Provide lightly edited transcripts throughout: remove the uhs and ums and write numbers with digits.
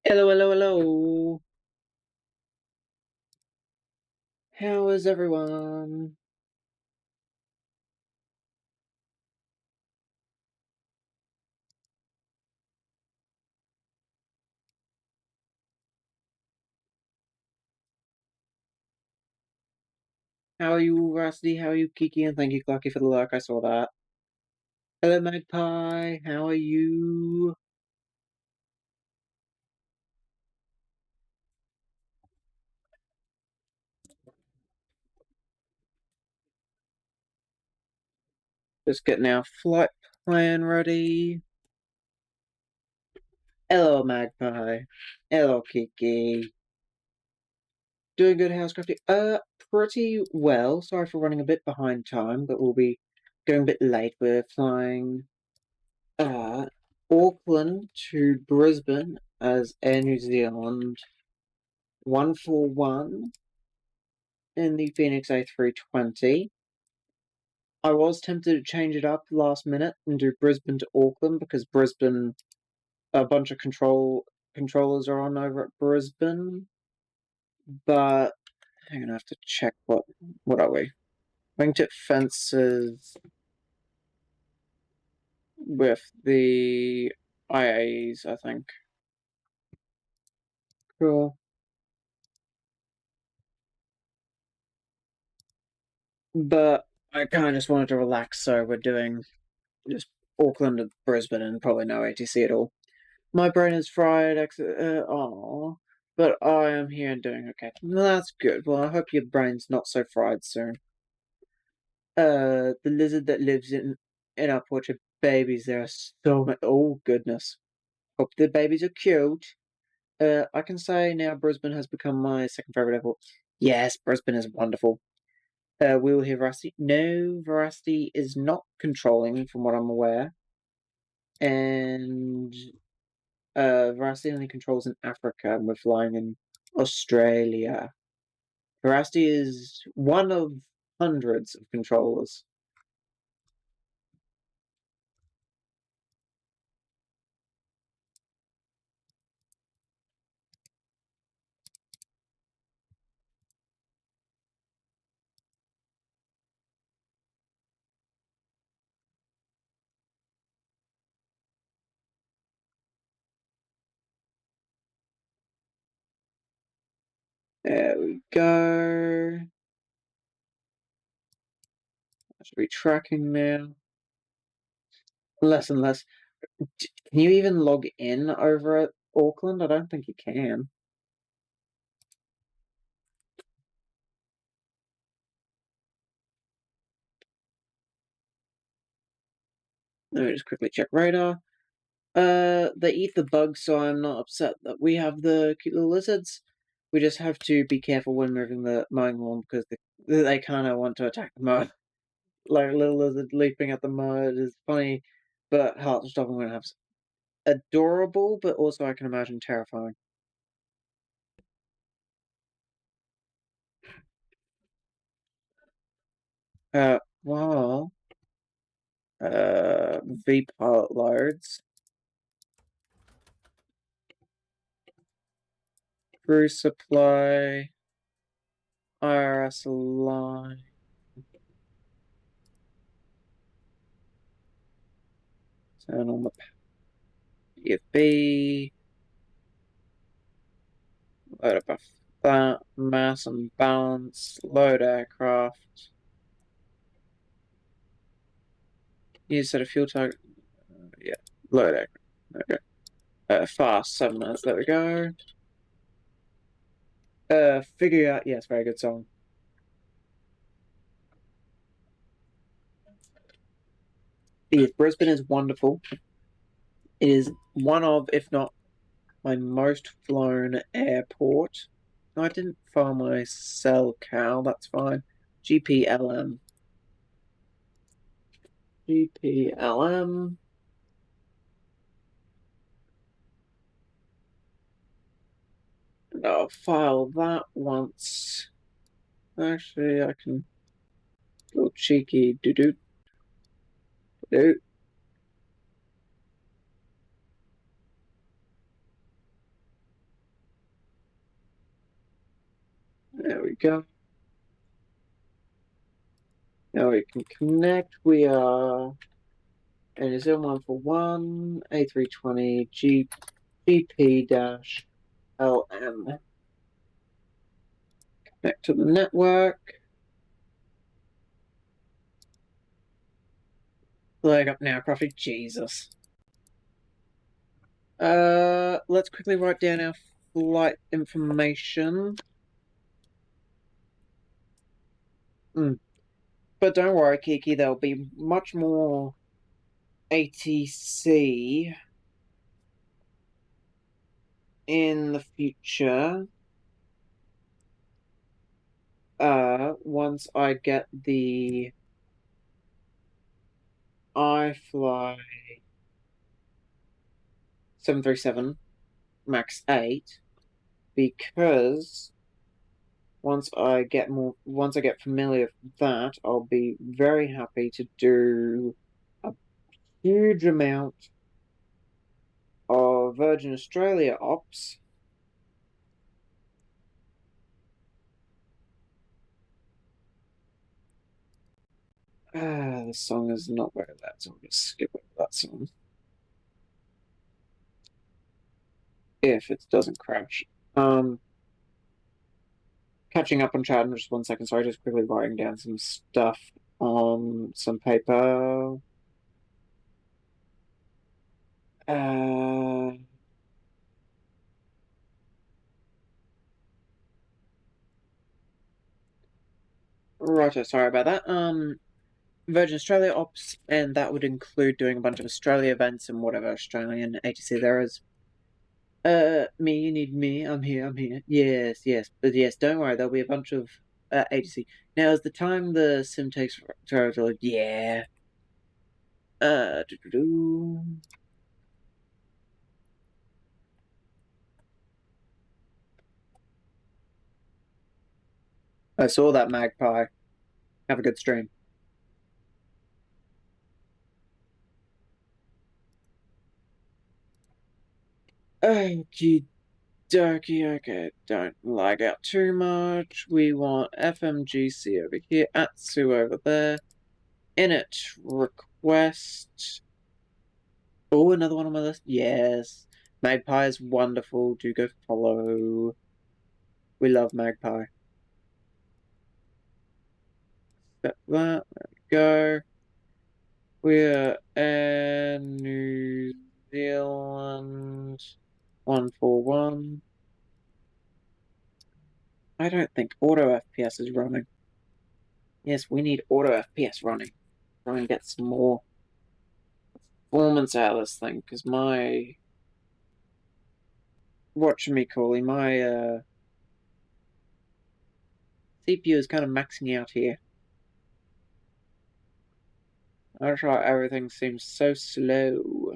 Hello, hello, hello. How is everyone? How are you, Rusty? How are you, Kiki? And thank you, Clucky, for the luck. I saw that. Hello, Magpie. How are you? Just getting our flight plan ready. Hello, Magpie. Hello, Kiki. Doing good, Housecrafty? Pretty well. Sorry for running a bit behind time, but we'll be going a bit late. We're flying Auckland to Brisbane as Air New Zealand 141 in the Fenix A320. I was tempted to change it up last minute and do Brisbane to Auckland because Brisbane, a bunch of controllers are on over at Brisbane, but I'm gonna have to check what are we? Wingtip fences with the IAs, I think. Cool. But I kind of just wanted to relax, so we're doing just Auckland to Brisbane and probably no ATC at all. My brain is fried, but I am here and doing okay. Well, that's good. Well, I hope your brain's not so fried soon. The lizard that lives in our porch of babies, there are so many. Oh, goodness. Hope the babies are cute. I can say now Brisbane has become my second favorite airport. Yes, Brisbane is wonderful. We will hear Veracity. No, Veracity is not controlling, from what I'm aware. And Veracity only controls in Africa, and we're flying in Australia. Veracity is one of hundreds of controllers. There we go. I should be tracking now. Less and less. Can you even log in over at Auckland? I don't think you can. Let me just quickly check radar. They eat the bugs, so I'm not upset that we have the cute little lizards. We just have to be careful when moving the mowing lawn because they kind of want to attack the mower. Like a little lizard leaping at the mud is funny, but heart-stopping when it happens. Adorable, but also I can imagine terrifying. Well, V pilot loads. Crew supply. IRS line. Turn on the PFB. Load up that. Mass and balance. Load aircraft. Use set of fuel target. Yeah. Load aircraft. Okay. Fast 7 minutes. There we go. Figure out. Yes, very good song. Yes, Brisbane is wonderful. It is one of, if not my most flown airport. No, I didn't file my cell cal. That's fine. GPLM. GPLM. And I'll file that once. Actually, I can. Little cheeky doo doo doo. There we go. Now we can connect. We are in 0141 A320 GP-LM. Connect to the network. Load up now, Coffee. Jesus. Let's quickly write down our flight information. But don't worry, Kiki, there'll be much more ATC in the future. Once I get the iFly 737 MAX 8, because once I get familiar with that, I'll be very happy to do a huge amount of Virgin Australia ops. The song is not very loud, so I'll just skip over that song. If it doesn't crash. Catching up on chat in just 1 second. Sorry, just quickly writing down some stuff on some paper. Right, sorry about that. Virgin Australia ops, and that would include doing a bunch of Australia events and whatever Australian ATC there is. Me, you need me. I'm here. Yes, but yes, don't worry. There'll be a bunch of ATC. Now, is the time the sim takes to load? Yeah. I saw that, Magpie. Have a good stream. Okie dokie, okay, don't lag out too much. We want FMGC over here, Atsu over there. Init request. Oh, another one on my list. Yes. Magpie is wonderful. Do go follow. We love Magpie. Accept that. There we go. We're in New Zealand 141. I don't think auto FPS is running. Yes, we need auto FPS running. Try and get some more performance out of this thing, because my my CPU is kind of maxing out here. That's why everything seems so slow.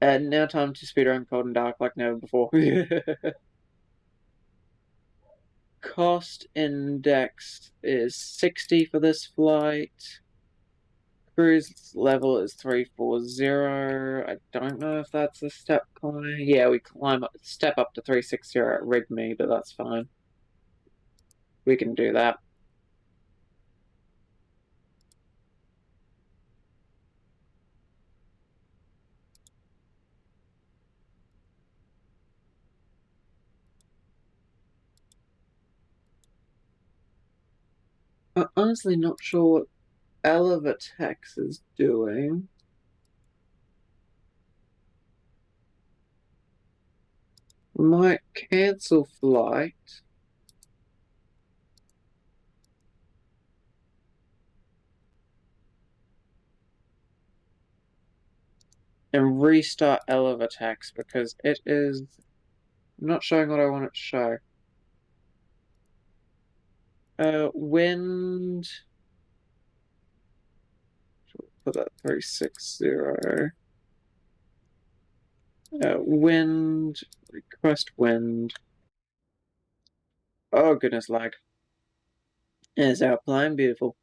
Now time to speed around cold and dark like never before. Cost index is 60 for this flight. Cruise level is 340. I don't know if that's a step climb. Yeah, we step up to 360 at RigMe, but that's fine. We can do that. I'm honestly not sure what Elevatex is doing. We might cancel flight. And restart Elevatex because it is not showing what I want it to show. Wind. Put that 360. Wind. Request wind. Oh, goodness, lag. Is outline beautiful.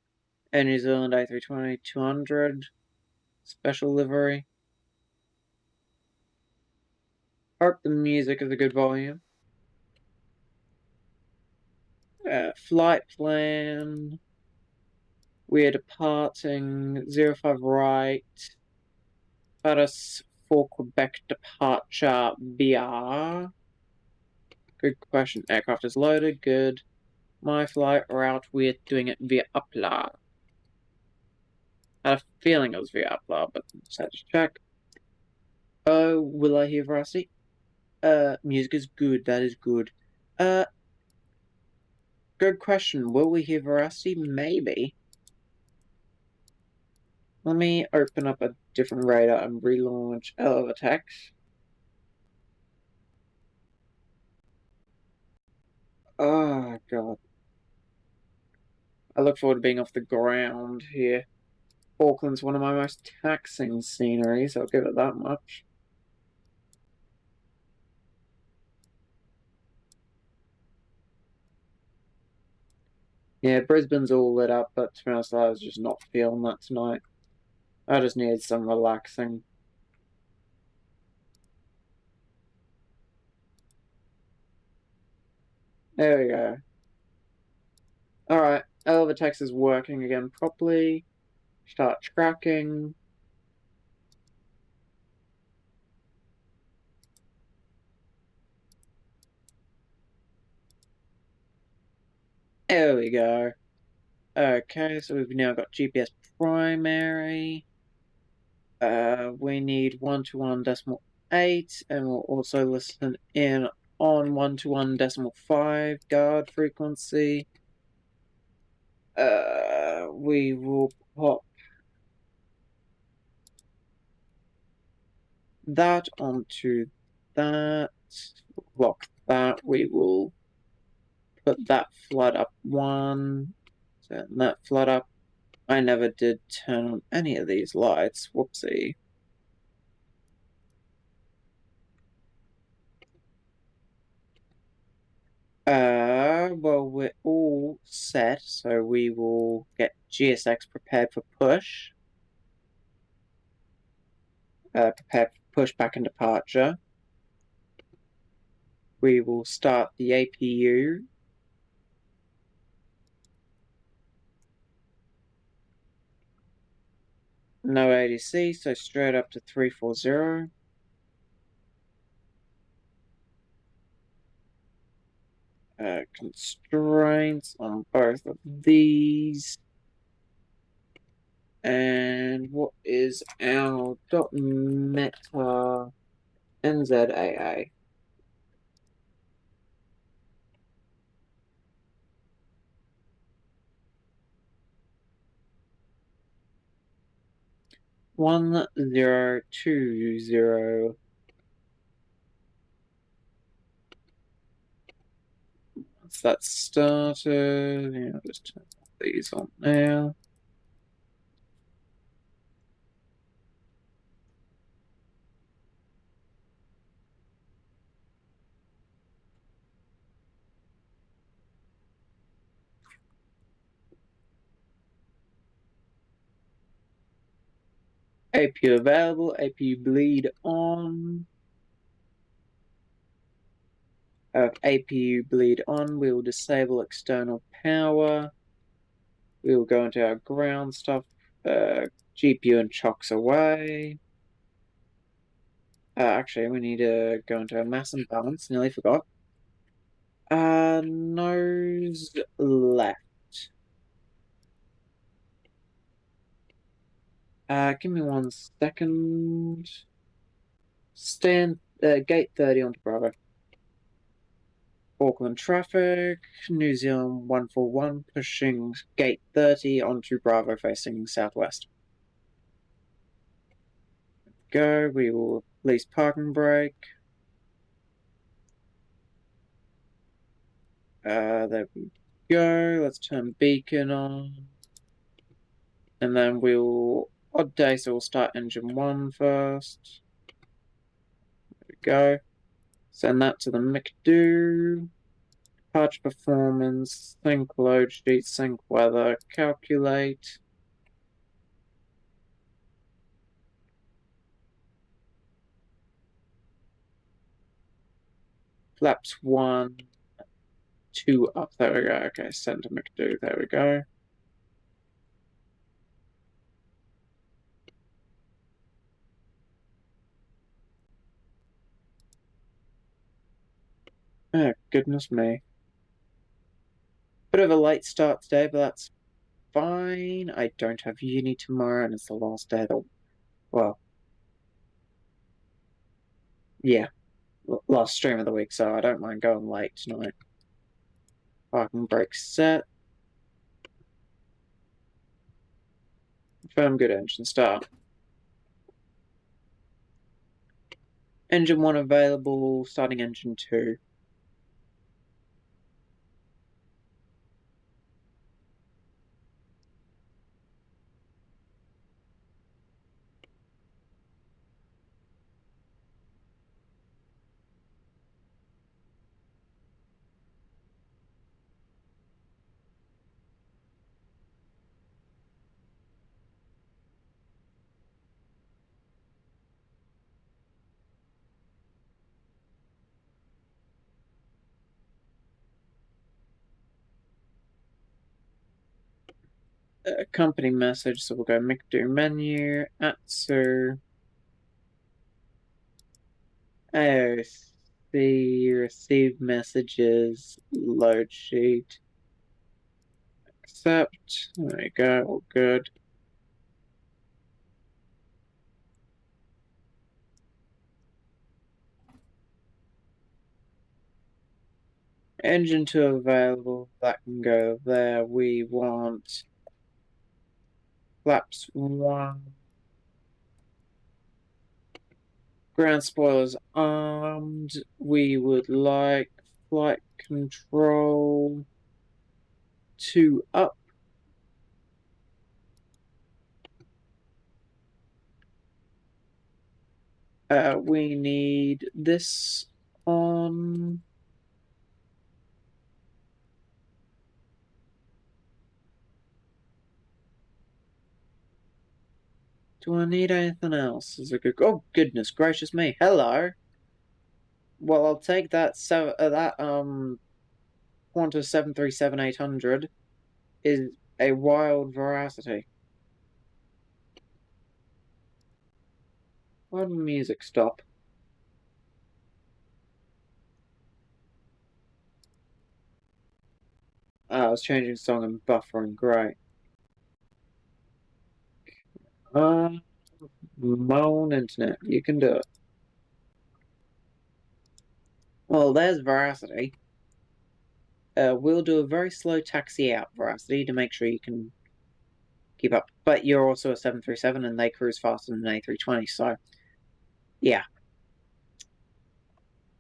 Air New Zealand A320 200. Special livery. Hope the music is a good volume. Flight plan. We are departing 05 right. Us for Quebec departure BR. Good question. Aircraft is loaded. Good. My flight route, we're doing it via Upla. I had a feeling it was via Upla, but just had to check. Oh, will I hear Veracity? Music is good. That is good. Good question. Will we hear Veracity? Maybe. Let me open up a different radar and relaunch Elevatex. Oh, God. I look forward to being off the ground here. Auckland's one of my most taxing sceneries, I'll give it that much. Yeah, Brisbane's all lit up, but to be honest, I was just not feeling that tonight. I just needed some relaxing. There we go. Alright, Elevatex is working again properly. Start tracking. There we go. Okay, so we've now got GPS primary. We need 121.8, and we'll also listen in on 121.5 guard frequency. We will pop that onto that, lock that. We will put that flood up one, turn that flood up. I never did turn on any of these lights. Whoopsie. Well, we're all set, so we will get GSX prepared for push. Prepared for push back and departure. We will start the APU. No ADC, so straight up to 340. Constraints on both of these. And what is our .meta NZAA? One 1020. Once that's started, yeah, I'll just turn these on now. APU available, APU bleed on. APU bleed on, we will disable external power. We will go into our ground stuff. GPU and chocks away. Actually, we need to go into our mass and balance. Nearly forgot. Nose left. Give me 1 second. Stand gate 30 onto Bravo. Auckland traffic, New Zealand 141 pushing gate 30 onto Bravo facing southwest. Go, we will release parking brake. There we go. Let's turn beacon on. And then we'll, odd day, so we'll start engine 1 first. There we go. Send that to the McDo. Departure performance, sync load sheet, sync weather, calculate. Flaps 1, 2 up. There we go. Okay, send to McDo. There we go. Oh, goodness me. Bit of a late start today, but that's fine. I don't have uni tomorrow, and it's the last day of the, well, yeah, last stream of the week, so I don't mind going late tonight. Parking brake set. Confirm good engine start. Engine 1 available, starting engine 2. Company message, so we'll go McDo menu, ATSU. Oh, see, receive messages, load sheet. Accept. There we go, all good. Engine 2 available, that can go there. We want flaps 1. Ground spoilers armed. We would like flight control 2 up. We need this on. Do I need anything else? Is it good? Oh, goodness gracious me! Hello. Well, I'll take that. So that Qantas 737-800 is a wild veracity. Why did the music stop? I was changing song and buffering. Great. Moan internet. You can do it. Well, there's veracity. We'll do a very slow taxi out, veracity, to make sure you can keep up. But you're also a 737, and they cruise faster than an A320, so yeah.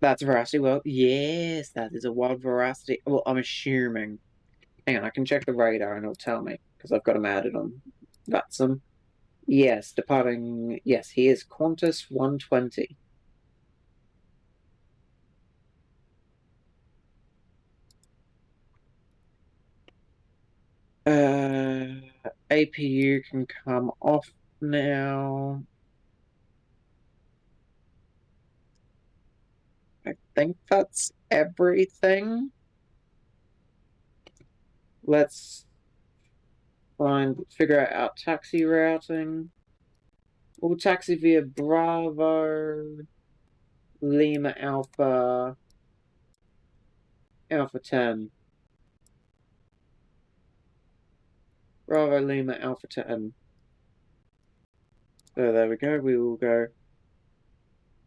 That's veracity. Well, yes, that is a wild veracity. Well, I'm assuming. Hang on, I can check the radar and it'll tell me, because I've got him added on VATSIM. Yes, departing. Yes, he is Qantas 120. APU can come off now. I think that's everything. Let's figure out our taxi routing. We'll taxi via Bravo, Lima Alpha, Alpha 10. Bravo, Lima Alpha 10. So there we go. We will go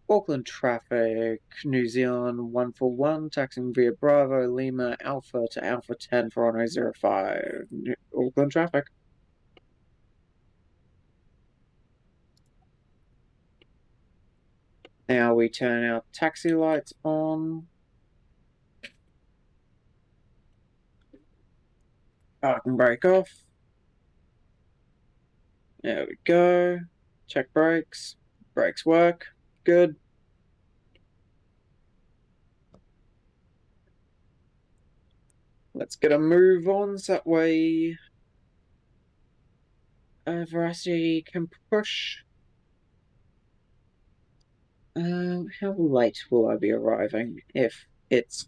Auckland traffic, New Zealand 141, taxing via Bravo, Lima Alpha to Alpha 10 for runway 05. Auckland traffic. Now we turn our taxi lights on. Parking brake off. There we go. Check brakes. Brakes work. Good. Let's get a move on so that way Veracity can push. How late will I be arriving if it's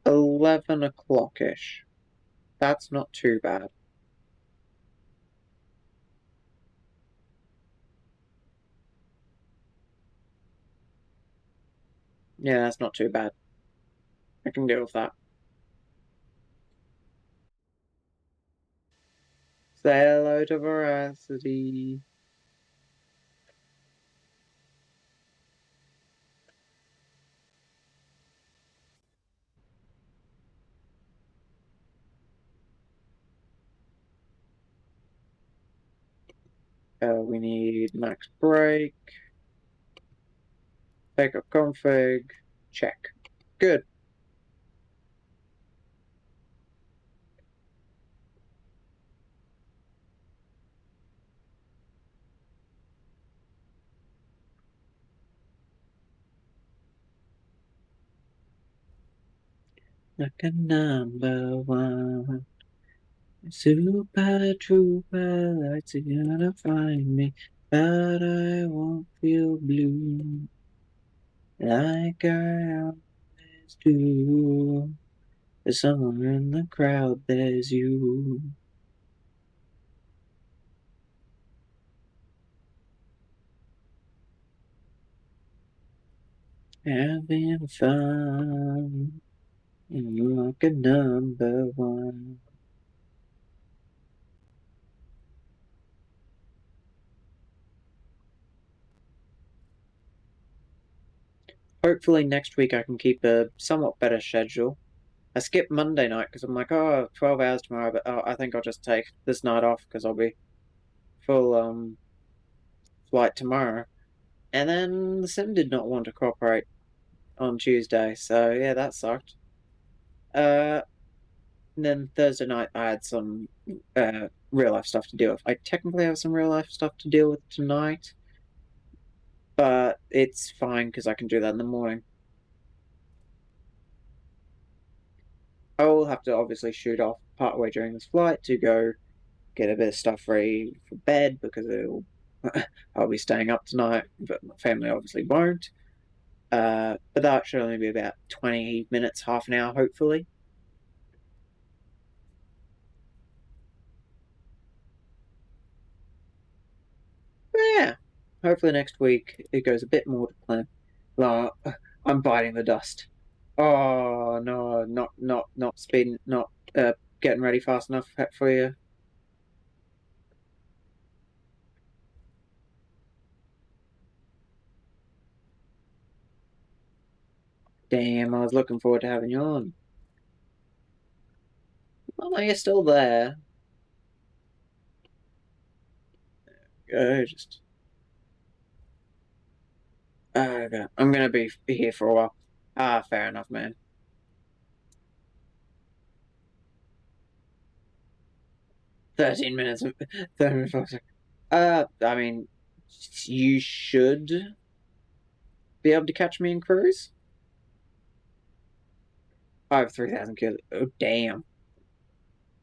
11 o'clock-ish? That's not too bad. Yeah, that's not too bad. I can deal with that. Say hello to Veracity. We need max brake. Backup config. Check. Good. Like a number one. Super trooper, that's gonna find me. But I won't feel blue. Like I always do. There's somewhere in the crowd, there's you. Having fun. Like a number one. Hopefully next week I can keep a somewhat better schedule. I skipped Monday night because I'm like, oh, 12 hours tomorrow, but I think I'll just take this night off because I'll be full flight tomorrow. And then the sim did not want to cooperate on Tuesday, so yeah, that sucked. Uh, and then Thursday night I had some real life stuff to deal with. I technically have some real life stuff to deal with tonight, but it's fine because I can do that in the morning. I will have to obviously shoot off partway during this flight to go get a bit of stuff ready for bed because I'll be staying up tonight, but my family obviously won't. But that should only be about 20 minutes, half an hour, hopefully. But yeah, hopefully next week it goes a bit more to plan. Well, I'm biting the dust. Oh no, not speeding, not getting ready fast enough for you. Damn, I was looking forward to having you on. Well, no, you're still there. Just okay. I'm gonna be here for a while. Ah, fair enough, man. 13 minutes, 30 minutes. I mean, you should be able to catch me in cruise. I have 3,000 kilos. Oh, damn.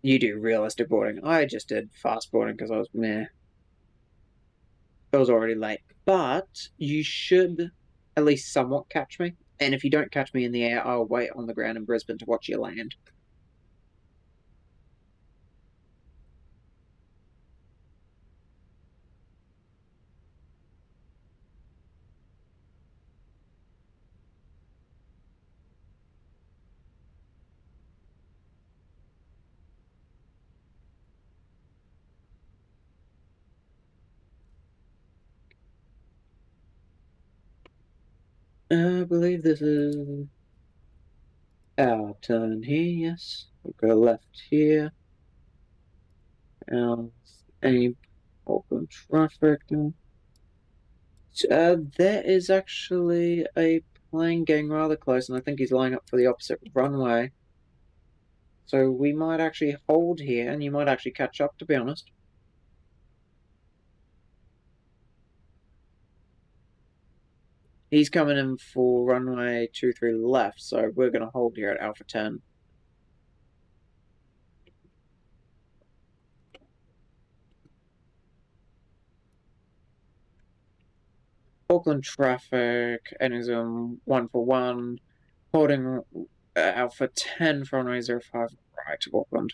You do realistic boarding. I just did fast boarding because I was meh. It was already late. But you should at least somewhat catch me. And if you don't catch me in the air, I'll wait on the ground in Brisbane to watch you land. I believe this is our turn here, yes. We'll go left here. Any Auckland traffic? There is actually a plane getting rather close, and I think he's lining up for the opposite runway. So we might actually hold here, and you might actually catch up, to be honest. He's coming in for runway 23 left, so we're going to hold here at Alpha 10. Auckland traffic, ending zone 141, holding Alpha 10 for runway 05 right to Auckland.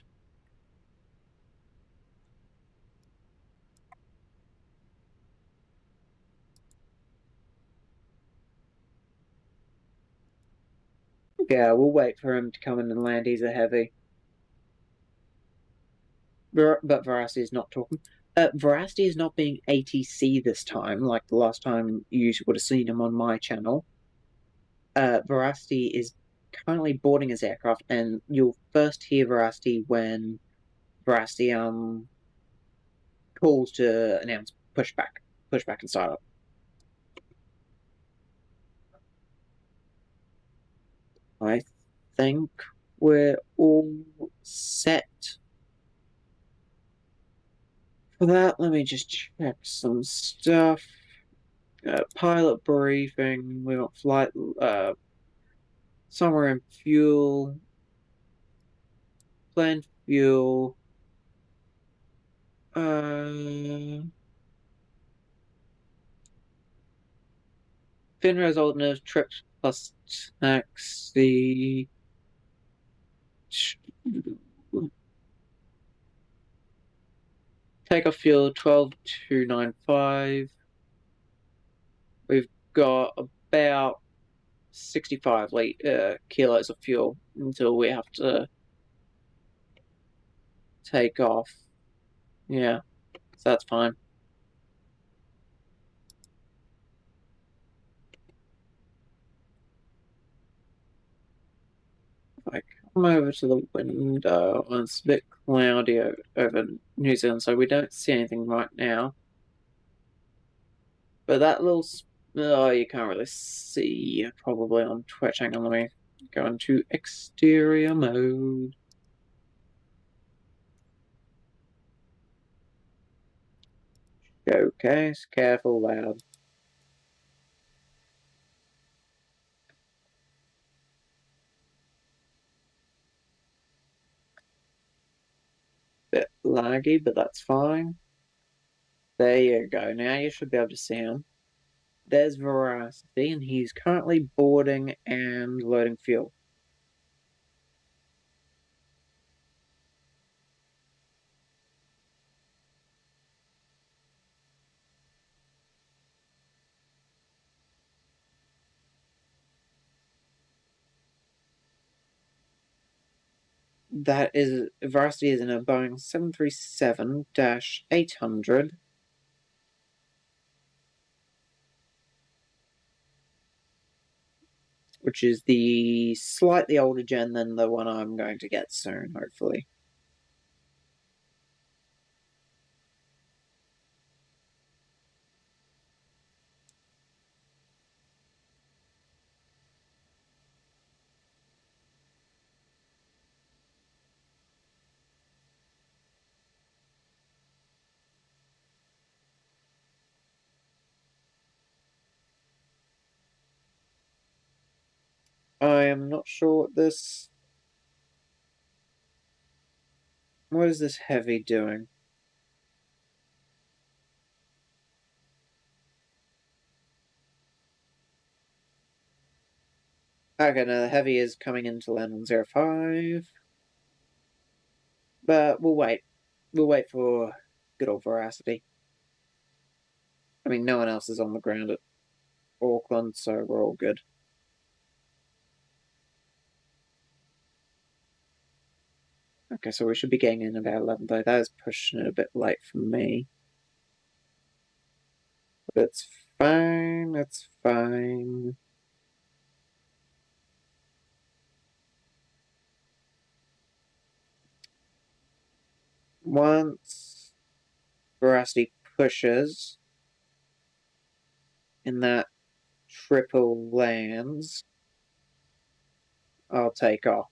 Yeah, we'll wait for him to come in and land. He's a heavy. But Veracity is not talking. Veracity is not being ATC this time, like the last time you would have seen him on my channel. Veracity is currently boarding his aircraft, and you'll first hear Veracity when Veracity calls to announce pushback and startup. I think we're all set for that. Let me just check some stuff. Pilot briefing. We got flight. Somewhere in fuel. Planned fuel. Finra's alternative trips plus taxi. Takeoff fuel 12,295. We've got about 65 kilos of fuel until we have to take off. Yeah, so that's fine. I come over to the window, and it's a bit cloudy over New Zealand, so we don't see anything right now. But that little, oh, you can't really see probably on Twitch. Hang on, let me go into exterior mode. Showcase, careful, lad. Bit laggy, but that's fine. There you go. Now you should be able to see him. There's Veracity, and he's currently boarding and loading fuel. That is, Veracity is in a Boeing 737-800. Which is the slightly older gen than the one I'm going to get soon, hopefully. I am not sure what this... What is this heavy doing? Okay, no, the heavy is coming into land on 05. But we'll wait. We'll wait for good old Veracity. I mean, no one else is on the ground at Auckland, so we're all good. Okay, so we should be getting in about 11, though. That is pushing it a bit late for me. But it's fine, it's fine. Once Veracity pushes, and that triple lands, I'll take off.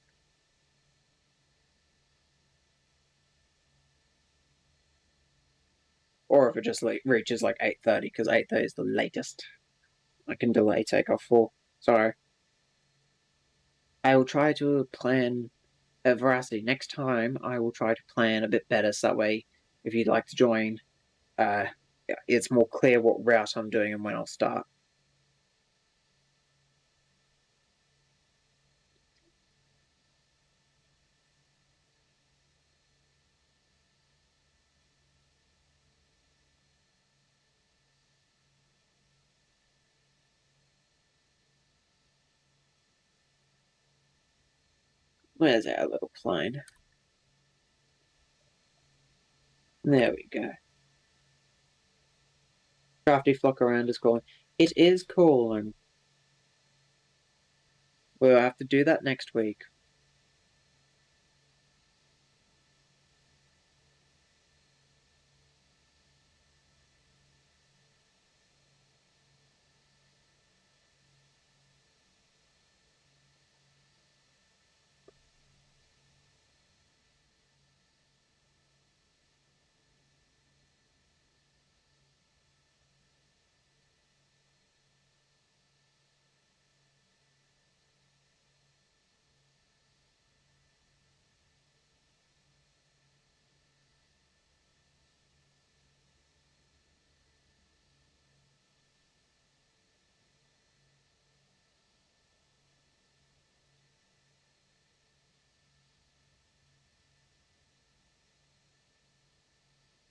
Or if it just reaches like 8:30, because 8:30 is the latest I can delay takeoff for. So I will try to plan Veracity. Next time, I will try to plan a bit better, so that way, if you'd like to join, it's more clear what route I'm doing and when I'll start. Where's our little plane? There we go. Crafty flock around is calling. It is calling. We'll have to do that next week.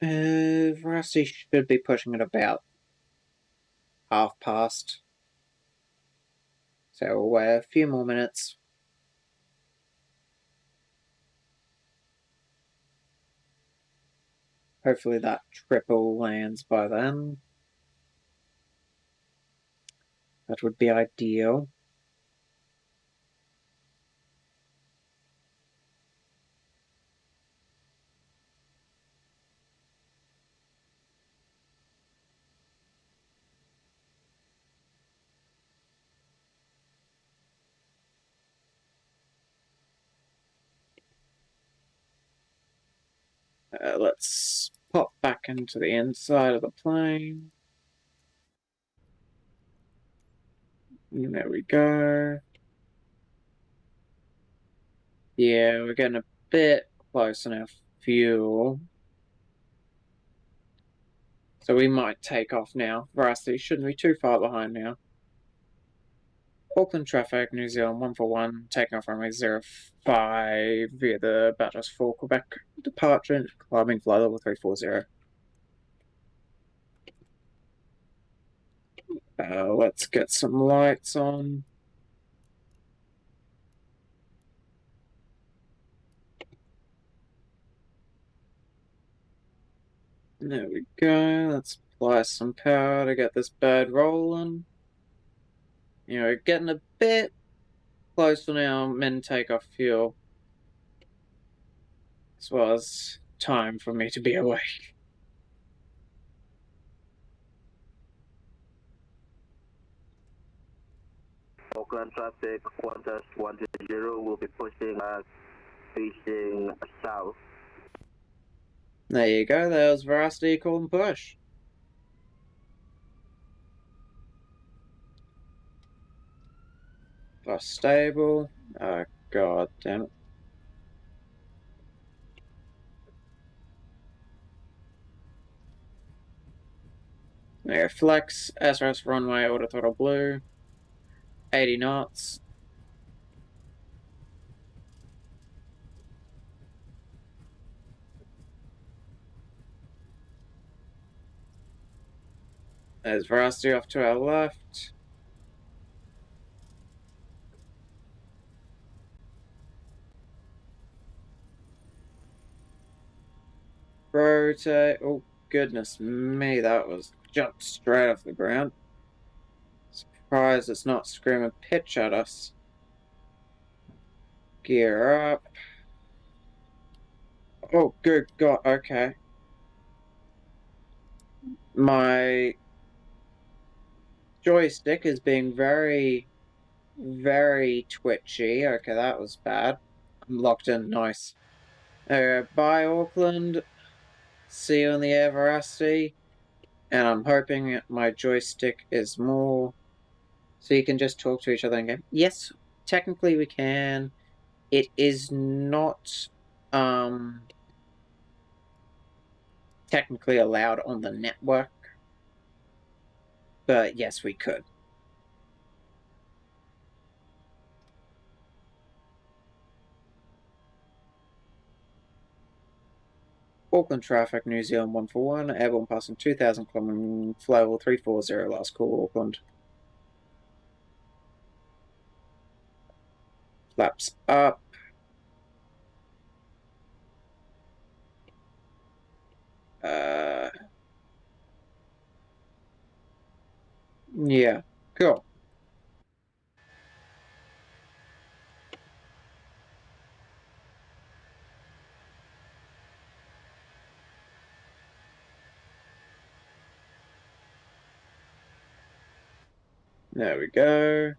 Veracity should be pushing at about 1/2 past. So we'll wait a few more minutes. Hopefully that triple lands by then. That would be ideal. Let's pop back into the inside of the plane. And there we go. Yeah, we're getting a bit close on our fuel. So we might take off now. Veracity shouldn't be too far behind now. Auckland traffic, New Zealand 141, taking off runway 05 via the Bathurst 4 Quebec departure, climbing flight level 340. Let's get some lights on. There we go. Let's apply some power to get this bird rolling. You know, getting a bit close on our min takeoff fuel, as well as time for me to be awake. Auckland traffic, Qantas 120 will be pushing facing south. There you go, there's Veracity calling push. Plus stable. Oh, god damn it. There, flex, SRS runway, auto throttle blue. 80 knots. There's Veracity off to our left. Rotate. Oh, goodness me, that was jumped straight off the ground. Surprised it's not screaming pitch at us. Gear up. Oh, good god, okay. My joystick is being very, very twitchy. Okay, that was bad. I'm locked in. Nice. Bye, Auckland. See you in the air, Veracity. And I'm hoping my joystick is more so you can just talk to each other and go, yes, technically we can. It is not technically allowed on the network, but yes, we could. Auckland traffic, New Zealand 141, airborne passing 2000 km, flyable 340, last call, Auckland. Flaps up. Yeah, cool. There we go.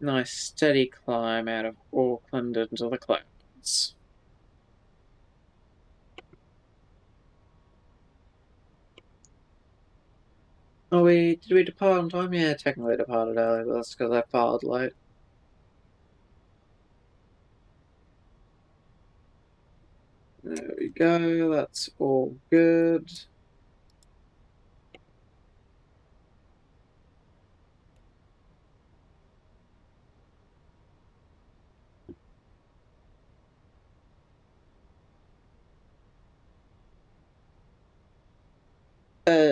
Nice steady climb out of Auckland into the clouds. Oh, did we depart on time? Yeah, technically departed early, but that's because I filed late. There we go, that's all good.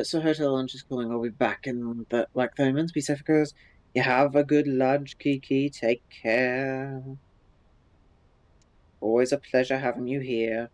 So hotel lunch is calling. I'll be back in the like 30 minutes. Be safe, guys. You have a good lunch, Kiki. Take care. Always a pleasure having you here.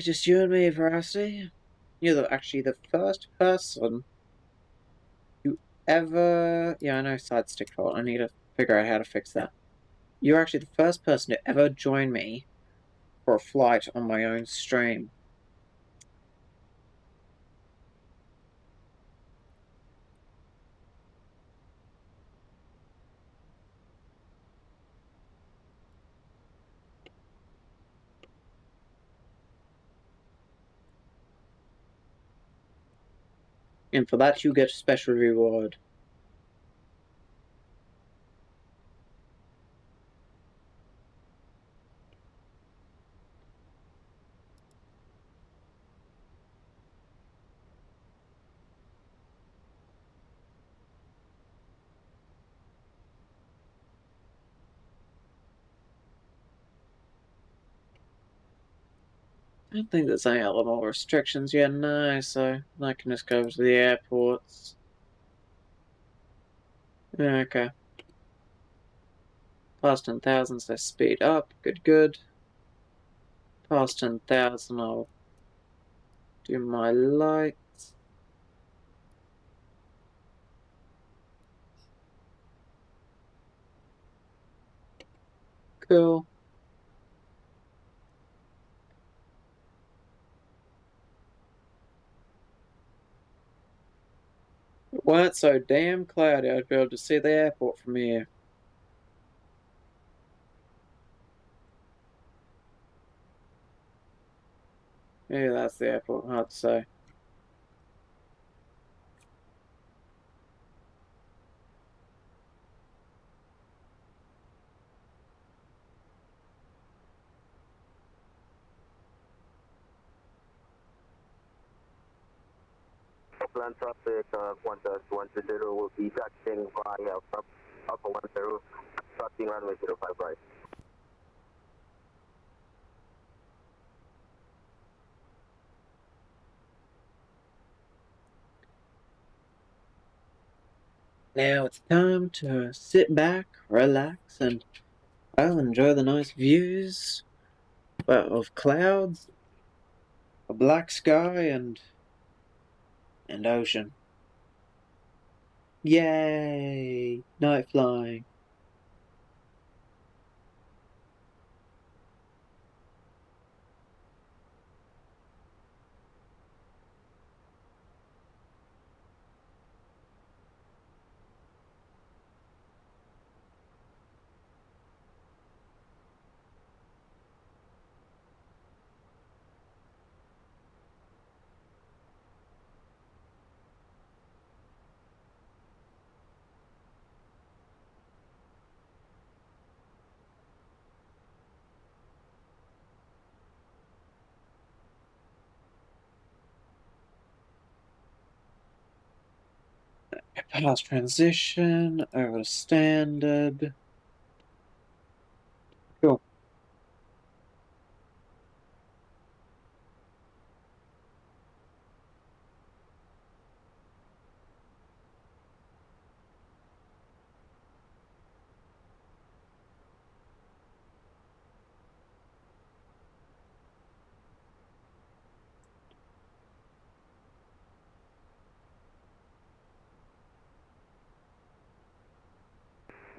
Just you and me, Veracity. Actually the first person who ever. Yeah, I know side stick fault. I need to figure out how to fix that. You're actually the first person to ever join me for a flight on my own stream. And for that, you get a special reward. I don't think there's any other more restrictions yet, no, so I can just go to the airports. Okay. Past 10,000, so speed up. Good, good. Past 10,000, I'll do my lights. Cool. If it weren't so damn cloudy, I'd be able to see the airport from here. Yeah, that's the airport, hard to say. Auckland traffic, Qantas 120 will be taxiing via Alpha 10, starting runway 05 right. Now it's time to sit back, relax, and I'll enjoy the nice views of clouds, a black sky, and ocean. Yay! Night flying. Pass transition, over to standard. Cool.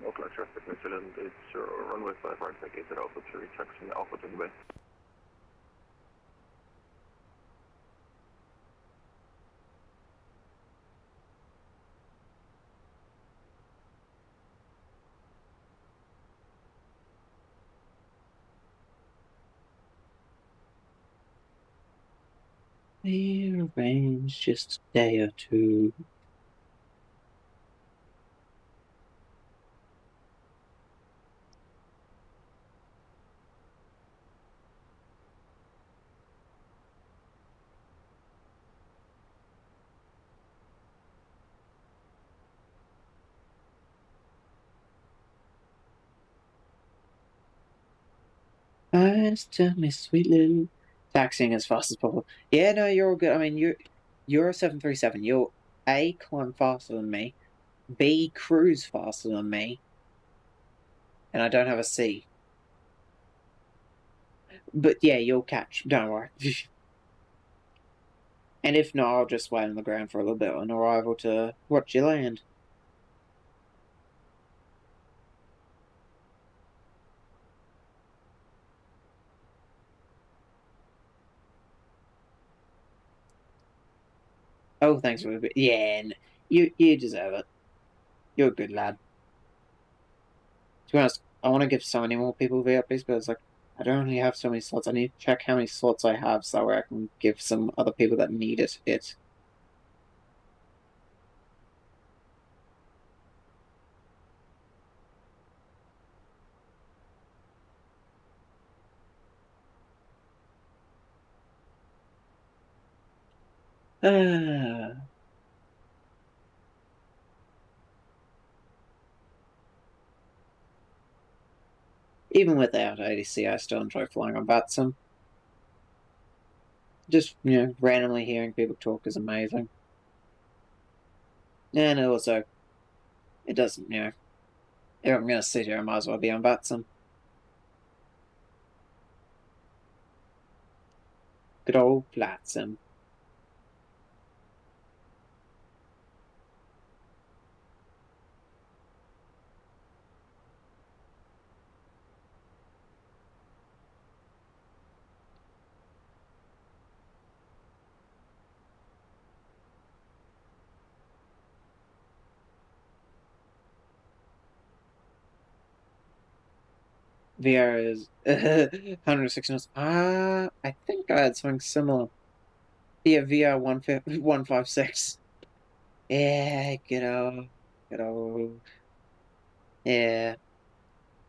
Auckland traffic, New Zealand, it's runway 5 right, vacated Alpha 3, taxiing Alpha to the bay. We arrange just a day or two. Eyes tell me sweet little. Taxiing as fast as possible. Yeah, no, you're all good. I mean, you're a 737. You're A, climb faster than me. B, cruise faster than me. And I don't have a C. But yeah, you'll catch. Don't worry. And if not, I'll just wait on the ground for a little bit on arrival to watch you land. Oh, thanks for the bit. Yeah, you deserve it. You're a good lad. To be honest, I want to give so many more people VIPs, but it's like I don't only have so many slots. I need to check how many slots I have so I can give some other people that need it. Ah. Even without ADC, I still enjoy flying on VATSIM. Just, randomly hearing people talk is amazing. And also, it doesn't, if I'm going to sit here, I might as well be on VATSIM. Good old VATSIM. VR is 160 knots. I think I had something similar. Yeah, VR 156. Yeah, good old. Yeah.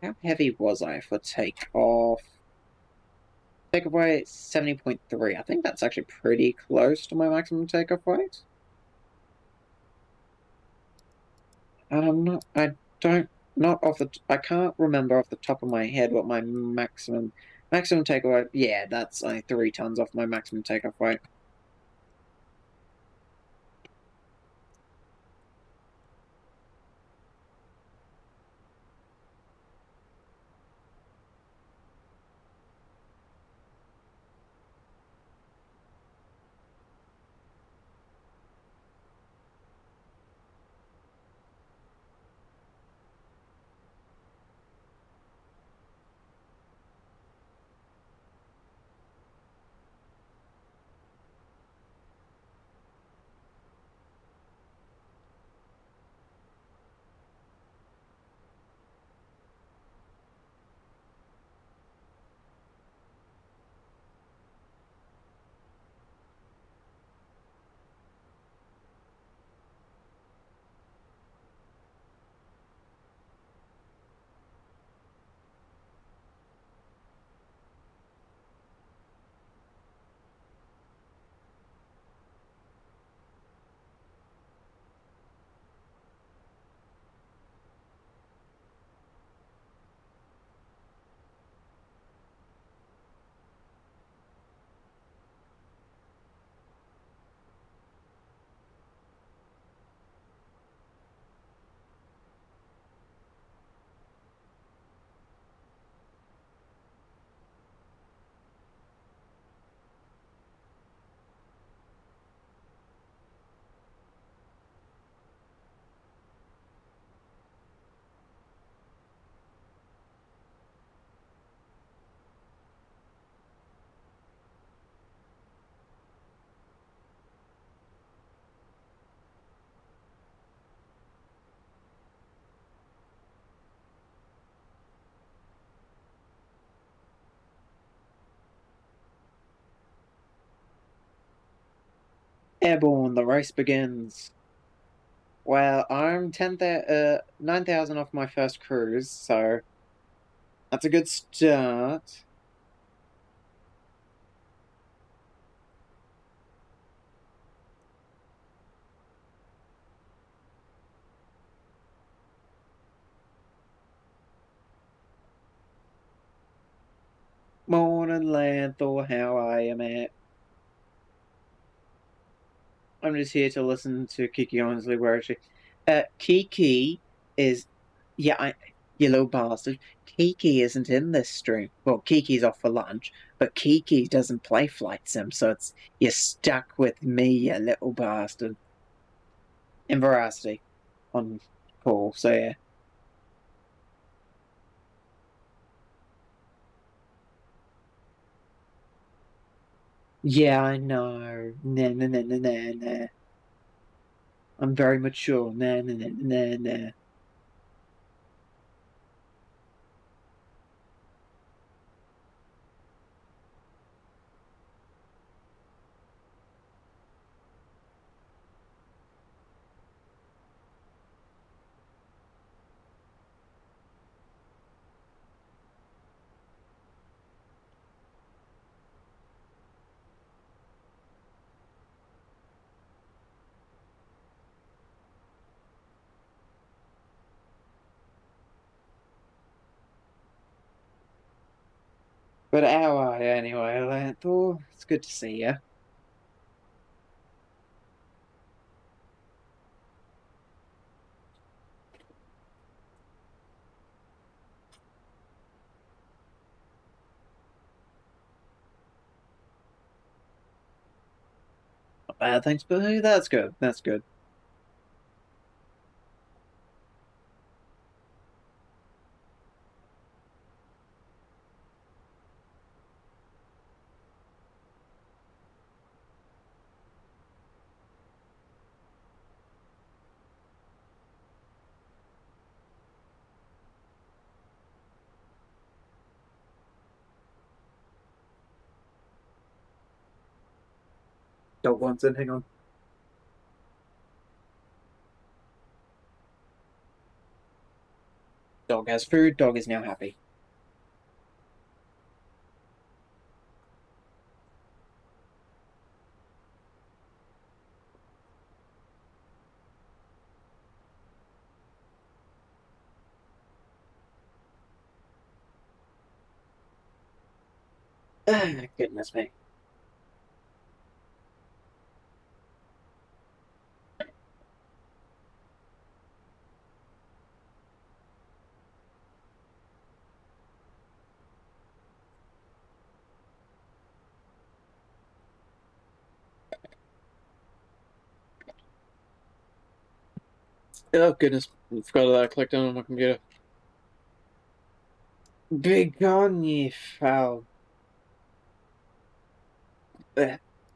How heavy was I for takeoff? Takeoff weight 70.3. I think that's actually pretty close to my maximum takeoff weight. I don't, not off the, I can't remember off the top of my head what my maximum takeaway. Yeah, that's only 3 tons off my maximum takeoff weight. Airborne, the race begins. Well, I'm 9,000 off my first cruise, so that's a good start. Morning, Lanthor, how are you, mate? I'm just here to listen to Kiki Honsley, where she. Kiki is. Yeah, you little bastard. Kiki isn't in this stream. Well, Kiki's off for lunch, but Kiki doesn't play Flight Sim, so you're stuck with me, you little bastard. In Veracity on call, so yeah. Yeah, I know. Nah, nah, nah, nah, nah, nah. I'm very mature. Nah, nah, nah, nah, nah. But how are you anyway, Lanthor? It's good to see you. Not bad, thanks, Boo. That's good. That's good. Dog wants in, hang on. Dog has food, dog is now happy. Goodness me. Oh goodness, I forgot that I clicked on my computer. Big on ye foul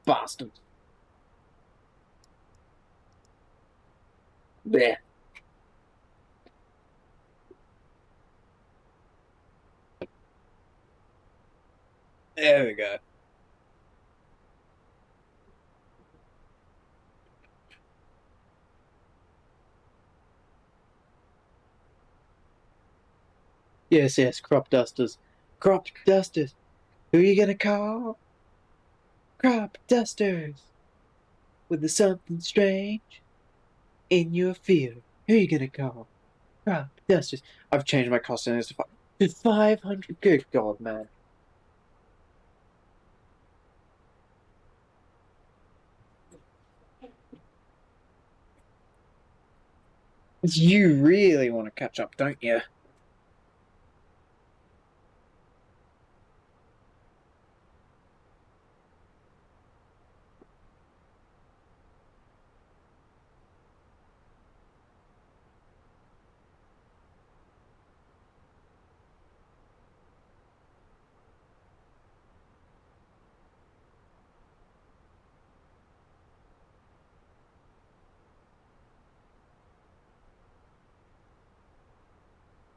bastard. There. There we go. Yes, yes, crop dusters. Crop dusters. Who are you gonna call? Crop dusters. With the something strange in your field. Who are you gonna call? Crop dusters. I've changed my costume to 500. Good God, man. You really want to catch up, don't you?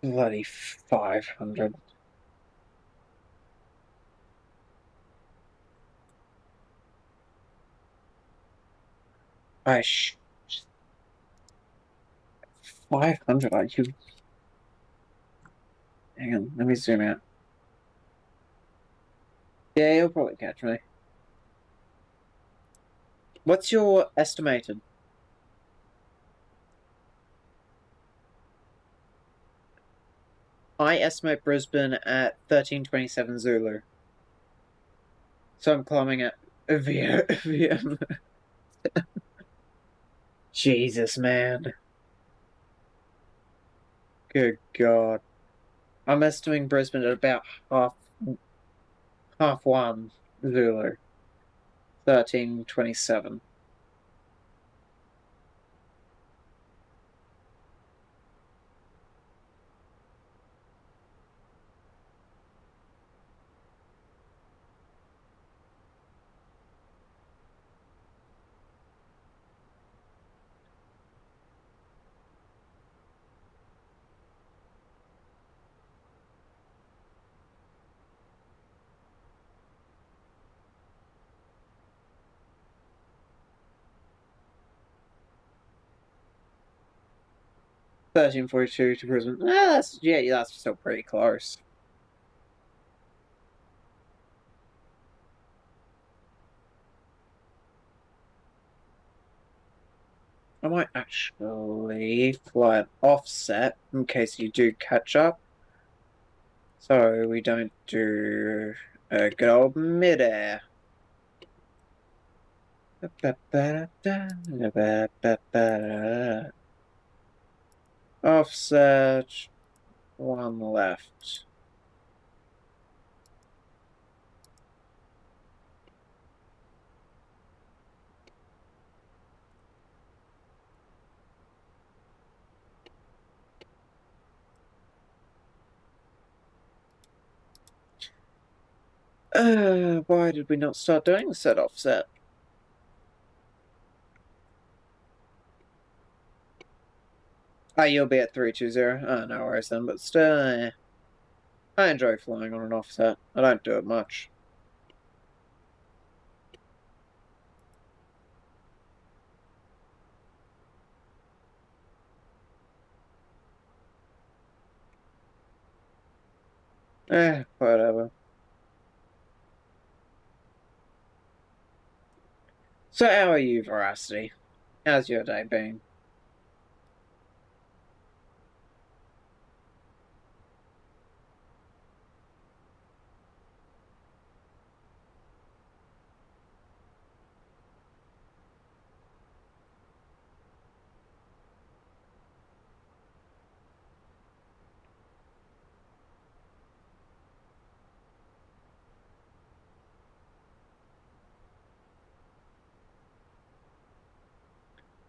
Bloody 500. I 500, are you? Hang on, let me zoom out. Yeah, you'll probably catch me. What's your estimated? I estimate Brisbane at 1327 Zulu. So I'm climbing at VM. Jesus, man. Good God. I'm estimating Brisbane at about half one Zulu. 1327. $13.42 to Brisbane. That's still pretty close. I might actually fly an offset in case you do catch up. So we don't do a good old midair. Offset, one left. Why did we not start doing the set offset? Oh, you'll be at 320. Oh, no worries then, but still, I enjoy flying on an offset. I don't do it much. Whatever. So how are you, Veracity? How's your day been?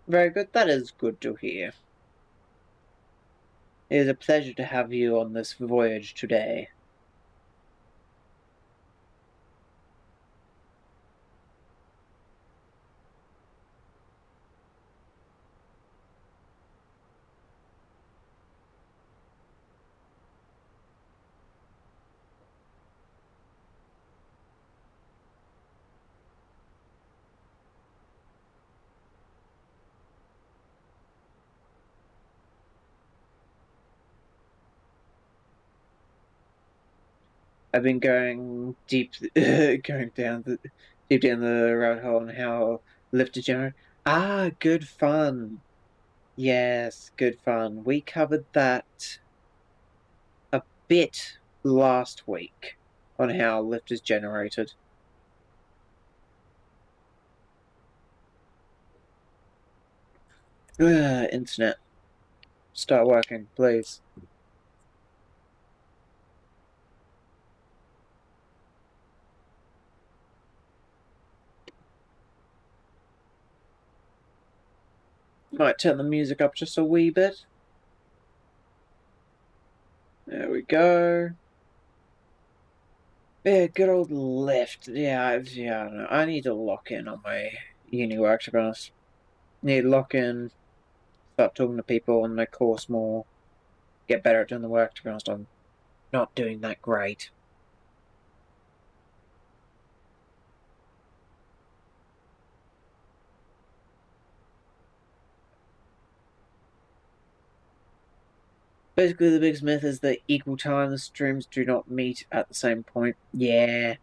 Very good. That is good to hear. It is a pleasure to have you on this voyage today. I've been going deep, going down deep down the rabbit hole on how lift degenerate. Ah, good fun. Yes, good fun. We covered that a bit last week on how lift is generated. Internet, start working, please. Might turn the music up just a wee bit. There we go. Yeah, good old lift. Yeah, I don't know. I need to lock in on my uni work, to be honest. Need to lock in, start talking to people on my course more, get better at doing the work, to be honest. I'm not doing that great. Basically, the biggest myth is that equal time streams do not meet at the same point. Yeah.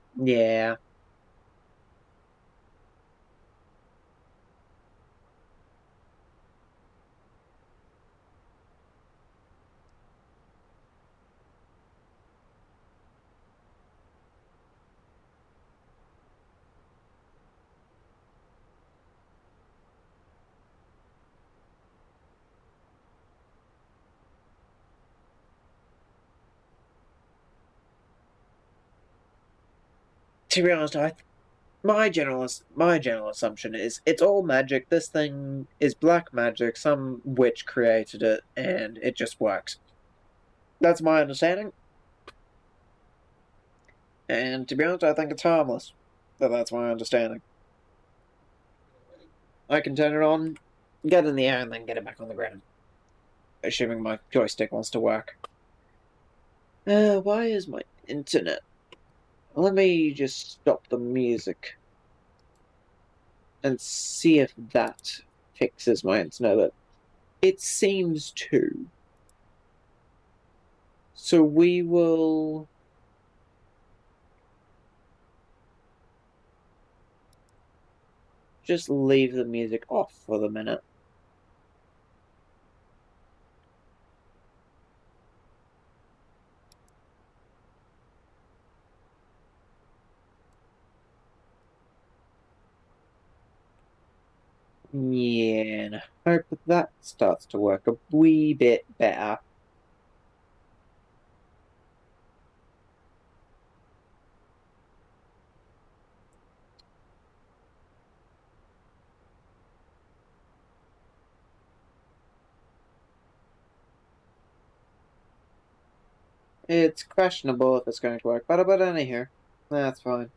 To be honest, my general assumption is it's all magic. This thing is black magic. Some witch created it, and it just works. That's my understanding. And to be honest, I think it's harmless. But that's my understanding. I can turn it on, get in the air, and then get it back on the ground. Assuming my joystick wants to work. Why is my internet? Let me just stop the music and see if that fixes my internet. It seems to. So we will just leave the music off for the minute. Yeah, and I hope that starts to work a wee bit better. It's questionable if it's going to work, but anyhow, that's fine.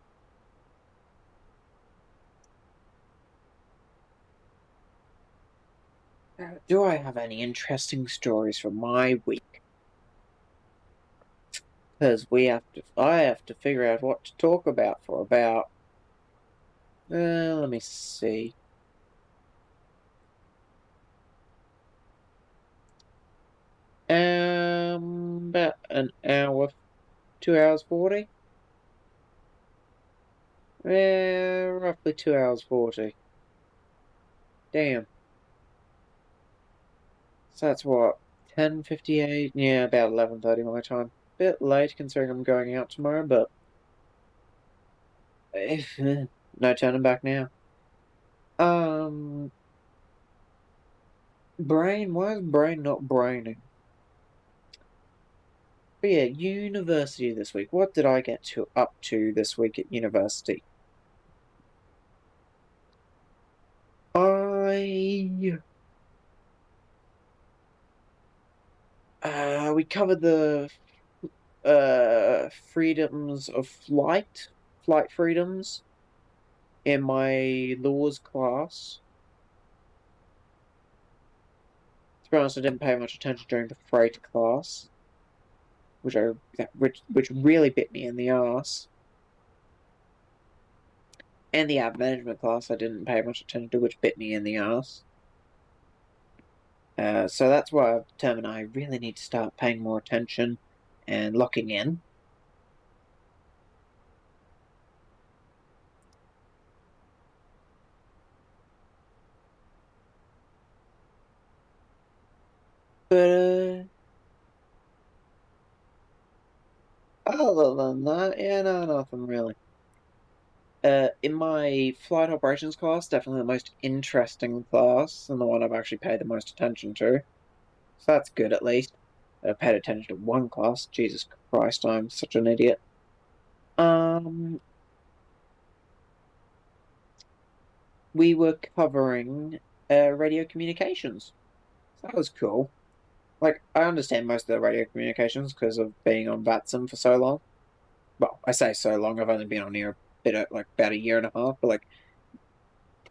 Do I have any interesting stories from my week? Because I have to figure out what to talk about for about. Let me see. About an hour, 2 hours 40. Roughly 2 hours 40. Damn. So that's what, 10:58? Yeah, about 11:30 my time. Bit late considering I'm going out tomorrow, but no turning back now. Brain, why is brain not braining? But yeah, university this week. What did I get up to this week at university? I we covered the freedoms of flight freedoms in my laws class. To be honest, I didn't pay much attention during the freight class, which really bit me in the ass. And the app management class, I didn't pay much attention to, which bit me in the ass. So that's why I've determined I really need to start paying more attention and locking in. But other than that, yeah, no, nothing really. In my flight operations class, definitely the most interesting class and the one I've actually paid the most attention to. So that's good at least. I paid attention to one class. Jesus Christ, I'm such an idiot. We were covering radio communications. So that was cool. Like, I understand most of the radio communications because of being on VATSIM for so long. Well, I say so long, I've only been on here a bit, like, about a year and a half, but, like,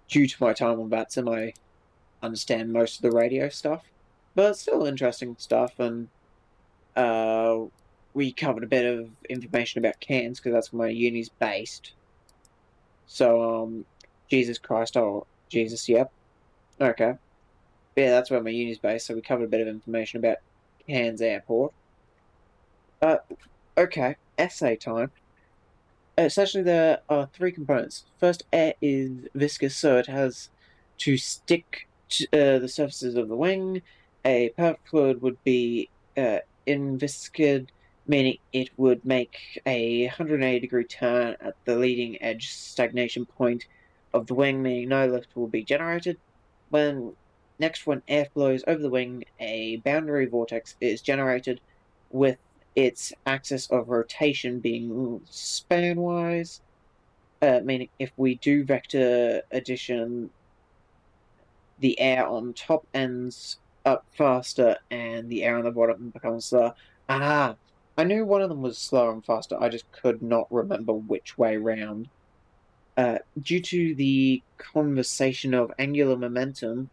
due to my time on VATSIM, I understand most of the radio stuff. But still interesting stuff, and we covered a bit of information about cans, because that's where my uni's based. So, Jesus Christ, oh, Jesus, yep. Okay. Yeah, that's where my uni's based, so we covered a bit of information about Cairns Airport. Okay, essay time. Essentially, there are three components. First, air is viscous, so it has to stick to the surfaces of the wing. A perfect fluid would be inviscid, meaning it would make a 180-degree turn at the leading edge stagnation point of the wing, meaning no lift will be generated. When air flows over the wing, a boundary vortex is generated with its axis of rotation being span-wise, meaning if we do vector addition, the air on top ends up faster and the air on the bottom becomes slower. Ah, I knew one of them was slower and faster, I just could not remember which way round. Due to the conservation of angular momentum,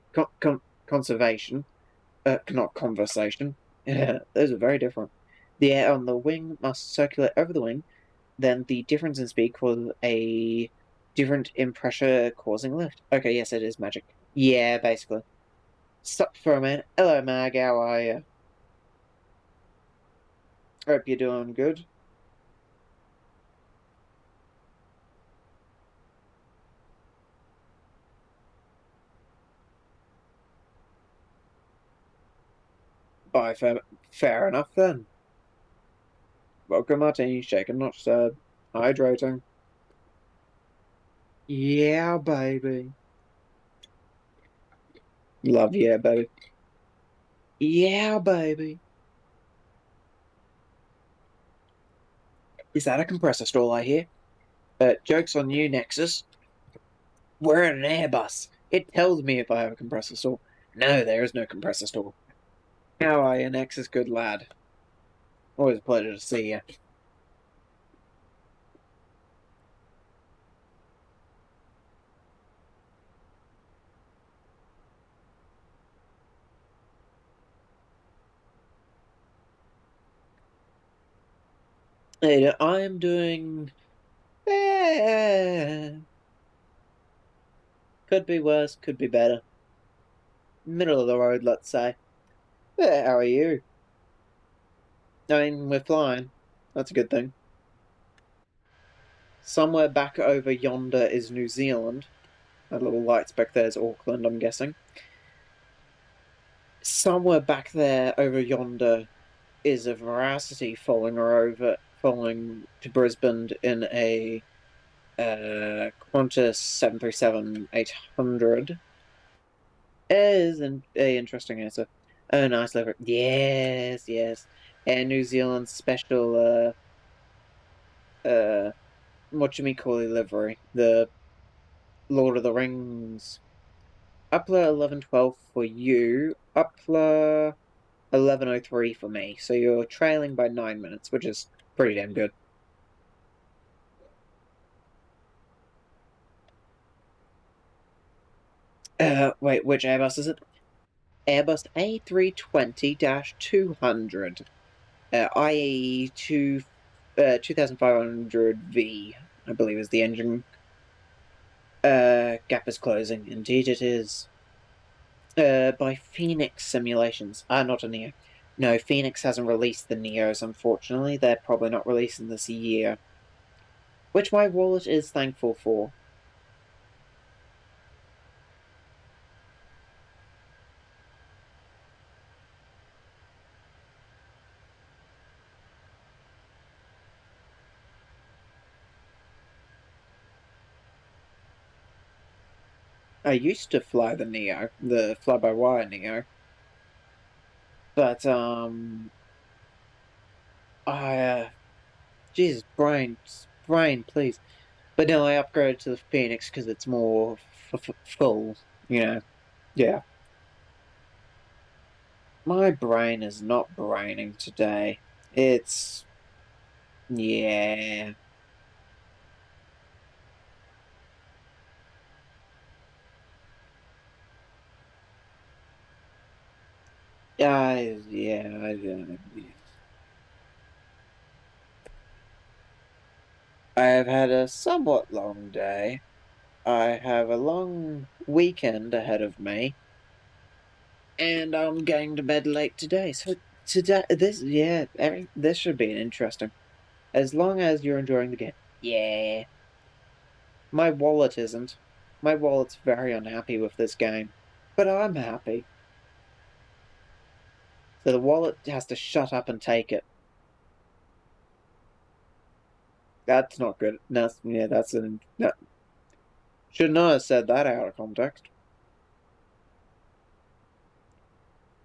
conservation, not conversation, yeah, those are very different. The air on the wing must circulate over the wing, then the difference in speed causes a different in pressure causing lift. Okay, yes, it is magic. Yeah, basically. Stop for a minute. Hello, Mag, how are you? Hope you're doing good. Bye, fair enough then. Vodka martini, shaken, not stirred. Hydrating. Yeah, baby. Love yeah, baby. Yeah, baby. Is that a compressor stall I hear? Joke's on you, Nexus. We're in an Airbus. It tells me if I have a compressor stall. No, there is no compressor stall. How are you, Nexus? Good lad. Always a pleasure to see you. Hey, I am doing... could be worse, could be better. Middle of the road, let's say. How are you? I mean, we're flying. That's a good thing. Somewhere back over yonder is New Zealand. That little light speck there is Auckland, I'm guessing. Somewhere back there over yonder is a Veracity following to Brisbane in a Qantas 737-800. Is an interesting answer. Oh, nice liver. Yes, yes. And New Zealand's special whatchamacallit livery, the Lord of the Rings. Upler 1112 for you. Upler 11:03 for me, so you're trailing by 9 minutes, which is pretty damn good. Wait, which Airbus is it? Airbus A320-200, IE 2500V, I believe is the engine. Gap is closing. Indeed it is. By Fenix Simulations. Not a Neo. No, Fenix hasn't released the Neos, unfortunately. They're probably not releasing this year. Which my wallet is thankful for. I used to fly the Neo, the fly-by-wire Neo. But, Jesus, brain, please. But no, I upgraded to the Phoenix because it's more full, you know. Yeah. My brain is not braining today. It's... yeah. I have had a somewhat long day. I have a long weekend ahead of me. And I'm going to bed late today. So today, this should be an interesting. As long as you're enjoying the game. Yeah. My wallet isn't. My wallet's very unhappy with this game. But I'm happy. So the wallet has to shut up and take it. That's not good. That's no, should not have said that out of context.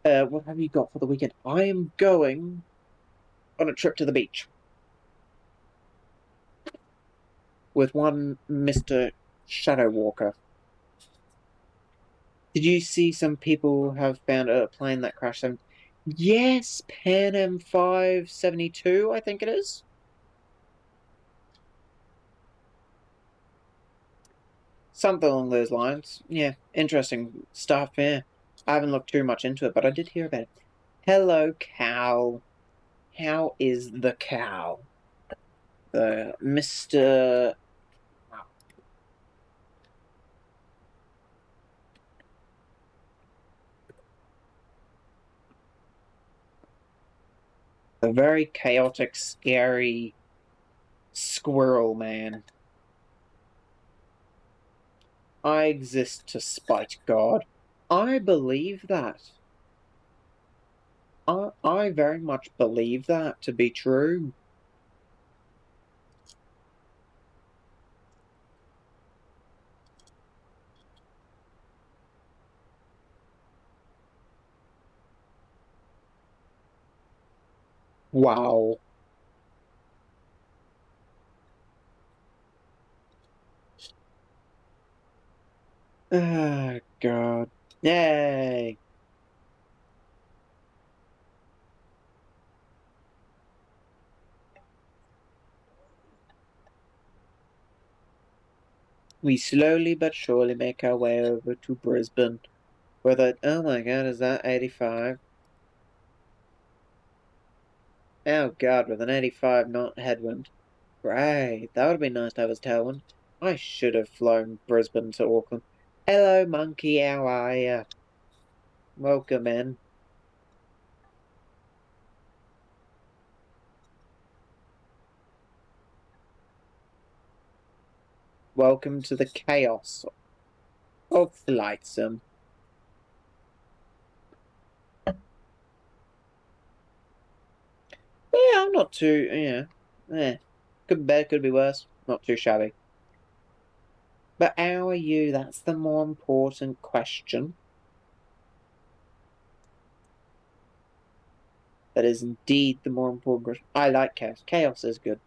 What have you got for the weekend? I am going on a trip to the beach with one Mr. Shadow Walker. Did you see some people have found a plane that crashed? Yes, Pan Am 572, I think it is. Something along those lines. Yeah, interesting stuff, yeah. I haven't looked too much into it, but I did hear about it. Hello, cow. How is the cow? The Mr. A very chaotic, scary squirrel man. I exist to spite God. I believe that. I very much believe that to be true. Wow. Ah, God. Yay. We slowly but surely make our way over to Brisbane. Where that, oh my God, is that 85? Oh God, with an 85 knot headwind. Great, that would be nice to have as tailwind. I should have flown Brisbane to Auckland. Hello, monkey, how are ya? Welcome in. Welcome to the chaos of Lightsome. Yeah, I'm not too, could be better, could be worse. Not too shabby. But how are you? That's the more important question. That is indeed the more important question. I like chaos. Chaos is good.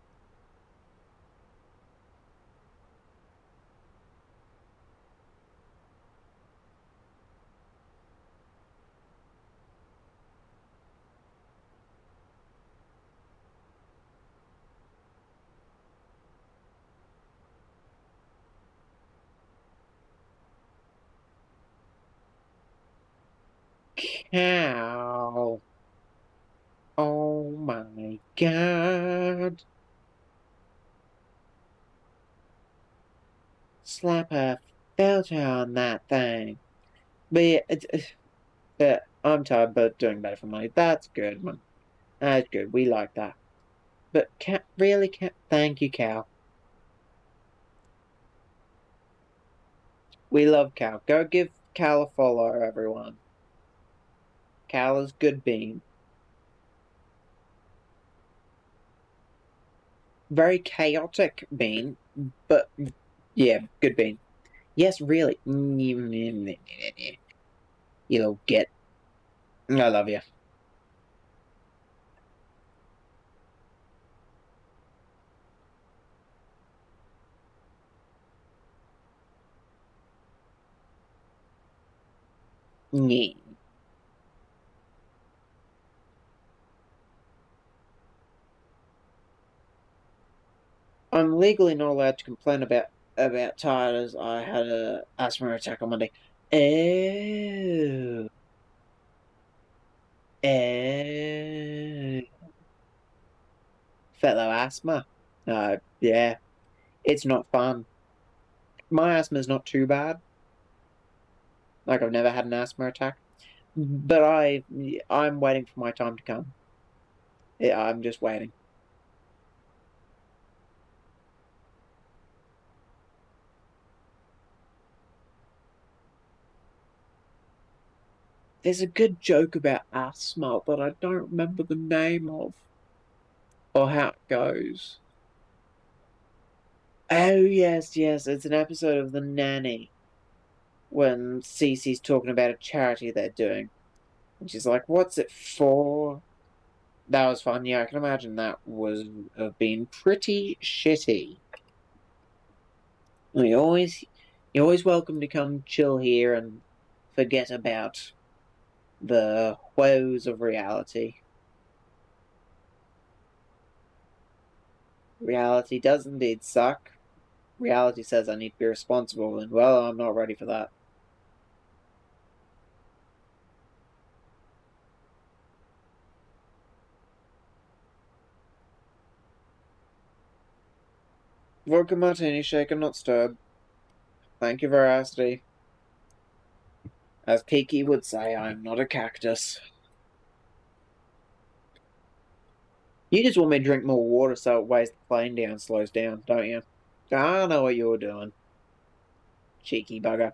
Cal. Oh my god. Slap a filter on that thing. But yeah, I'm tired, but doing better for money. That's good, man. That's good. We like that. But really, thank you, Cal. We love Cal. Go give Cal a follow, everyone. Cal is good bean. Very chaotic bean, but yeah, good bean. Yes, really. You little git. I love you. Yeah. I'm legally not allowed to complain about tired as I had a asthma attack on Monday. Oh. Oh. Fellow asthma. Yeah. It's not fun. My asthma is not too bad. Like I've never had an asthma attack. But I'm waiting for my time to come. Yeah, I'm just waiting. There's a good joke about asthma, but I don't remember the name of or how it goes. Oh yes, it's an episode of The Nanny when Cece's talking about a charity they're doing, and she's like, "What's it for?" That was fun. Yeah, I can imagine that was been pretty shitty. You always, you're always welcome to come chill here and forget about the woes of reality. Reality does indeed suck. Reality says I need to be responsible, and well, I'm not ready for that. Vodka martini shaken, not stirred. Thank you, veracity. As Kiki would say, I'm not a cactus. You just want me to drink more water so it weighs the plane down, slows down, don't you? I know what you're doing. Cheeky bugger.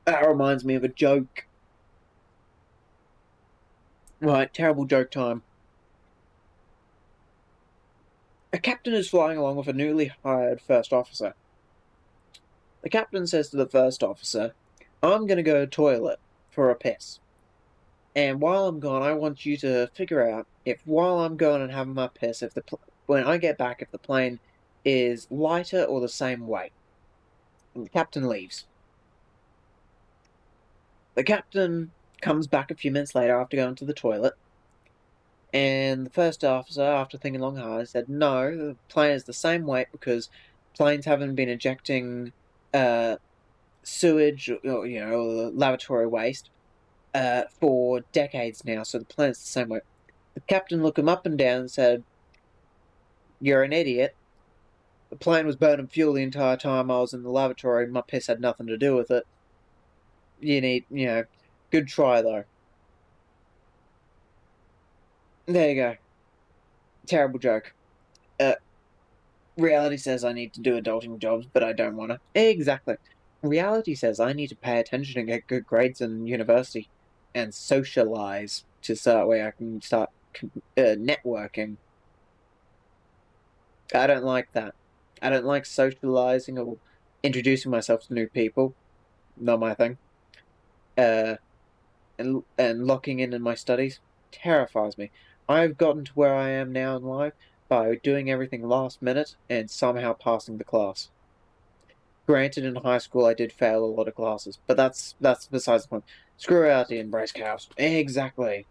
That reminds me of a joke. Right, terrible joke time. A captain is flying along with a newly hired first officer. The captain says to the first officer, I'm going to go to the toilet for a piss. And while I'm gone, I want you to figure out if while I'm going and having my piss, if when I get back, if the plane is lighter or the same weight. And the captain leaves. The captain comes back a few minutes later after going to the toilet. And the first officer, after thinking long and hard, said, no, the plane is the same weight because planes haven't been ejecting sewage or, lavatory waste for decades now, so the plane's the same weight. The captain looked him up and down and said, you're an idiot. The plane was burning fuel the entire time I was in the lavatory. My piss had nothing to do with it. Good try, though. There you go. Terrible joke. Reality says I need to do adulting jobs, but I don't want to. Exactly. Reality says I need to pay attention and get good grades in university and socialize so that way I can start networking. I don't like that. I don't like socializing or introducing myself to new people. Not my thing. And locking in my studies terrifies me. I've gotten to where I am now in life by doing everything last minute and somehow passing the class. Granted, in high school I did fail a lot of classes, but that's besides the point. Screw reality, embrace chaos. Exactly.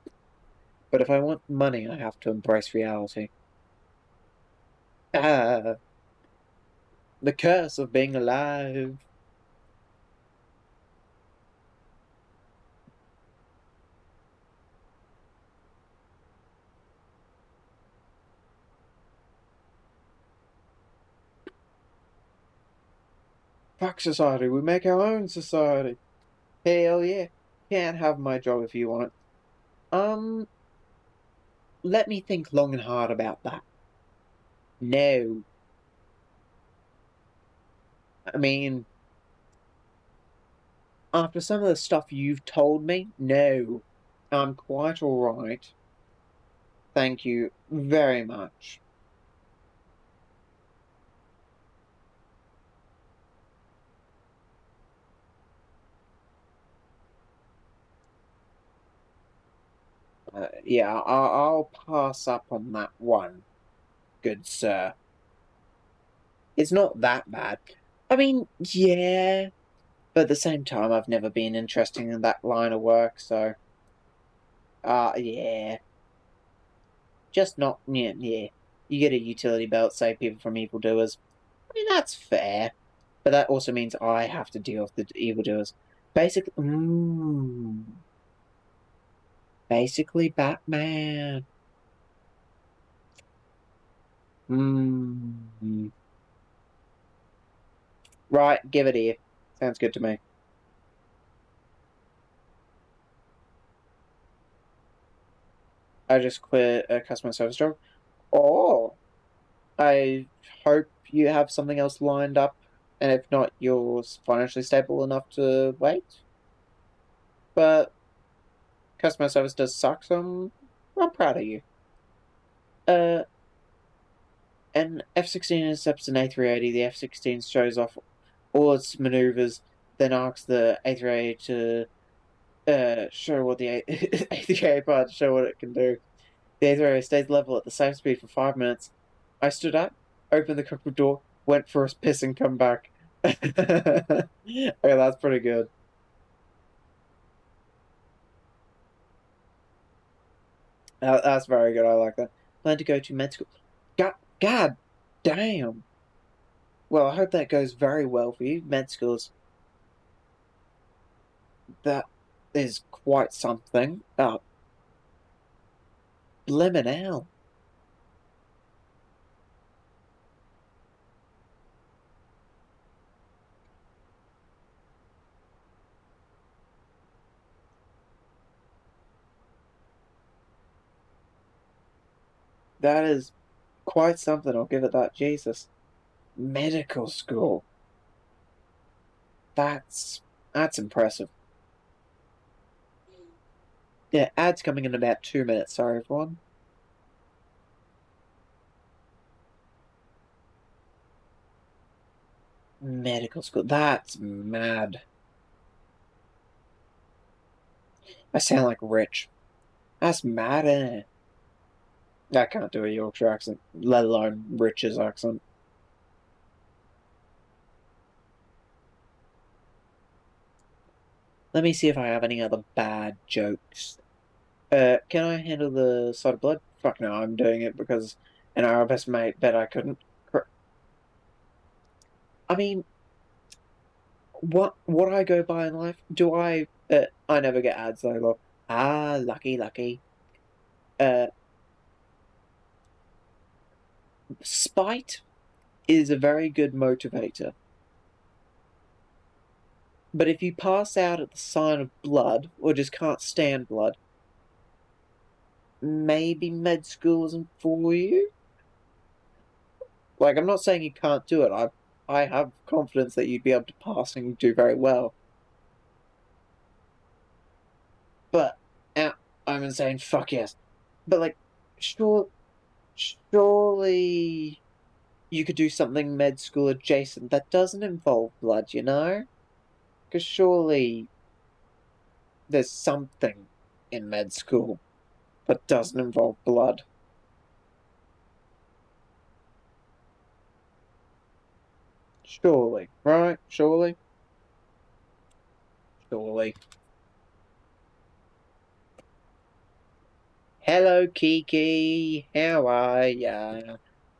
But if I want money, I have to embrace reality. Ah, the curse of being alive. Fuck society, we make our own society. Hell yeah. Can't have my job if you want it. Let me think long and hard about that. No. I mean, after some of the stuff you've told me, no. I'm quite alright. Thank you very much. Yeah, I'll pass up on that one, good sir. It's not that bad. I mean, yeah, but at the same time, I've never been interested in that line of work, so, yeah. Just not, yeah, yeah. You get a utility belt, save people from evildoers. I mean, that's fair. But that also means I have to deal with the evildoers. Basically, basically Batman. Right, give it here. Sounds good to me. I just quit a customer service job. Oh, I hope you have something else lined up, and if not, you're financially stable enough to wait. But customer service does suck, so I'm proud of you. Uh, an F-16 intercepts an A380. The F-16 shows off all its maneuvers, then asks the A380 to show what the A380 part to show what it can do. The A380 stays level at the same speed for 5 minutes. I stood up, opened the cockpit door, went for a piss, and come back. Okay, that's pretty good. That's very good. I like that. Plan to go to med school. God damn. Well, I hope that goes very well for you. Med schools. That is quite something. Blimmin' hell. That is quite something. I'll give it that. Jesus. Medical school. That's impressive. Yeah, ads coming in about 2 minutes. Sorry, everyone. Medical school. That's mad. I sound like Rich. That's mad, isn't it? I can't do a Yorkshire accent, let alone Rich's accent. Let me see if I have any other bad jokes. Can I handle the side of blood? Fuck no, I'm doing it because our best mate bet I couldn't. I mean, what I go by in life? Do I? I never get ads though. Look, lucky, lucky. Uh, spite is a very good motivator. But if you pass out at the sign of blood, or just can't stand blood, maybe med school isn't for you. Like, I'm not saying you can't do it. I have confidence that you'd be able to pass and do very well. But I'm saying fuck yes. But like, surely you could do something med school adjacent that doesn't involve blood, you know? Because surely there's something in med school that doesn't involve blood. Surely, right? Surely? Surely. Hello, Kiki. How are ya?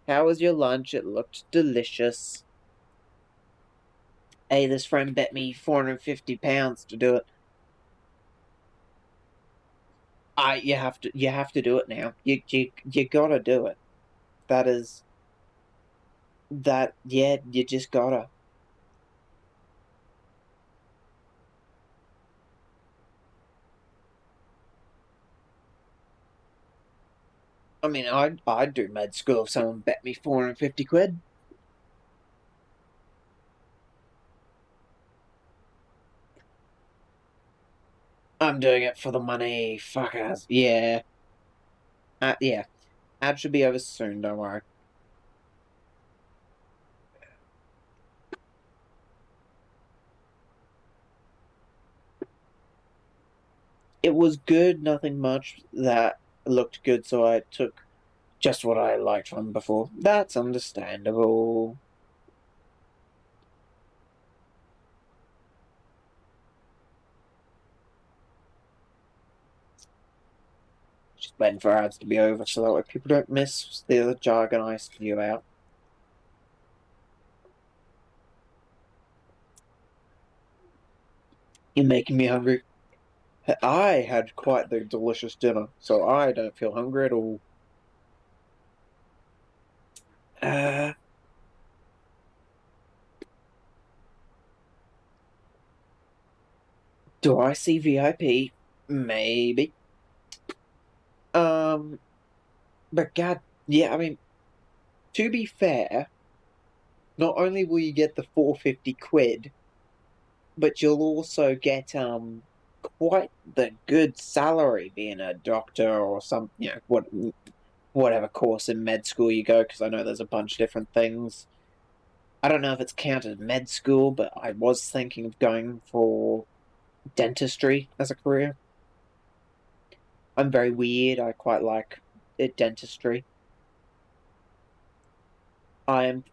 How was your lunch? It looked delicious. Hey, this friend bet me £450 to do it. You have to do it now. You gotta do it. That is that yeah, you just gotta. I mean, I'd do med school if someone bet me £450. I'm doing it for the money. Fuck ass. Yeah. Yeah. Ad should be over soon, don't worry. It was good, nothing much that looked good, so I took just what I liked from before. That's understandable. Just waiting for ads to be over so that way people don't miss the other jargon I spew out. You're making me hungry. I had quite the delicious dinner, so I don't feel hungry at all. Uh, do I see VIP? Maybe. But God, yeah, I mean, to be fair, not only will you get the £450, but you'll also get quite the good salary being a doctor or some whatever course in med school you go, because I know there's a bunch of different things. I don't know if it's counted med school, but I was thinking of going for dentistry as a career. I'm very weird. I quite like dentistry. I am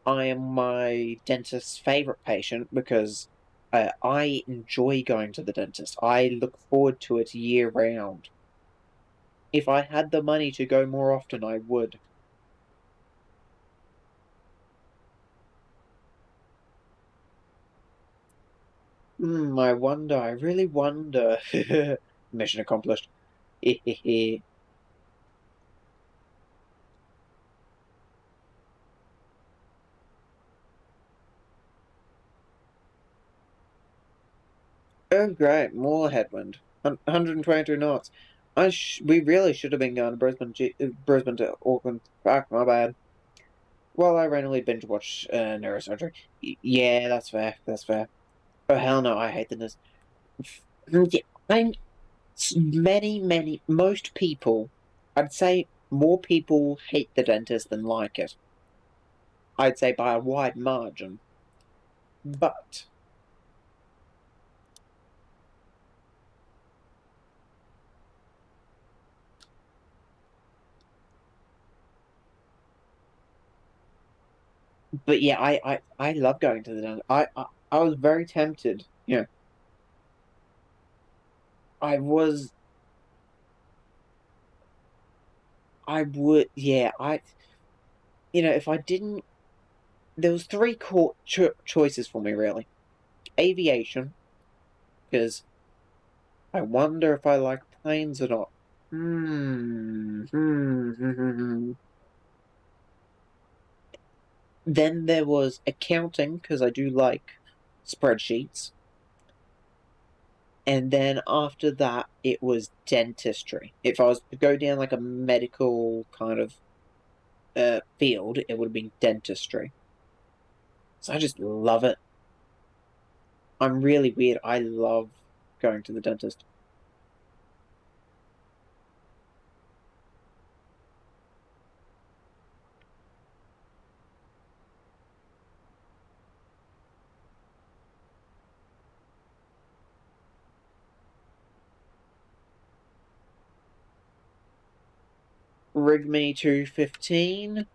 I am my dentist's favorite patient because I enjoy going to the dentist. I look forward to it year round. If I had the money to go more often, I would. I wonder. I really wonder. Mission accomplished. Oh, great. More headwind. 122 knots. We really should have been going to Brisbane to Auckland. Fuck, my bad. Well, I randomly binge watch neurosurgery. Yeah, that's fair. That's fair. Oh, hell no. I hate the nurse. Yeah, I'm most people, I'd say more people hate the dentist than like it. I'd say by a wide margin. But yeah, I love going to the dentist. I was very tempted. Yeah, I was. I would. Yeah, if I didn't, there was three choices for me really. Aviation, because I wonder if I like planes or not. Then there was accounting, because I do like spreadsheets. And then after that, it was dentistry. If I was to go down like a medical kind of field, it would have been dentistry. So I just love it. I'm really weird. I love going to the dentist. Rig me to 15.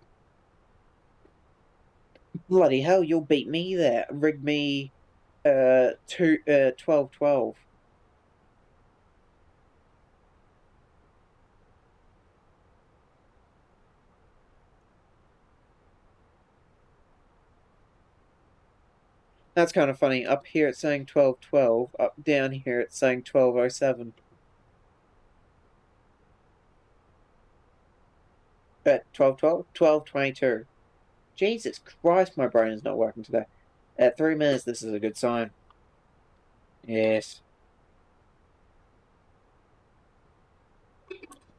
Bloody hell, you'll beat me there. Rig me 12. That's kind of funny. Up here it's saying 12:12. Up down here it's saying 12:07. At 12:12? 12:22. Jesus Christ, my brain is not working today. At 3 minutes, this is a good sign. Yes.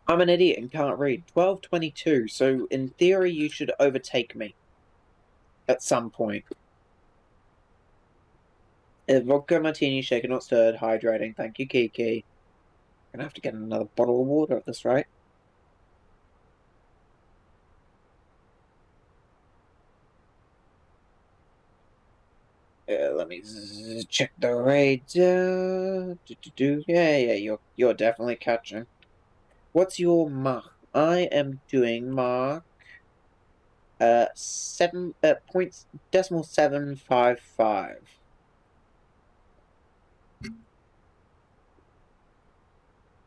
I'm an idiot and can't read. 12:22, so in theory you should overtake me. At some point. Vodka martini, shaken not stirred, hydrating. Thank you, Kiki. Gonna have to get another bottle of water at this rate. Let me check the radar. Yeah, you're definitely catching. What's your mark? I am doing mark 7 points decimal 755.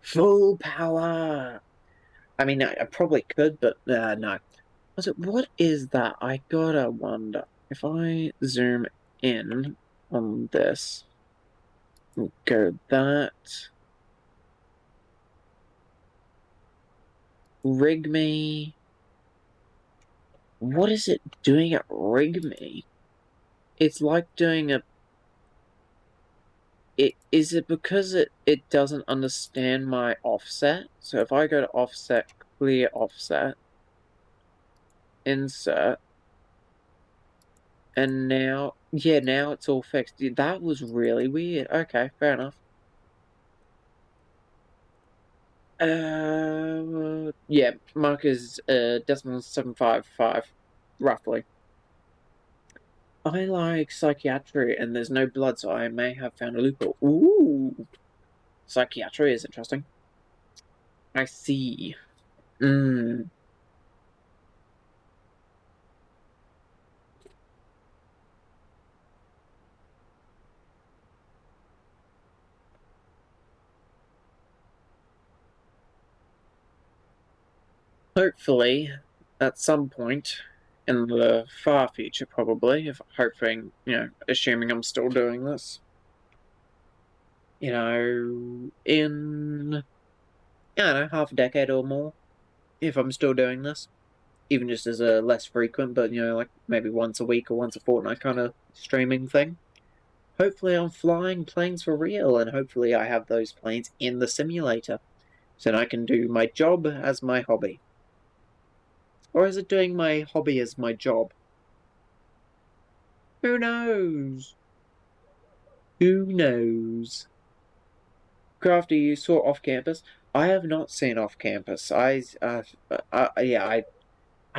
Full power. I mean, I probably could, but no. What is that? I gotta wonder. If I zoom in on this, go that. Rig me. What is it doing at rig me? It's like doing a. Is it because it doesn't understand my offset? So if I go to offset, clear offset, insert, and now it's all fixed. That was really weird. Okay, fair enough. Yeah, mark is decimal 755, roughly. I like psychiatry, and there's no blood, so I may have found a loophole. Ooh, psychiatry is interesting. I see. Hmm. Hopefully, at some point in the far future, probably, if hoping, assuming I'm still doing this, in, I don't know, half a decade or more, if I'm still doing this, even just as a less frequent, but, like maybe once a week or once a fortnight kind of streaming thing. Hopefully, I'm flying planes for real, and hopefully, I have those planes in the simulator, so that I can do my job as my hobby. Or is it doing my hobby as my job? Who knows? Who knows? Crafty, you saw off campus? I have not seen off campus. I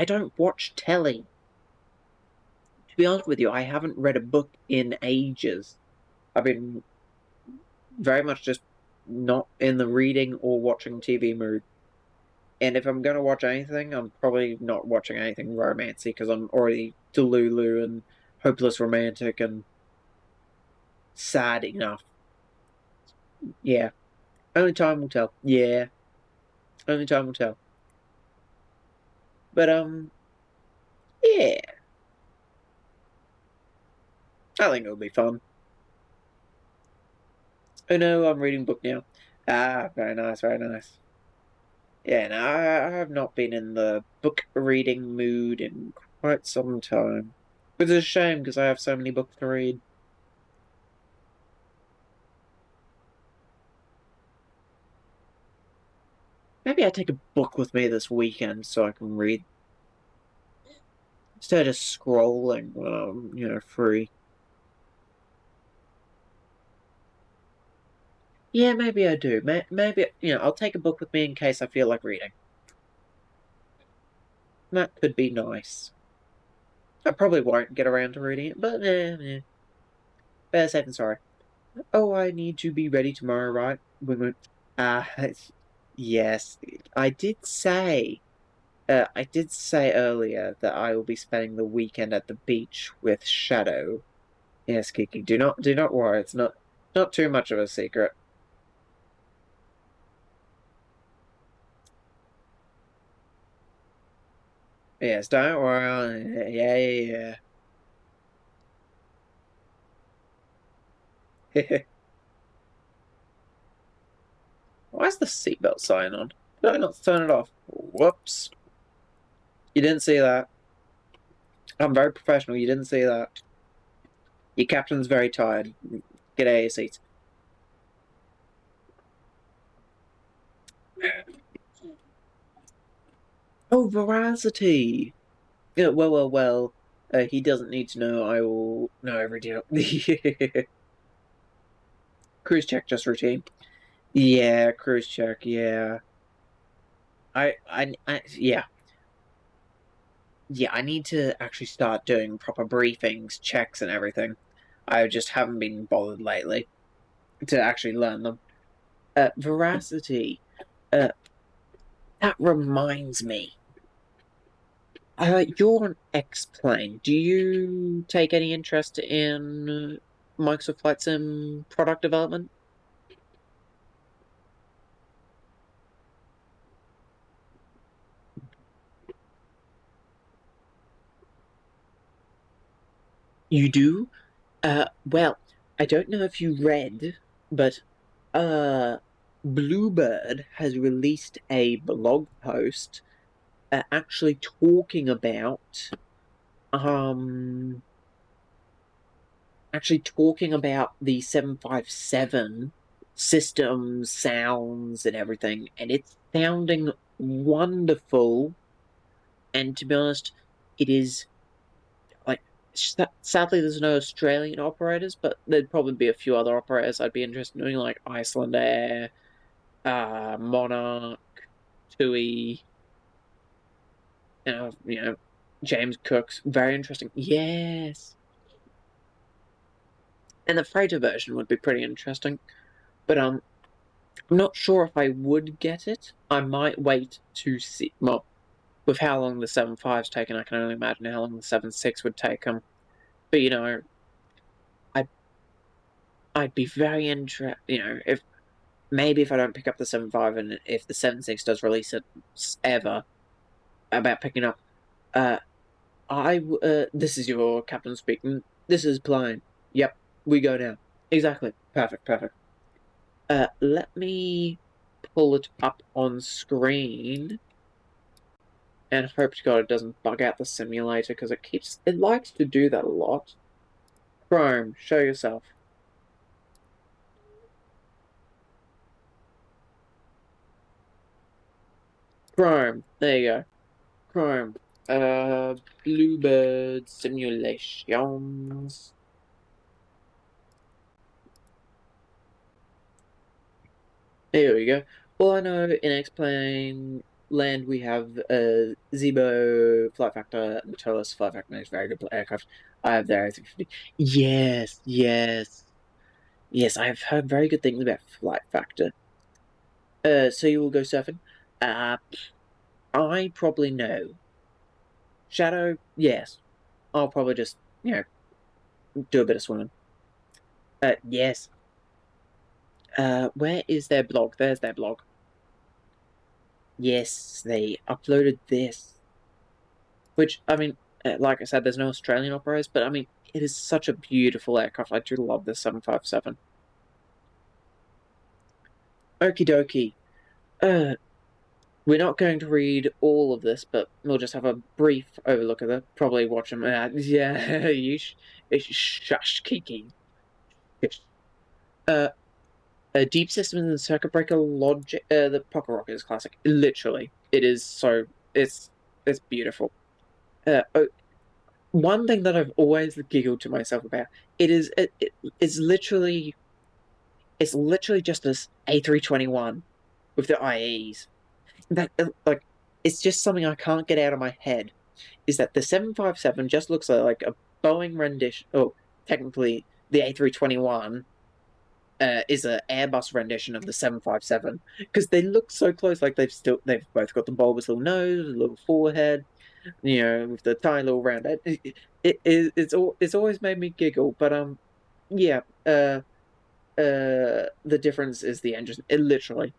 don't watch telly. To be honest with you, I haven't read a book in ages. I've been very much just not in the reading or watching TV mood. And if I'm going to watch anything, I'm probably not watching anything romancy because I'm already delulu and hopeless romantic and sad enough. Yeah. Only time will tell. Yeah. Only time will tell. But, yeah. I think it'll be fun. Oh no, I'm reading book now. Ah, very nice, very nice. Yeah, no, I have not been in the book reading mood in quite some time. Which is a shame because I have so many books to read. Maybe I take a book with me this weekend so I can read instead of scrolling when I'm, free. Yeah, maybe I do. Maybe, I'll take a book with me in case I feel like reading. That could be nice. I probably won't get around to reading it, but better safe than sorry. Oh, I need to be ready tomorrow, right? Uh, yes, I did say earlier that I will be spending the weekend at the beach with Shadow. Yes, Kiki, do not worry. It's not too much of a secret. Yes, don't worry. Yeah. Why is the seatbelt sign on? Did I not turn it off? Whoops. You didn't see that. I'm very professional. You didn't see that. Your captain's very tired. Get out of your seats. Oh, veracity. Yeah, well. He doesn't need to know. I will know every deal. Cruise check, just routine. Yeah, cruise check. Yeah. Yeah. Yeah, I need to actually start doing proper briefings, checks, and everything. I just haven't been bothered lately to actually learn them. Veracity. Uh, that reminds me. You're an ex-plane. Do you take any interest in Microsoft Flight Sim product development? You do? Well, I don't know if you read, but uh, Bluebird has released a blog post actually talking about um the 757 systems, sounds, and everything, and it's sounding wonderful. And to be honest, it is like sadly there's no Australian operators, but there'd probably be a few other operators I'd be interested in doing, like Iceland Air, Monarch, TUI, James Cook's very interesting. Yes, and the freighter version would be pretty interesting, but I'm not sure if I would get it. I might wait to see. Well, with how long the 7.5's taken, I can only imagine how long the 7.6 would take them. But I I'd be very interested. If maybe if I don't pick up the 7.5 and if the 7.6 does release it ever, about picking up. This is your captain speaking. This is plane. Yep, we go now. Exactly. Perfect. Perfect. Let me pull it up on screen and hope to God it doesn't bug out the simulator because it likes to do that a lot. Chrome, show yourself. Chrome, there you go. Chrome, Bluebird simulations. There we go. Well, I know in X-Plane land we have Zebo flight factor and the Tolos flight factor makes very good aircraft. I have their A320. Yes. I have heard very good things about flight factor. So you will go surfing? Uh, I probably know. Shadow, yes. I'll probably just do a bit of swimming. Yes. Where is their blog? There's their blog. Yes, they uploaded this. Which, I mean, like I said, there's no Australian operators, but I mean, it is such a beautiful aircraft. I do love this 757. Okie dokie. We're not going to read all of this, but we'll just have a brief overlook of it. Probably watch them. Yeah, shush, Kiki. Uh, Deep Systems and Circuit Breaker Logic. The Pocket Rocket is classic. Literally, it is so. It's beautiful. One thing that I've always giggled to myself about it's literally just this A321 with the IEs. That it's just something I can't get out of my head. Is that the 757 just looks like a Boeing rendition? Oh, technically the A321 is an Airbus rendition of the 757 because they look so close. Like they've both got the bulbous little nose, little forehead, with the tiny little round head. It's always made me giggle, but yeah. The difference is the engine. It literally.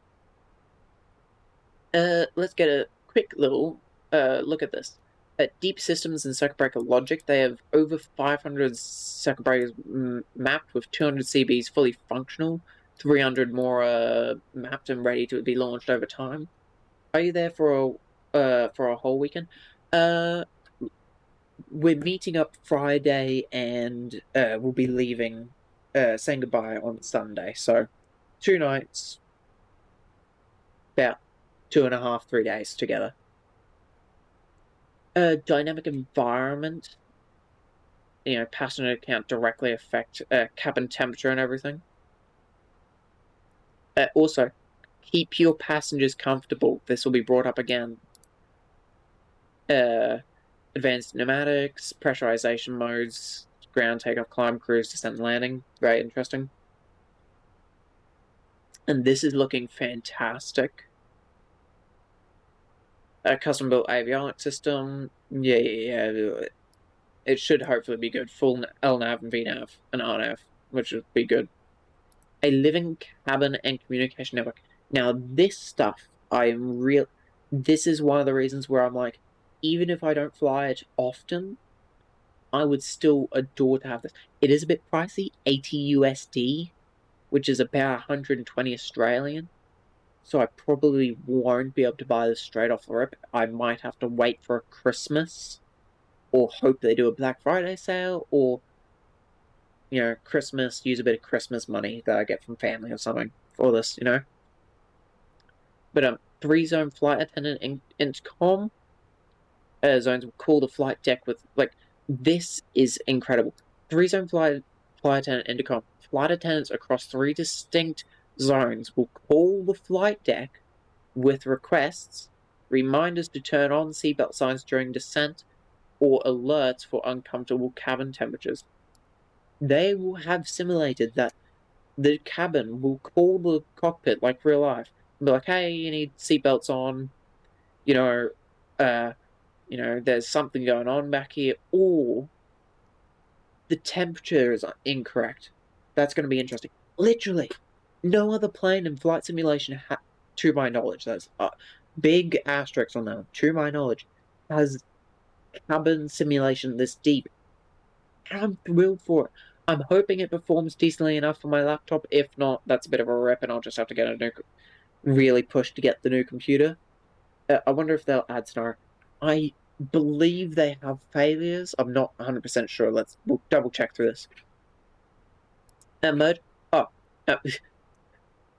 Let's get a quick little look at this. At Deep Systems and Circuit Breaker Logic, they have over 500 circuit breakers mapped with 200 CBs fully functional, 300 more mapped and ready to be launched over time. Are you there for a whole weekend? We're meeting up Friday and we'll be leaving, saying goodbye on Sunday. So 2 nights, about 2.5, 3 days together. Dynamic environment. Passenger count directly affect cabin temperature and everything. Also, keep your passengers comfortable. This will be brought up again. Advanced pneumatics, pressurization modes, ground takeoff, climb, cruise, descent, and landing. Very interesting. And this is looking fantastic. A custom-built avionics system. Yeah. It should hopefully be good. Full LNAV and VNAV and RNAV, which would be good. A living cabin and communication network. Now, this stuff, this is one of the reasons where I'm like, even if I don't fly it often, I would still adore to have this. It is a bit pricey, 80 USD, which is about 120 Australian. So I probably won't be able to buy this straight off the rip. I might have to wait for Christmas, or hope they do a Black Friday sale, or Christmas, use a bit of Christmas money that I get from family or something for this, But 3-zone flight attendant intercom zones will call the flight deck with this is incredible. 3-zone flight attendant intercom. Flight attendants across 3 distinct zones will call the flight deck with requests, reminders to turn on seatbelt signs during descent, or alerts for uncomfortable cabin temperatures. They will have simulated that the cabin will call the cockpit like real life and be like, hey, you need seatbelts on, there's something going on back here, or the temperature is incorrect. That's going to be interesting. Literally, no other plane in flight simulation, to my knowledge, that's a big asterisk on that, to my knowledge, has cabin simulation this deep. I'm thrilled for it. I'm hoping it performs decently enough for my laptop. If not, that's a bit of a rip, and I'll just have to get a new, really push to get the new computer. I wonder if they'll add scenario. I believe they have failures. I'm not 100% sure. We'll double check through this.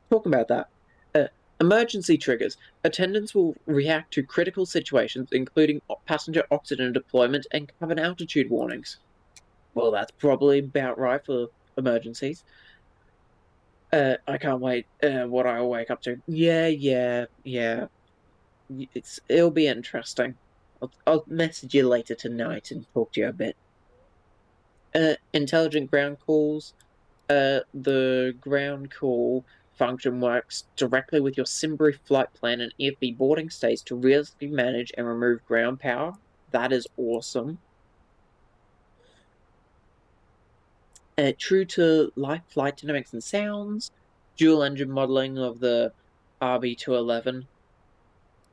Talking about that. Emergency triggers. Attendants will react to critical situations, including passenger oxygen deployment and cabin altitude warnings. Well, that's probably about right for emergencies. I can't wait. What I'll wake up to. Yeah. It'll be interesting. I'll message you later tonight and talk to you a bit. Intelligent ground calls. The ground call function works directly with your SimBrief flight plan and EFB boarding states to realistically manage and remove ground power. That is awesome. True to life flight dynamics and sounds, dual engine modeling of the RB211.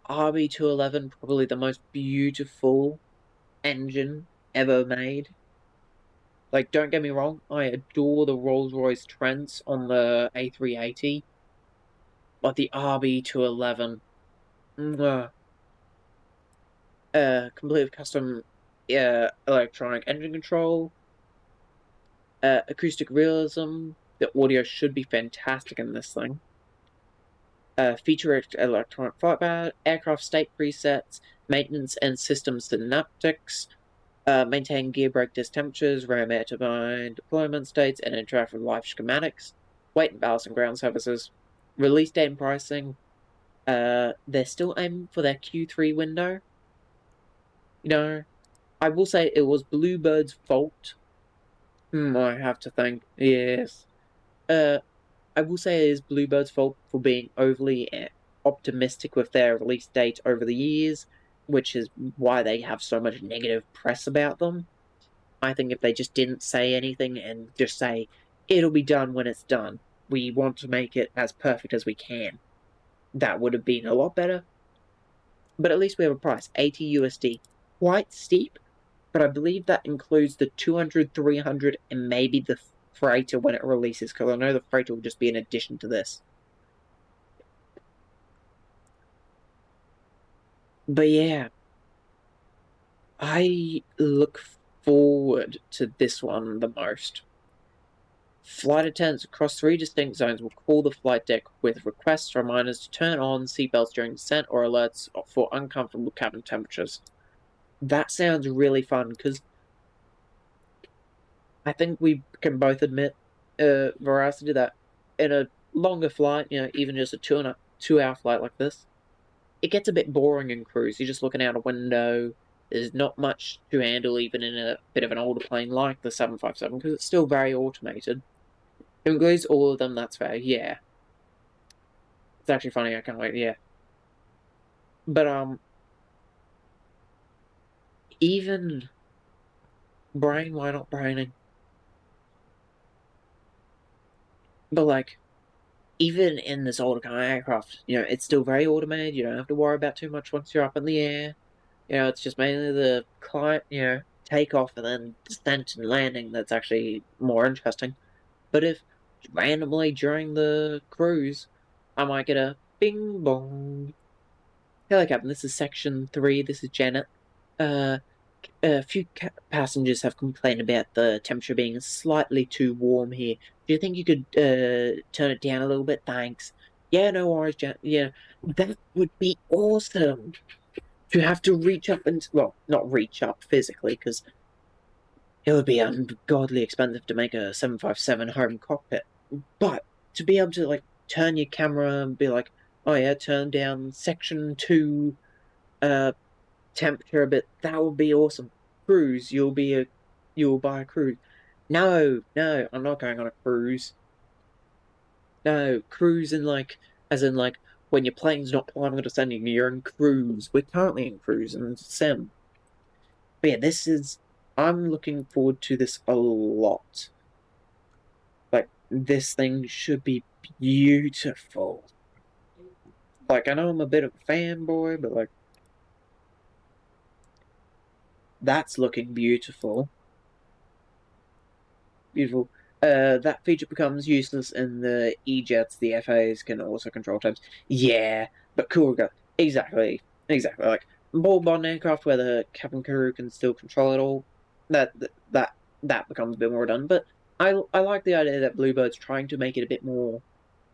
RB211, probably the most beautiful engine ever made. Don't get me wrong, I adore the Rolls-Royce Trents on the A380, but the RB211, complete with custom electronic engine control, acoustic realism. The audio should be fantastic in this thing. Feature electronic flight bar, aircraft state presets, maintenance and system synaptics, maintain gear brake disk temperatures, ram air turbine deployment states, and interact with live schematics, weight and ballast and ground services. Release date and pricing. They're still aiming for their Q3 window. I will say it was Bluebird's fault. I have to think. Yes. I will say it is Bluebird's fault for being overly optimistic with their release date over the years, which is why they have so much negative press about them. I think if they just didn't say anything and just say, it'll be done when it's done, we want to make it as perfect as we can, that would have been a lot better. But at least we have a price, 80 USD. quite steep, but I believe that includes the 200, 300, and maybe the freighter when it releases, because I know the freighter will just be in addition to this. But yeah, I look forward to this one the most. Flight attendants across 3 distinct zones will call the flight deck with requests, reminders to turn on seatbelts during descent or alerts for uncomfortable cabin temperatures. That sounds really fun because I think we can both admit, veracity, that in a longer flight, even just a 2 hour flight like this, it gets a bit boring in cruise. You're just looking out a window. There's not much to handle, even in a bit of an older plane like the 757, because it's still very automated. It includes all of them, that's fair, yeah. It's actually funny, I can't wait, yeah. But, even brain, why not braining? But, like, even in this older kind of aircraft, it's still very automated. You don't have to worry about too much once you're up in the air. It's just mainly the climb, takeoff and then descent and landing that's actually more interesting. But if randomly during the cruise, I might get a bing bong. Hello, Captain. This is Section 3. This is Janet. A few passengers have complained about the temperature being slightly too warm here. Do you think you could turn it down a little bit? Thanks. Yeah, no worries, Janet. Yeah, that would be awesome. To have to reach up and, well, not reach up physically, because it would be ungodly expensive to make a 757 home cockpit. But to be able to, like, turn your camera and be like, oh yeah, turn down Section 2 temperature a bit, that would be awesome. Cruise, you'll buy a cruise. No, no, I'm not going on a cruise. No, cruise in, like, as in, like, when your plane's not climbing or descending, you're in cruise. We're currently in cruise and sim. But yeah, I'm looking forward to this a lot. Like, this thing should be beautiful. Like, I know I'm a bit of a fanboy, but, like, that's looking beautiful. Beautiful. That feature becomes useless in the E-jets. The FAs can also control times. Yeah, but cool. Exactly. Exactly. Like, ball bond aircraft where the cabin crew can still control it all. That that that becomes a bit more done. But I like the idea that Bluebird's trying to make it a bit more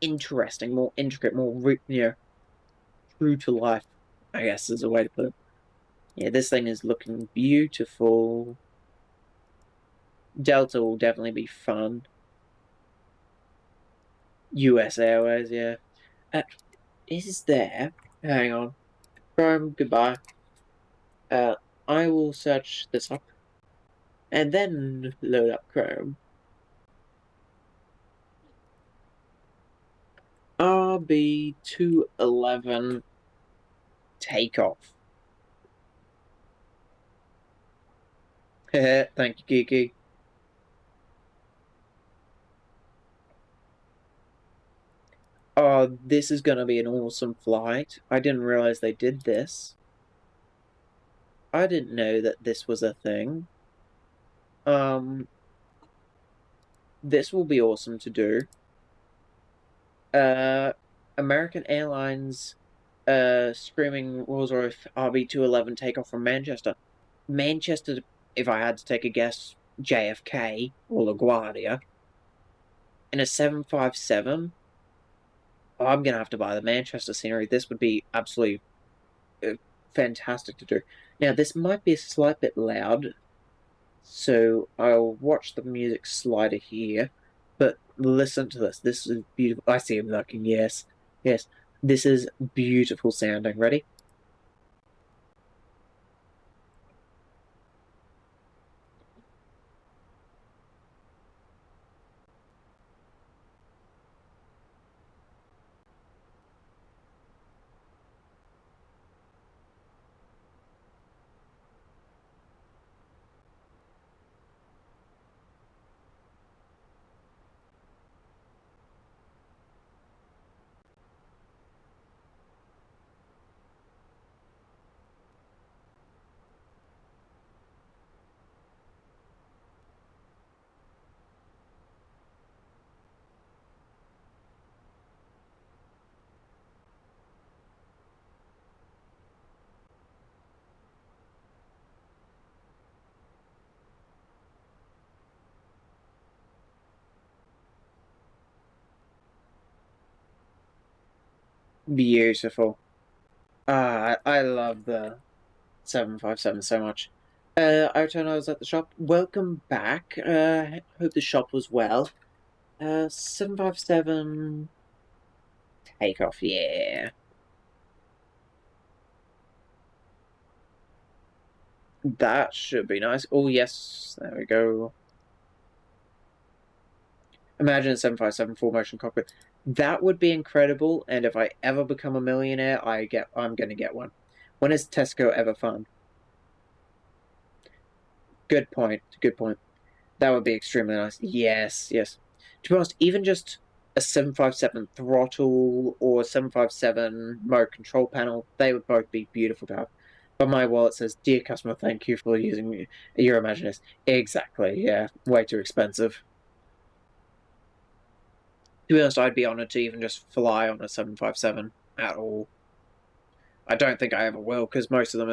interesting, more intricate, more true to life, I guess is a way to put it. Yeah, this thing is looking beautiful. Delta will definitely be fun. US Airways, yeah. Uh, is there? Hang on. Chrome, goodbye. Uh, I will search this up and then load up Chrome. RB211 takeoff. Thank you, Kiki. Oh, this is gonna be an awesome flight. I didn't realize they did this. I didn't know that this was a thing. This will be awesome to do. American Airlines, screaming Rolls-Royce RB211 takeoff from Manchester. Manchester, if I had to take a guess, JFK or LaGuardia. In a 757, I'm gonna have to buy the Manchester scenery. This would be absolutely fantastic to do. Now, this might be a slight bit loud, so I'll watch the music slider here. But listen to this. This is beautiful. I see him looking. Yes, yes. This is beautiful sounding. Ready? Beautiful. I love the 757 so much. I returned. I was at the shop. Welcome back. Hope the shop was well. 757 takeoff. Yeah, that should be nice. Oh yes, there we go. Imagine a 757 full motion cockpit. That would be incredible. And if I ever become a millionaire, I'm gonna get one. When is Tesco ever fun? Good point. Good point. That would be extremely nice. Yes, yes. To be honest, even just a 757 throttle or a 757 remote control panel, they would both be beautiful to have. But my wallet says, "Dear customer, thank you for using your Imagineers." Exactly, yeah. Way too expensive. To be honest, I'd be honoured to even just fly on a 757 at all. I don't think I ever will, because most of them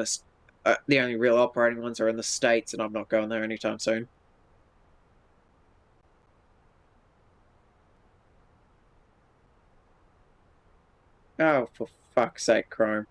are the only real operating ones are in the States, and I'm not going there anytime soon. Oh, for fuck's sake, Chrome.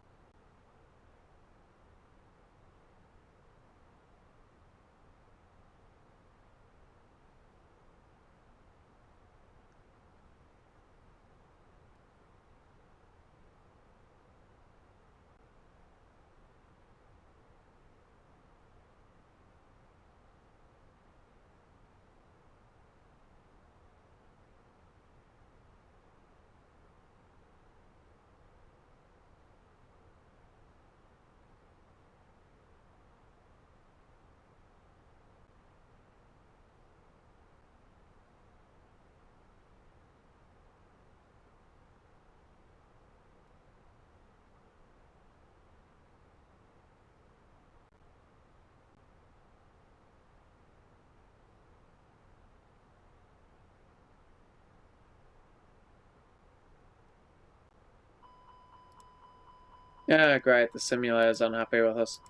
Yeah, great. The simulator's unhappy with us.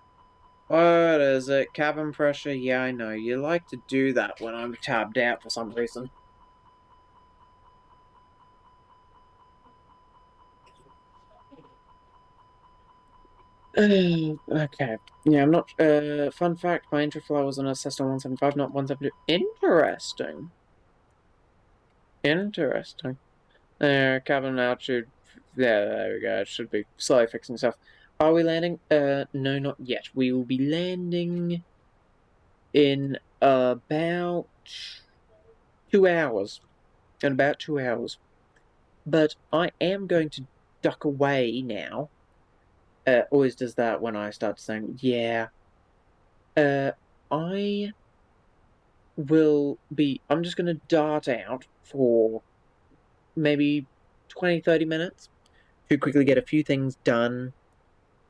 What is it? Cabin pressure? Yeah, I know. You like to do that when I'm tabbed out for some reason. Okay. Yeah, I'm not. Fun fact: my entry flight was on a Cessna 175, not 172. Interesting. Interesting. Cabin altitude. Yeah, there we go. It should be slowly fixing stuff. Are we landing? No, not yet. We will be landing in about 2 hours. In about 2 hours. But I am going to duck away now. Always does that when I start saying, yeah. I I'm just going to dart out for maybe 20, 30 minutes to quickly get a few things done,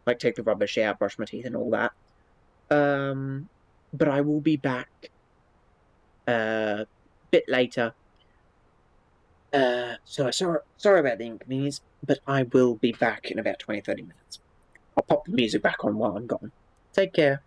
like take the rubbish out, brush my teeth, and all that. But I will be back a bit later. So sorry about the inconvenience, but I will be back in about 20, 30 minutes. I'll pop the music back on while I'm gone. Take care.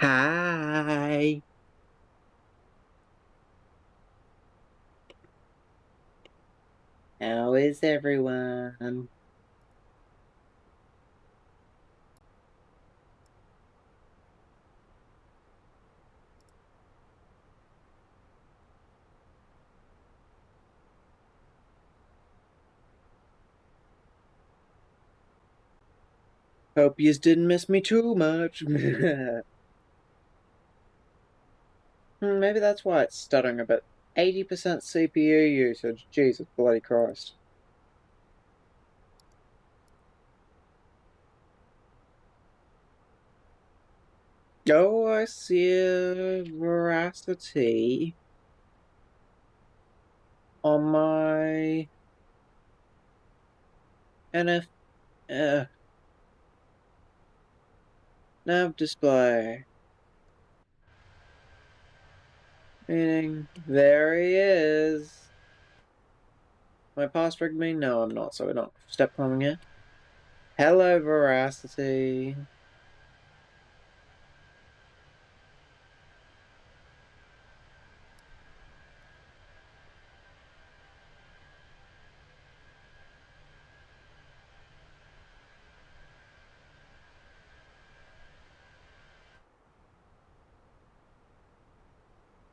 Hi. How is everyone? Hope yous didn't miss me too much. Maybe that's why it's stuttering a bit. 80% CPU usage. Jesus bloody Christ. Oh, I see a veracity on my NF nav display. Meaning, there he is. Am I past rigged me? No, I'm not, so we're not step climbing it. Hello, veracity.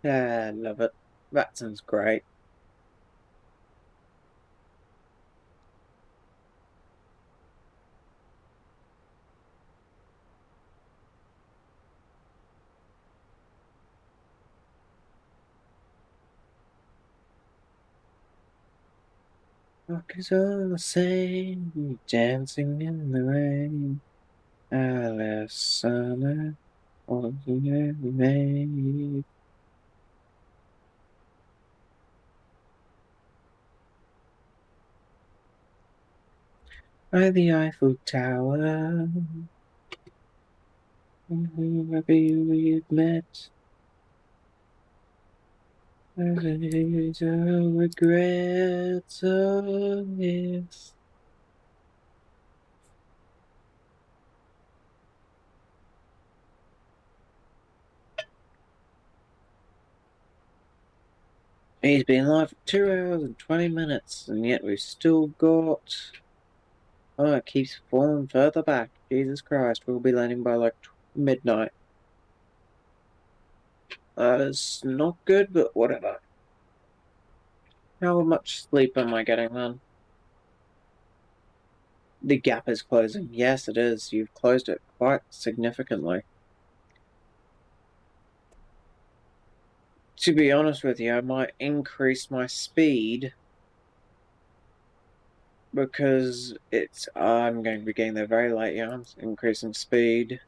Yeah, love it. VATSIM's great. Rock is all the same, dancing in the rain. Alice summer, ordinary made. By the Eiffel Tower, wherever we've met. There's no regrets, oh yes. He's been live for 2 hours and 20 minutes, and yet we've still got... Oh, it keeps falling further back. Jesus Christ, we'll be landing by like midnight. That is not good, but whatever. How much sleep am I getting then? The gap is closing. Yes, it is. You've closed it quite significantly. To be honest with you, I might increase my speed because I'm going to be getting there very late. Yeah, I'm increasing speed.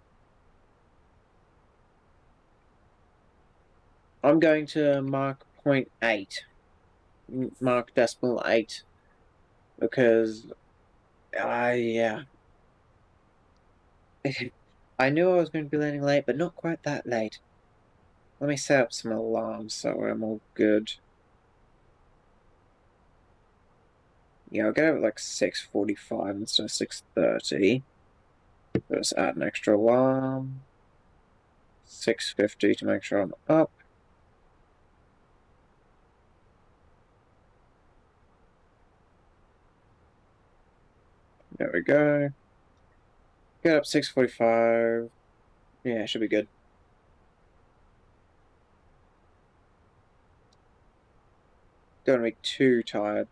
I'm going to mark 0.8, mark decimal 8, because yeah. I knew I was going to be landing late, but not quite that late. Let me set up some alarms so I'm all good. Yeah, I'll get it at like 6:45 instead of 6:30. Just add an extra alarm. 6:50 to make sure I'm up. There we go. Get up 6:45. Yeah, should be good. Don't be too tired.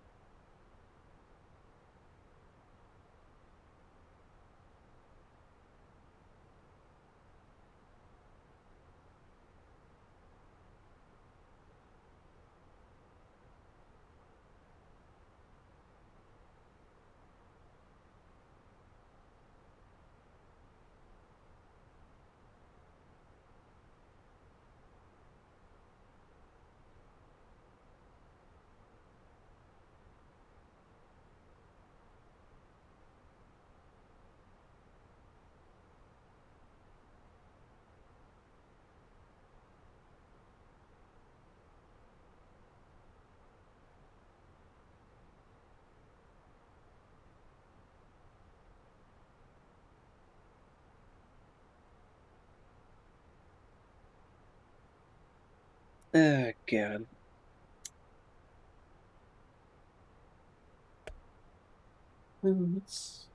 Oh, God.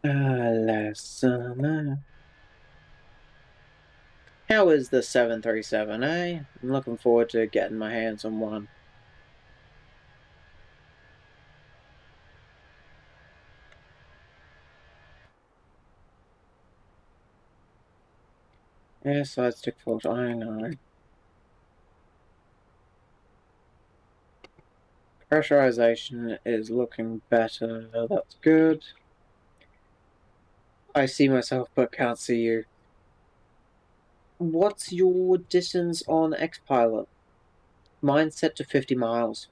Last summer. How is the 737, eh? I'm looking forward to getting my hands on one. Yeah, side stick fault, I know. Pressurization is looking better, that's good. I see myself but can't see you. What's your distance on X-Pilot? Mine's set to 50 miles.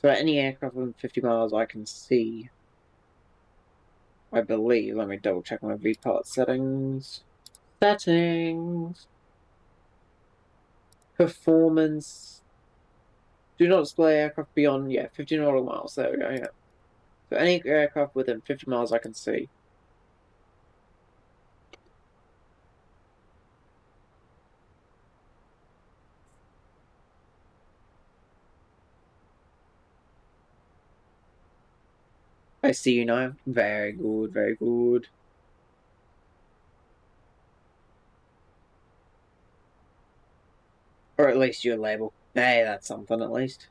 So any aircraft within 50 miles I can see. I believe. Let me double check my VPart settings. Settings. Performance. Do not display aircraft beyond, 50 nautical miles. There we go, yeah. So any aircraft within 50 miles I can see. I see you now. Very good, very good. Or at least your label. Hey, that's something at least.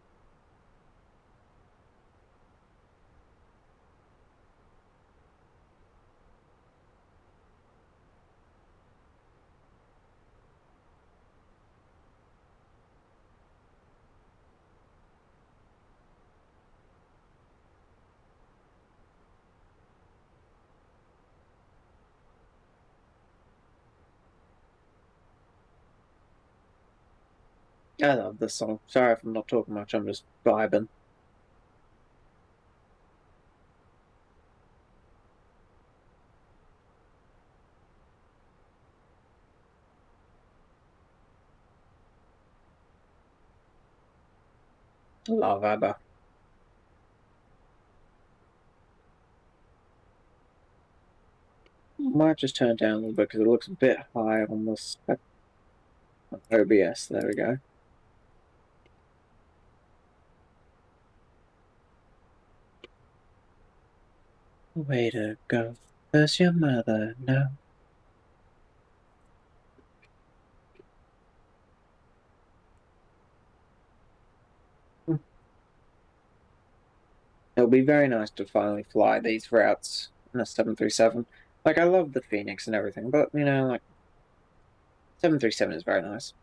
I love this song. Sorry if I'm not talking much, I'm just vibing. Love ABBA. Might just turn it down a little bit because it looks a bit high on the spec OBS. There we go. Way to go. Does your mother know? It'll be very nice to finally fly these routes in a 737. Like, I love the Fenix and everything, but, like, 737 is very nice.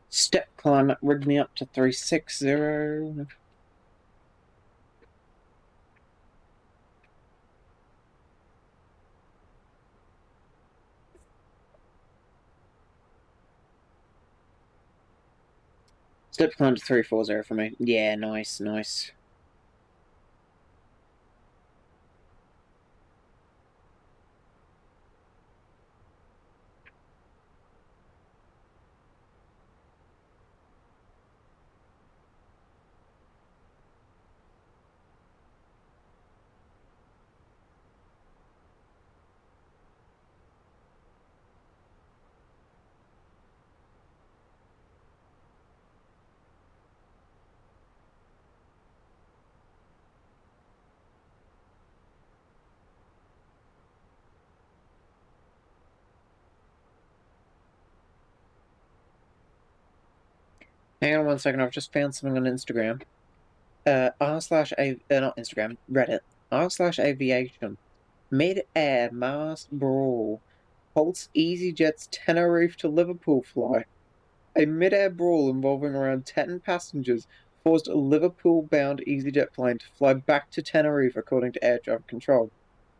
Step climb rigged me up to 360. Step climb to 340 for me. Yeah, nice, nice. Hang on one second, I've just found something on Instagram. Not Instagram, Reddit. r/aviation. Mid-air Mars brawl. Halts EasyJet's Tenerife to Liverpool flight. A mid-air brawl involving around 10 passengers forced a Liverpool-bound EasyJet plane to fly back to Tenerife, according to air traffic control.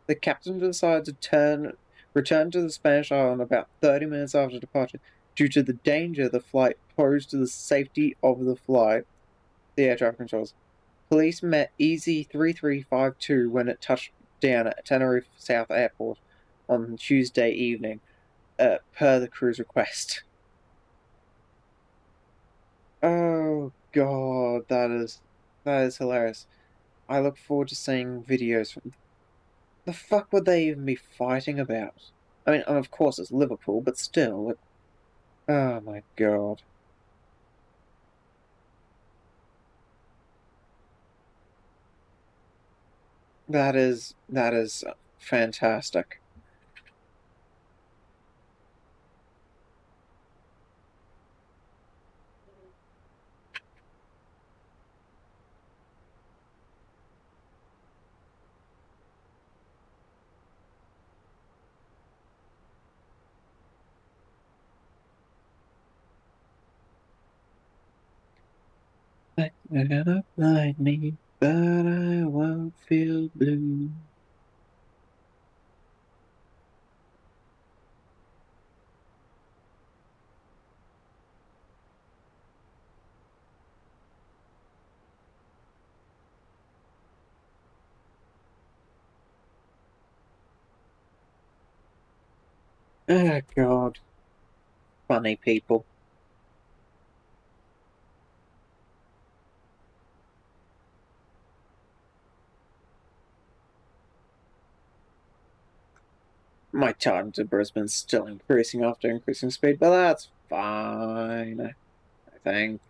The captain decided to return to the Spanish island about 30 minutes after departure due to the danger the flight posed to the safety of the flight, the air traffic controls. Police met Easy 3352 when it touched down at Tenerife South Airport on Tuesday evening, per the crew's request. Oh god, that is hilarious. I look forward to seeing videos from the fuck would they even be fighting about? I mean, of course it's Liverpool, but still, oh my god. That is fantastic. They're gonna blind me, but I won't feel blue. Oh god, funny people. My time to Brisbane's still increasing after increasing speed, but that's fine, I think.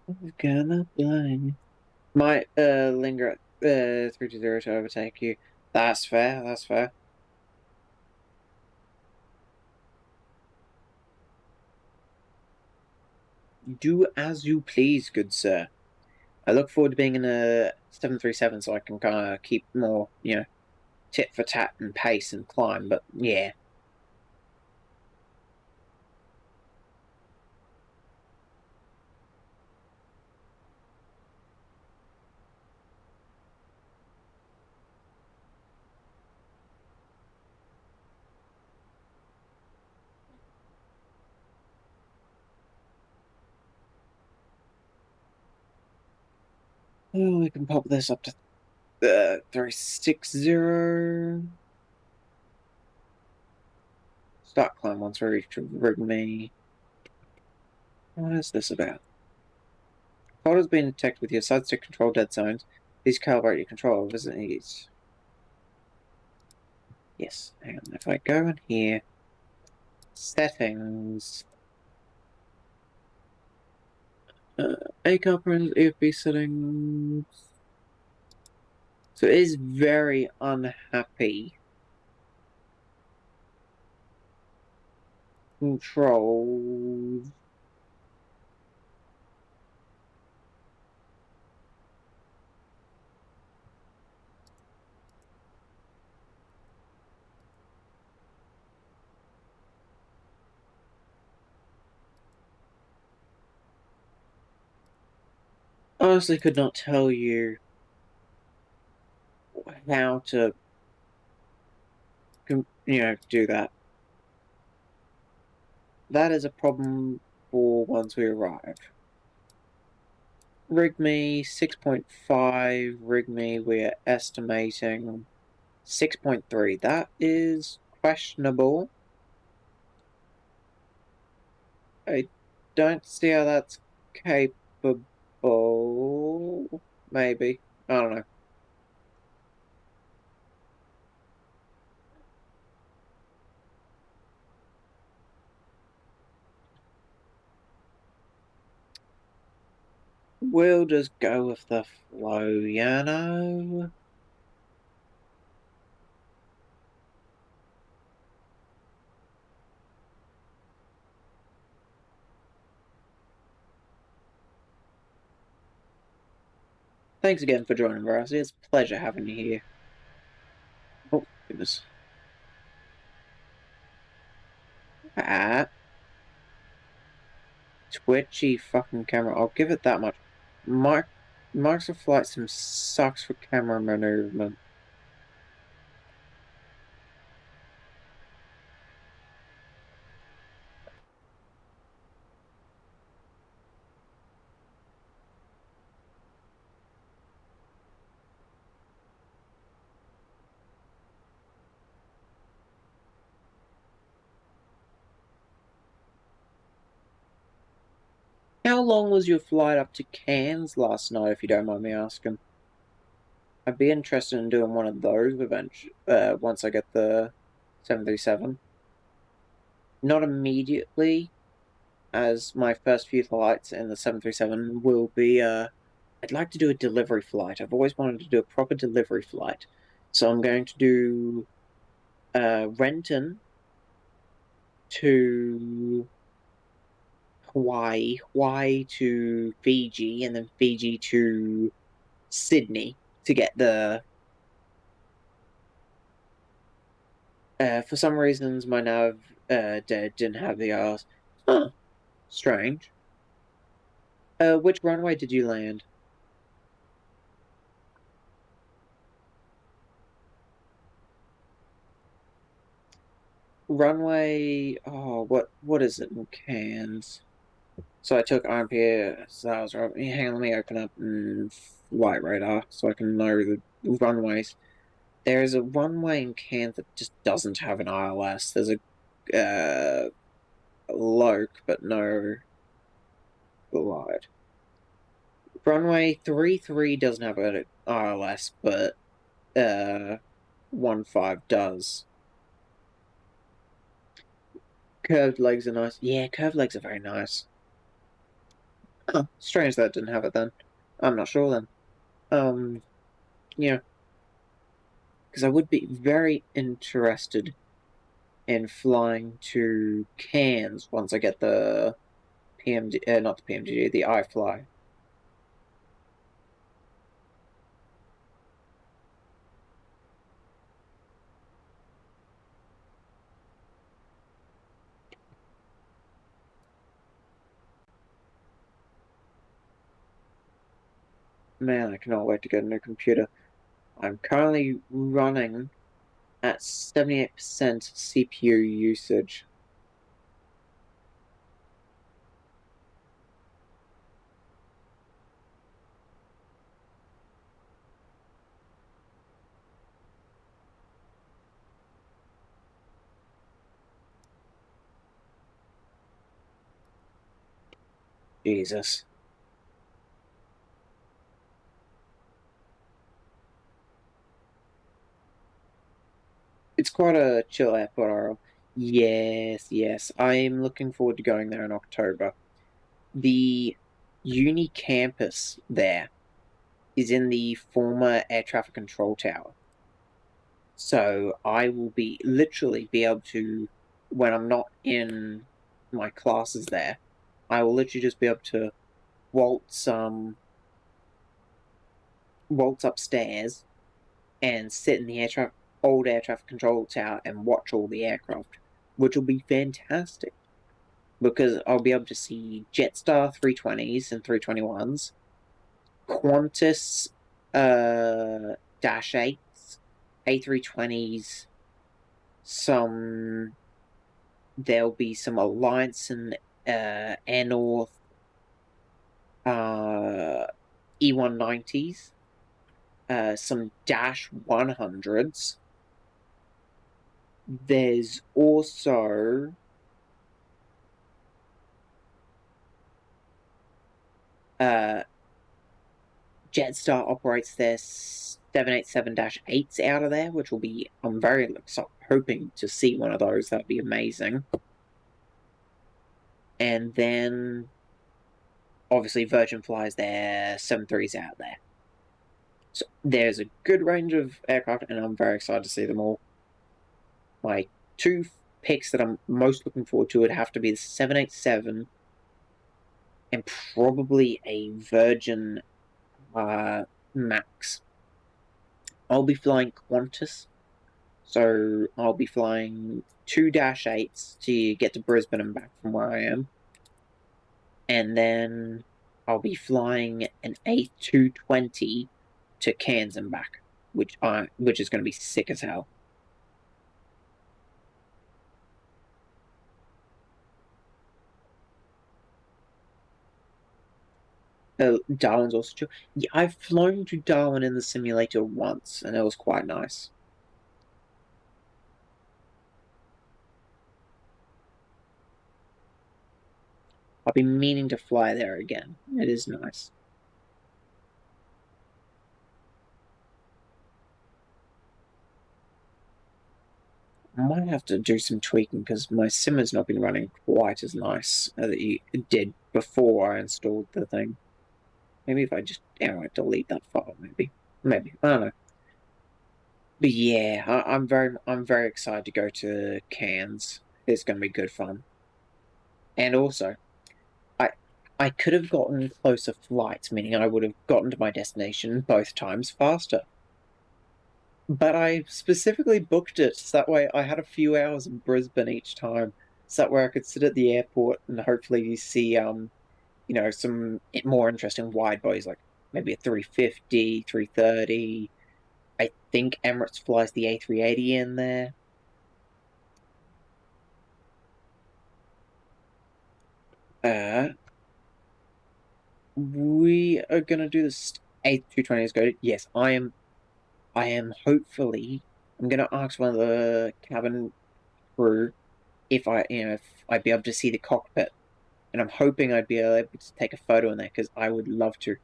It's gonna blind me. Might linger at 320 to overtake you. That's fair, that's fair. Do as you please, good sir. I look forward to being in a 737 so I can kind of keep more, tit for tat and pace and climb, but yeah. Oh, we can pop this up to 360. Start climb once we reach me. What is this about? Fault has been detected with your side stick control dead zones. Please calibrate your control. Visit these. Yes, hang on. If I go in here, settings, ACAR parameters, EFB settings. So it is very unhappy. Controls. Honestly, could not tell you how to, do that. That is a problem for once we arrive. Rig me 6.5. Rig me, we're estimating 6.3. That is questionable. I don't see how that's capable. Maybe. I don't know. We'll just go with the flow, Thanks again for joining, Rousey. It's a pleasure having you here. Oh, goodness. Ah, twitchy fucking camera. I'll give it that much. Microsoft Flight Sim sucks for camera management. How long was your flight up to Cairns last night, if you don't mind me asking? I'd be interested in doing one of those once I get the 737. Not immediately, as my first few flights in the 737 will be, I'd like to do a delivery flight. I've always wanted to do a proper delivery flight. So I'm going to do Renton to Hawaii to Fiji, and then Fiji to Sydney to get the. For some reasons, my nav didn't have the ILS. Huh, strange. Which runway did you land? Runway. Oh, what is it in Cairns? So I took RMP. So that was right. Hang on, let me open up Flight Radar so I can know the runways. There is a runway in Cairns that just doesn't have an ILS. There's a Loke, but no glide. Runway 33 doesn't have an ILS, but 15 does. Curved legs are nice. Yeah, curved legs are very nice. Oh, strange that didn't have it then. I'm not sure then. Yeah, because I would be very interested in flying to Cairns once I get the PMD, not the PMDG, the iFly. Man, I cannot wait to get a new computer. I'm currently running at 78% CPU usage. Jesus. It's quite a chill airport, Arl. Yes. I'm looking forward to going there in October. The uni campus there is in the former air traffic control tower. So I will literally be able to, when I'm not in my classes there, I will literally just be able to waltz upstairs and sit in the old air traffic control tower and watch all the aircraft, which will be fantastic because I'll be able to see Jetstar 320s and 321s, Qantas Dash 8s, A320s, there'll be some Alliance and Air North E190s, some Dash 100s. There's also Jetstar operates their 787-8s out of there, which will be, I'm very hoping to see one of those. That would be amazing. And then, obviously, Virgin flies their 73s out there. So there's a good range of aircraft, and I'm very excited to see them all. My two picks that I'm most looking forward to would have to be the 787 and probably a Virgin max. I'll be flying Qantas, so I'll be flying 2-8s to get to Brisbane and back from where I am. And then I'll be flying an A320 to Cairns and back, which is going to be sick as hell. Darwin's also chill. Yeah, I've flown to Darwin in the simulator once, and it was quite nice. I've been meaning to fly there again. It is nice. I might have to do some tweaking because my sim has not been running quite as nice as it did before I installed the thing. Maybe if I just delete that file, maybe I don't know. But yeah, I'm very excited to go to Cairns. It's going to be good fun. And also, I I could have gotten closer flights, meaning I would have gotten to my destination both times faster. But I specifically booked it so that way I had a few hours in Brisbane each time. So that way I could sit at the airport and hopefully see some more interesting wide bodies, like maybe a 350, 330. I think Emirates flies the A380 in there. Uh, we are gonna do this A220 is good. Yes, I am. I am hopefully. I'm gonna ask one of the cabin crew if I'd be able to see the cockpit, and I'm hoping I'd be able to take a photo in there because I would love to.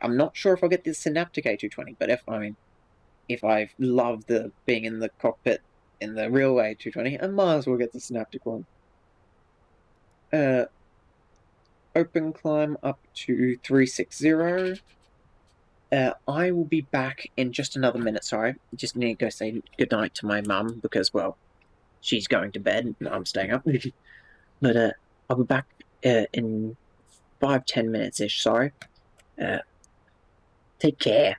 I'm not sure if I'll get the Synaptic A220, but if I love the being in the cockpit in the real A220, I might as well get the Synaptic one. Open climb up to 360. I will be back in just another minute. Sorry, just need to go say goodnight to my mum because, well, she's going to bed and I'm staying up. But I'll be back in 5-10 minutes ish. Sorry. Uh, take care.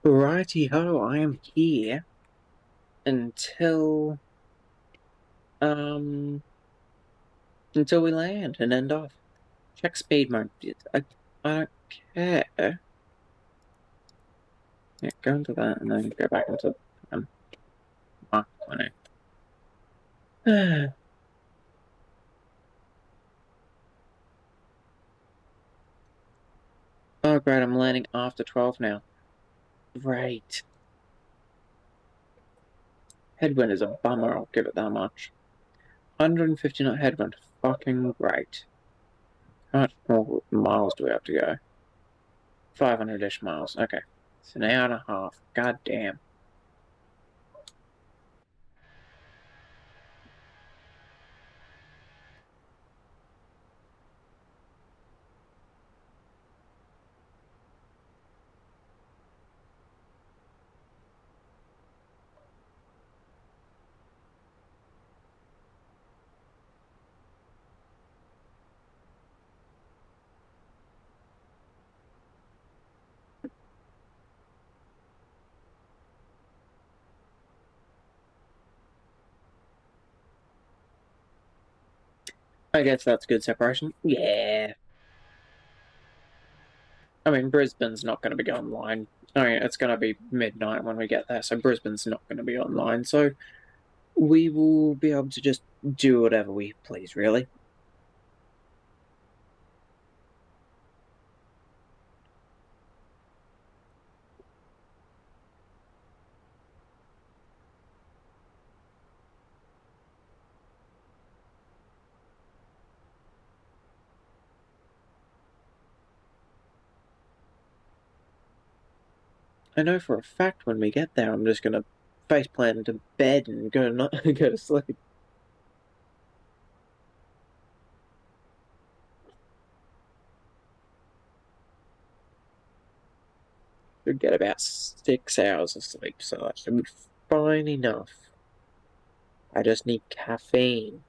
Righty-ho, I am here until um until we land and end off. Check speed mode. I don't care. Yeah, go into that and then go back into Mark 20. Oh great, I'm landing after 12 now. Great. Headwind is a bummer, I'll give it that much. 150 knot headwind, fucking great. How much more miles do we have to go? 500-ish miles, okay. It's an hour and a half, god damn. I guess that's good separation. Yeah. I mean, Brisbane's not going to be online. I mean, it's going to be midnight when we get there, so Brisbane's not going to be online. So we will be able to just do whatever we please, really. I know for a fact when we get there, I'm just going to faceplant into bed and go to sleep. Should get about 6 hours of sleep, so that should be fine enough. I just need caffeine.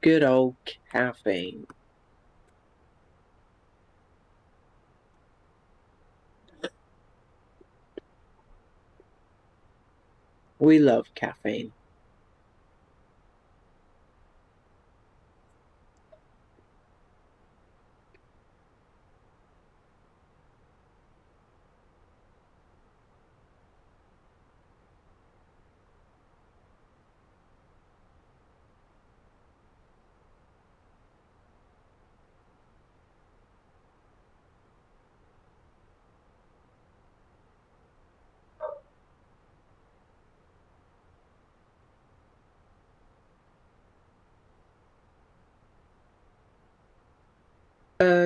Good old caffeine. We love caffeine.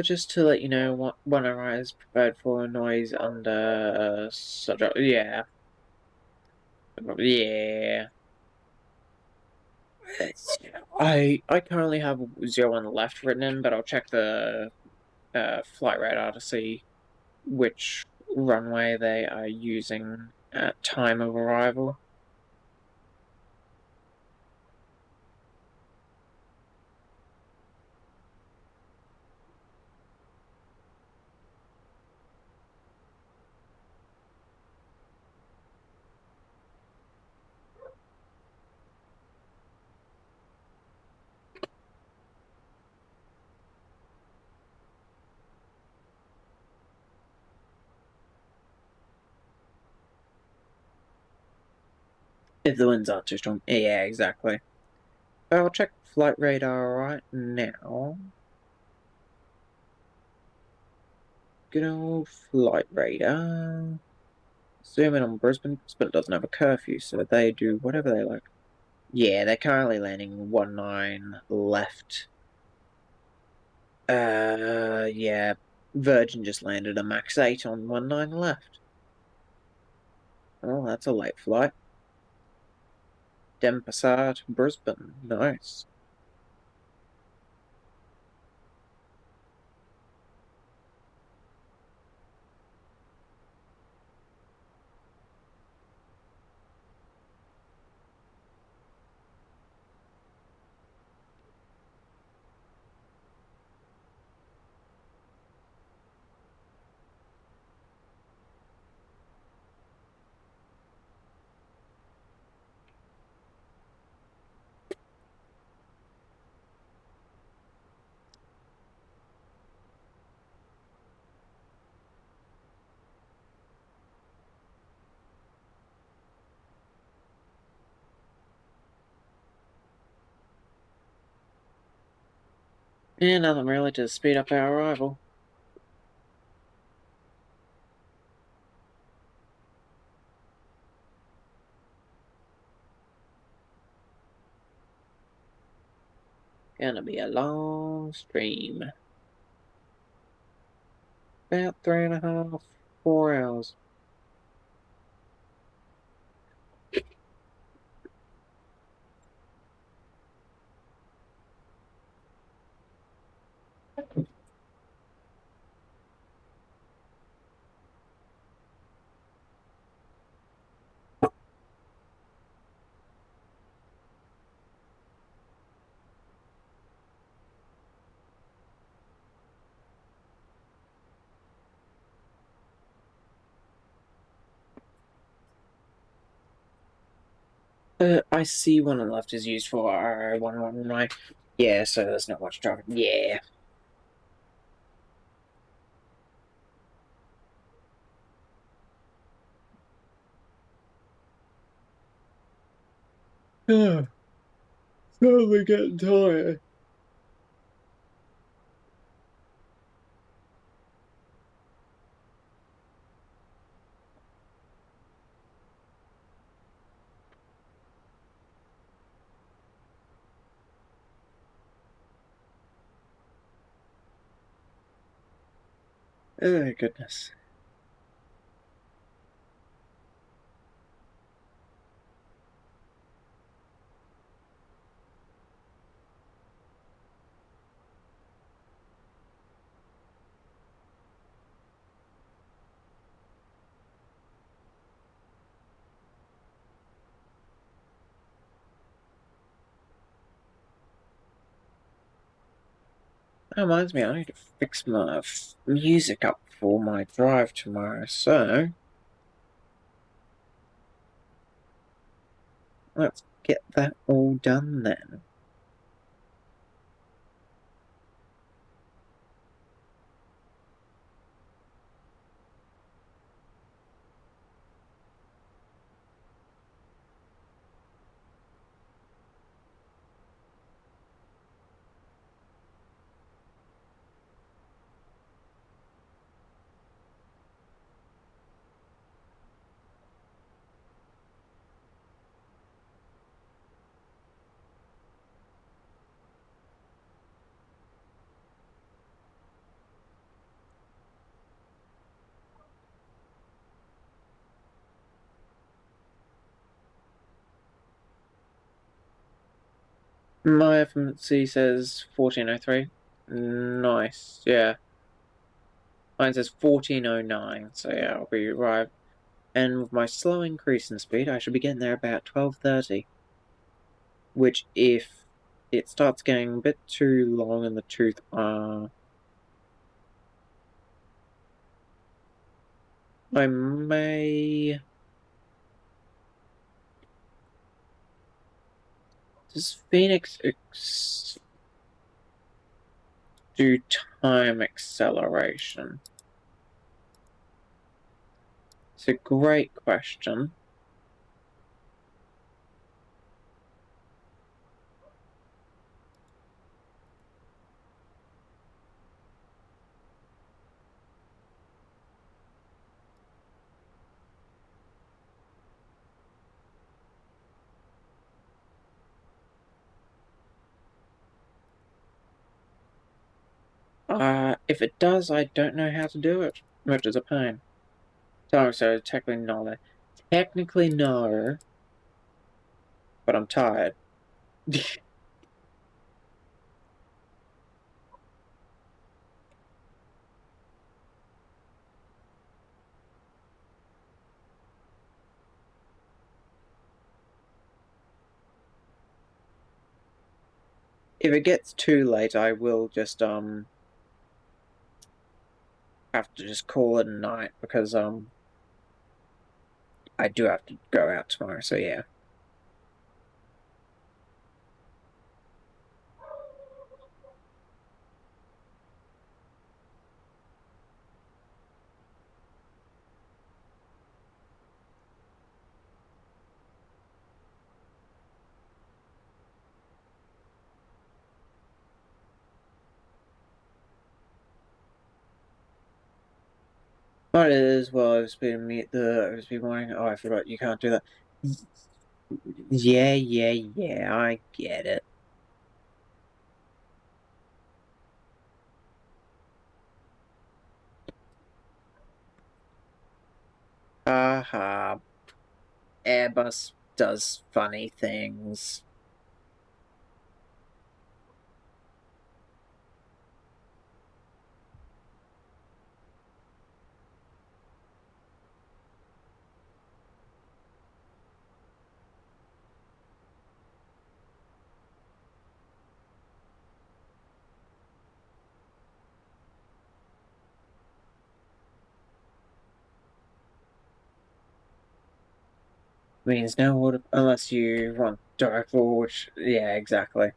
Just to let you know, what one is prepared for noise under such a yeah. Yeah. I currently have 01 left written in, but I'll check the flight radar to see which runway they are using at time of arrival. If the winds aren't too strong. Yeah, exactly. I'll check flight radar right now. Good old flight radar. Zoom in on Brisbane. Brisbane doesn't have a curfew, so they do whatever they like. Yeah, they're currently landing 19 left. Yeah. Virgin just landed a max 8 on 19 left. Oh, that's a late flight. Denpasar to Brisbane. Nice. Yeah, nothing really to speed up our arrival. Gonna be a long stream. About 3.5, 4 hours. I see one on the left is used for R119. Yeah, so there's not much traffic. Yeah. Oh, slowly getting tired. Oh, goodness. That reminds me, I need to fix my music up for my drive tomorrow, so let's get that all done then. My FMC says 1403. Nice, yeah. Mine says 1409, so yeah, I'll be arrived. And with my slow increase in speed, I should be getting there about 12:30. Which, if it starts getting a bit too long in the tooth, I may. Does Phoenix do time acceleration? It's a great question. If it does, I don't know how to do it, which is a pain. So technically no. Technically no, but I'm tired. If it gets too late, I will just have to just call it a night because I do have to go out tomorrow. So yeah. But it is, well, I've been warning. Oh, I forgot, you can't do that. Yeah, I get it. Haha, Airbus does funny things. Means no order unless you want direct forward, which, yeah, exactly.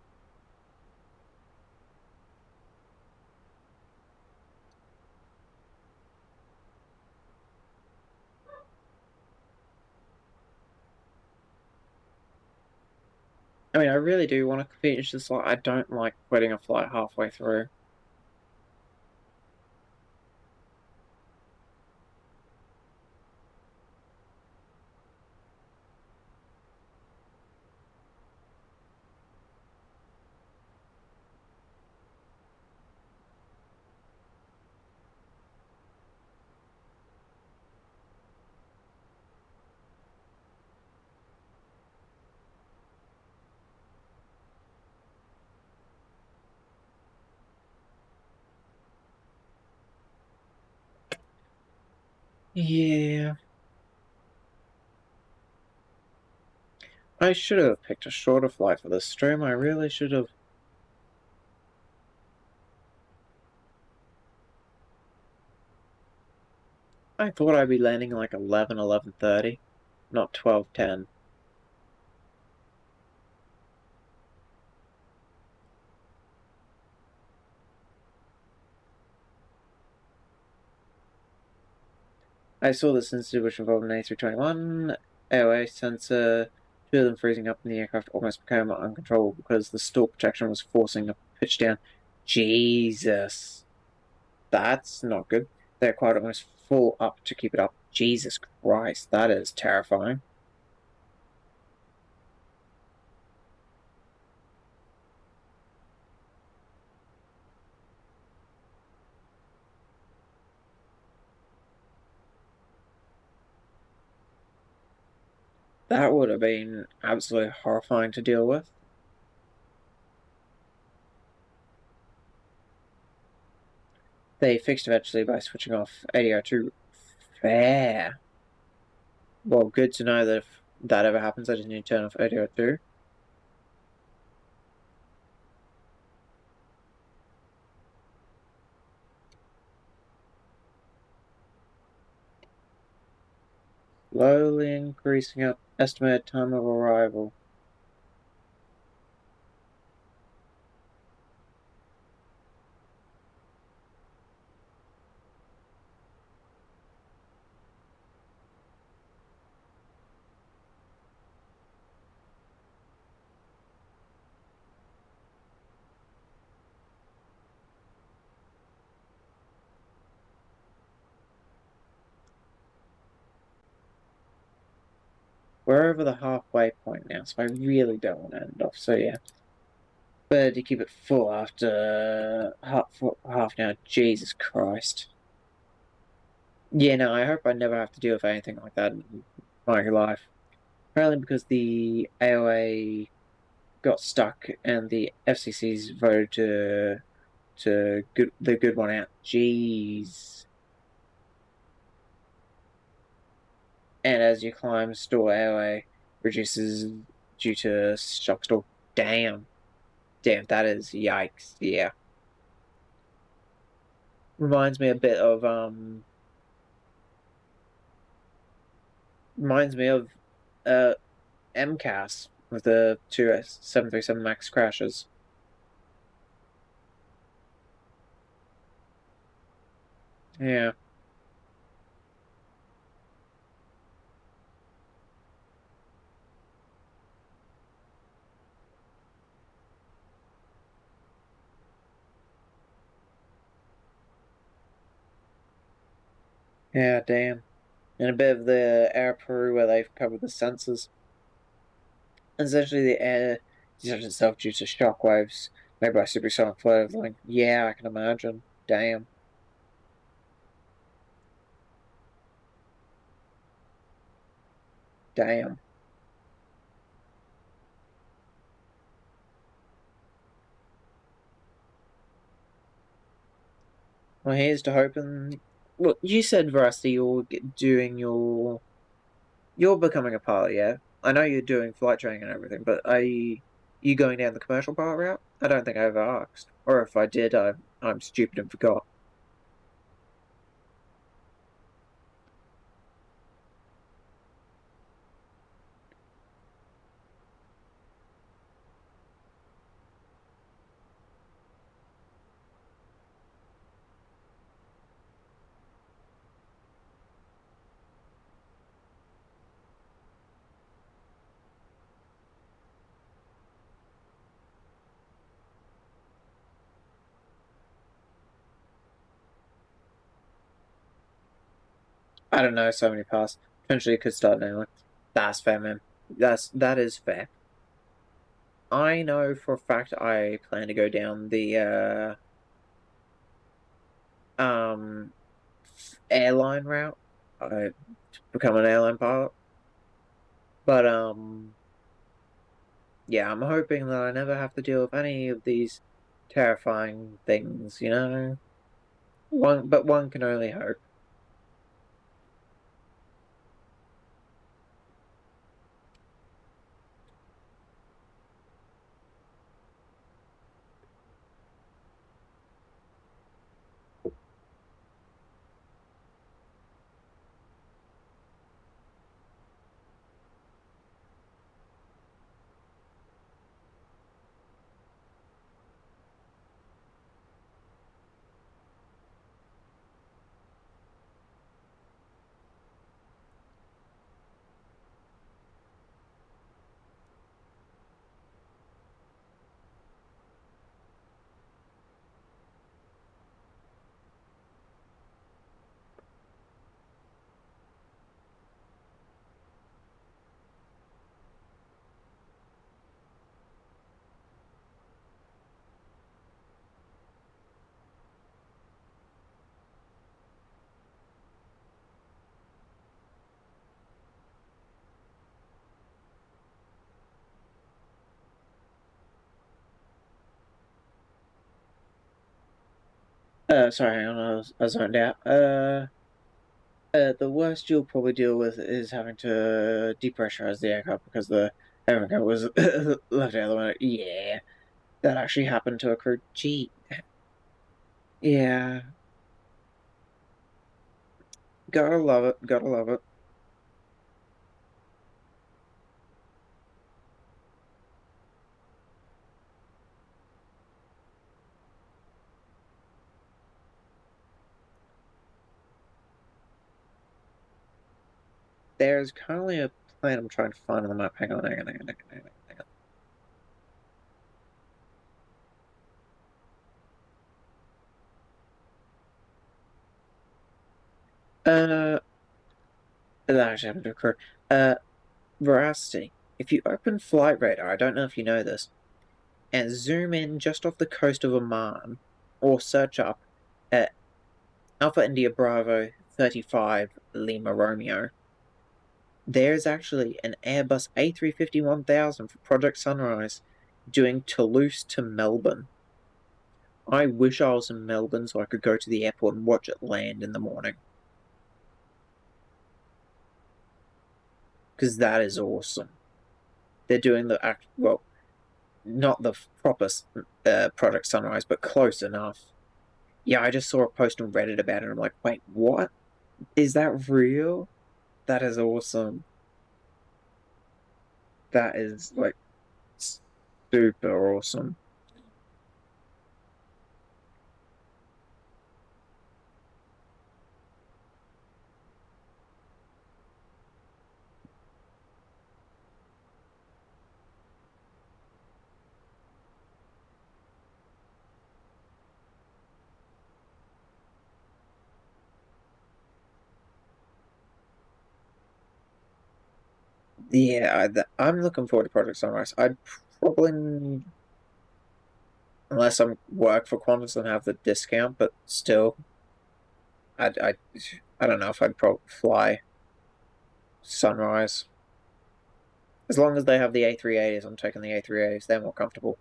I mean, I really do want to finish this flight. I don't like quitting a flight halfway through. Yeah. I should have picked a shorter flight for this stream. I really should have. I thought I'd be landing like 11:30, not 12:10. I saw this incident which involved an A321 AOA sensor, two of them freezing up, and the aircraft almost became uncontrollable because the stall protection was forcing a pitch down. Jesus. That's not good. They're quite almost full up to keep it up. Jesus Christ, that is terrifying. That would have been absolutely horrifying to deal with. They fixed eventually by switching off ADR2. Fair. Well, good to know that if that ever happens, I just need to turn off ADR2. Slowly increasing up estimated time of arrival. We're over the halfway point now, so I really don't want to end off. So yeah, better to keep it full after half an hour. Jesus Christ. Yeah, no, I hope I never have to deal with anything like that in my life. Apparently, because the AOA got stuck and the FCC's voted to the good one out. Jeez. And as you climb, store AOA reduces due to shock store. Damn. Damn, that is yikes. Yeah. Reminds me a bit of reminds me of MCAS with the two 737 MAX crashes. Yeah. Yeah, damn. And a bit of the air Peru where they've covered the sensors. Essentially, the air detects itself due to shockwaves made by supersonic flow. Like, yeah, I can imagine. Damn. Damn. Well, here's to hoping. Look, you said, Rusty, doing you're becoming a pilot, yeah? I know you're doing flight training and everything, but are you going down the commercial pilot route? I don't think I ever asked. Or if I did, I'm stupid and forgot. I don't know, so many paths. Potentially could start now. That's fair, man. That is fair. I know for a fact I plan to go down the um airline route. I become an airline pilot. But yeah, I'm hoping that I never have to deal with any of these terrifying things, you know? But one can only hope. Sorry, hang on, I zoned out. The worst you'll probably deal with is having to depressurize the aircraft because the air vent was left out of the window. Yeah, that actually happened to a crew. Gee, yeah, gotta love it, gotta love it. There's currently a plane I'm trying to find on the map. Hang on, hang on, hang on, hang on, hang on. That actually happened to occur. Veracity. If you open Flight Radar, I don't know if you know this, and zoom in just off the coast of Oman, or search up at Alpha India Bravo 35 Lima Romeo, there's actually an Airbus A350 1000 for Project Sunrise doing Toulouse to Melbourne. I wish I was in Melbourne so I could go to the airport and watch it land in the morning. Because that is awesome. They're doing the act, well, not the proper Project Sunrise, but close enough. Yeah, I just saw a post on Reddit about it. And I'm like, wait, what? Is that real? That is awesome. That is like super awesome. Yeah, I'm looking forward to Project Sunrise. I'd probably, unless I work for Qantas and have the discount, but still, I don't know if I'd probably fly Sunrise. As long as they have the A380s, I'm taking the A380s. They're more comfortable.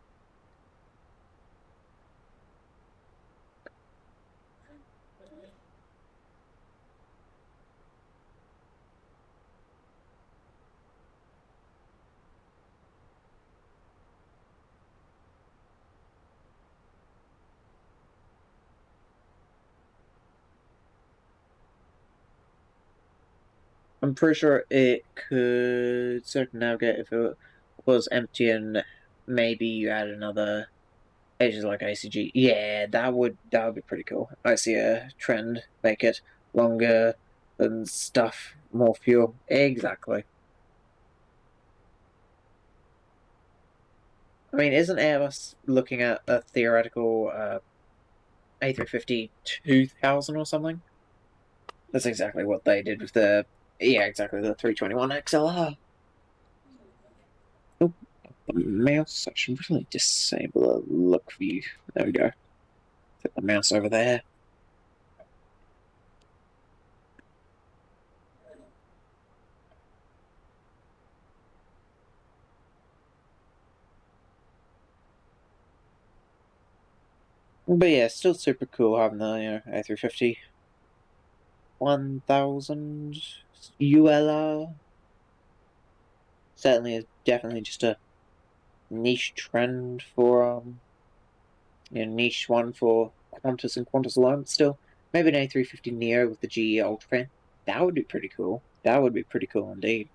I'm pretty sure it could circumnavigate if it was empty and maybe you add another edges like ACG. Yeah, that would be pretty cool. I see a trend. Make it longer and stuff, more fuel. Exactly. I mean, isn't Airbus looking at a theoretical A350 2000 or something? That's exactly what they did with the the 321 XLR. Oh, the mouse. I should really disable the look view. There we go. Put the mouse over there. But yeah, still super cool having the A350 1000 ULR. Certainly is definitely just a niche trend for niche one for Qantas and Qantas alone. But still, maybe an A350 Neo with the GE Ultrafan. That would be pretty cool. That would be pretty cool indeed.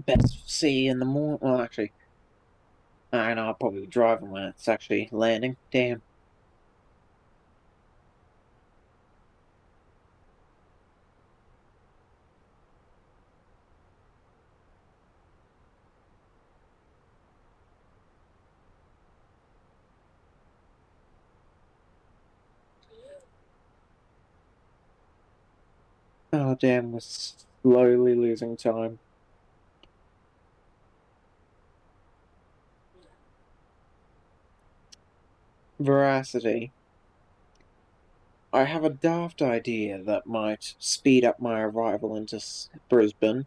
Best see in the morning. Well, actually, I know I'll probably be driving when it's actually landing. Damn. Oh, damn, we're slowly losing time. Veracity. I have a daft idea that might speed up my arrival into Brisbane,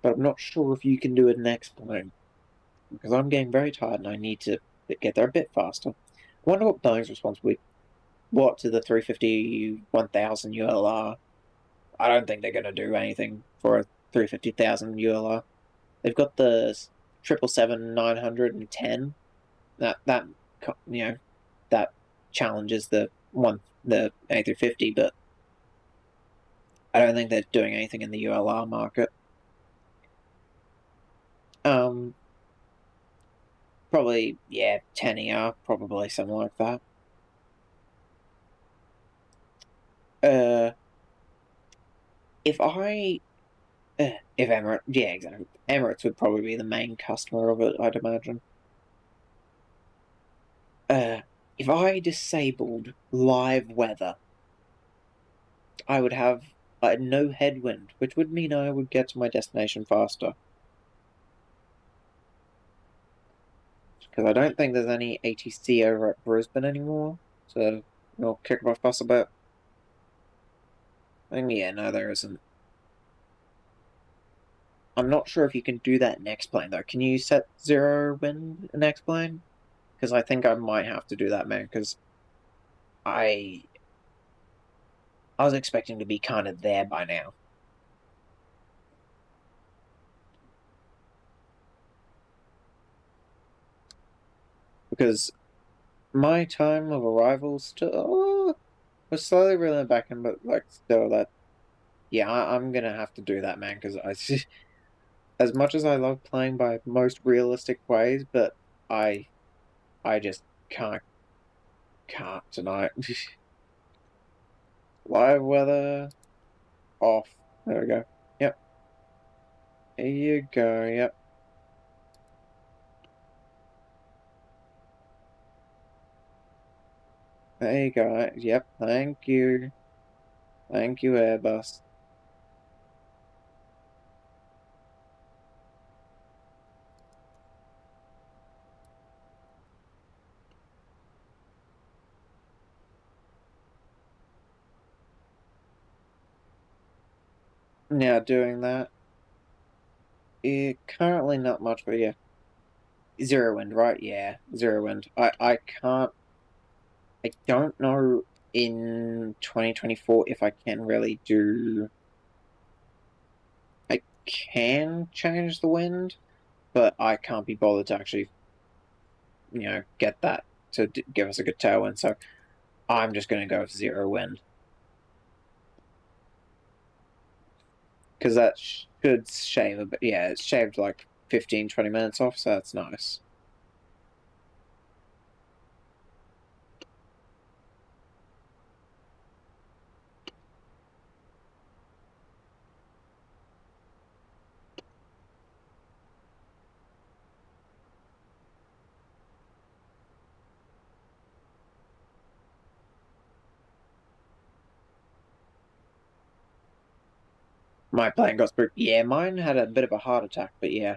but I'm not sure if you can do it next time, because I'm getting very tired and I need to get there a bit faster. I wonder what Boeing's response will be. What to the 350 1000 ULR? I don't think they're going to do anything for a 350,000 ULR. They've got the 777-910. That that challenges the A350, but I don't think they're doing anything in the ULR market. Probably 10ER, probably something like that. If Emirates, yeah, exactly. Emirates would probably be the main customer of it, I'd imagine. If I disabled live weather, I would have no headwind, which would mean I would get to my destination faster. Because I don't think there's any ATC over at Brisbane anymore, so we'll kick off bus a bit. No, there isn't. I'm not sure if you can do that in X-Plane, though. Can you set zero wind in X-Plane? Because I think I might have to do that, man, because I was expecting to be kind of there by now. Because my time of arrival still was slowly reeling back in, but still that I'm gonna have to do that, man, because as much as I love playing by most realistic ways, but I just can't tonight. Live weather off. There we go. Yep. Here you go. Yep. There you go. Yep. Thank you. Thank you, Airbus. Now doing that. Currently not much, but yeah. Zero wind, right? Yeah, zero wind. I can't. I don't know in 2024 if I can really do. I can change the wind, but I can't be bothered to actually, get that to give us a good tailwind. So I'm just going to go with zero wind because that should shave a bit. Yeah, it's shaved like 15-20 minutes off, so that's nice. My plane got spooked. Yeah, mine had a bit of a heart attack, but yeah.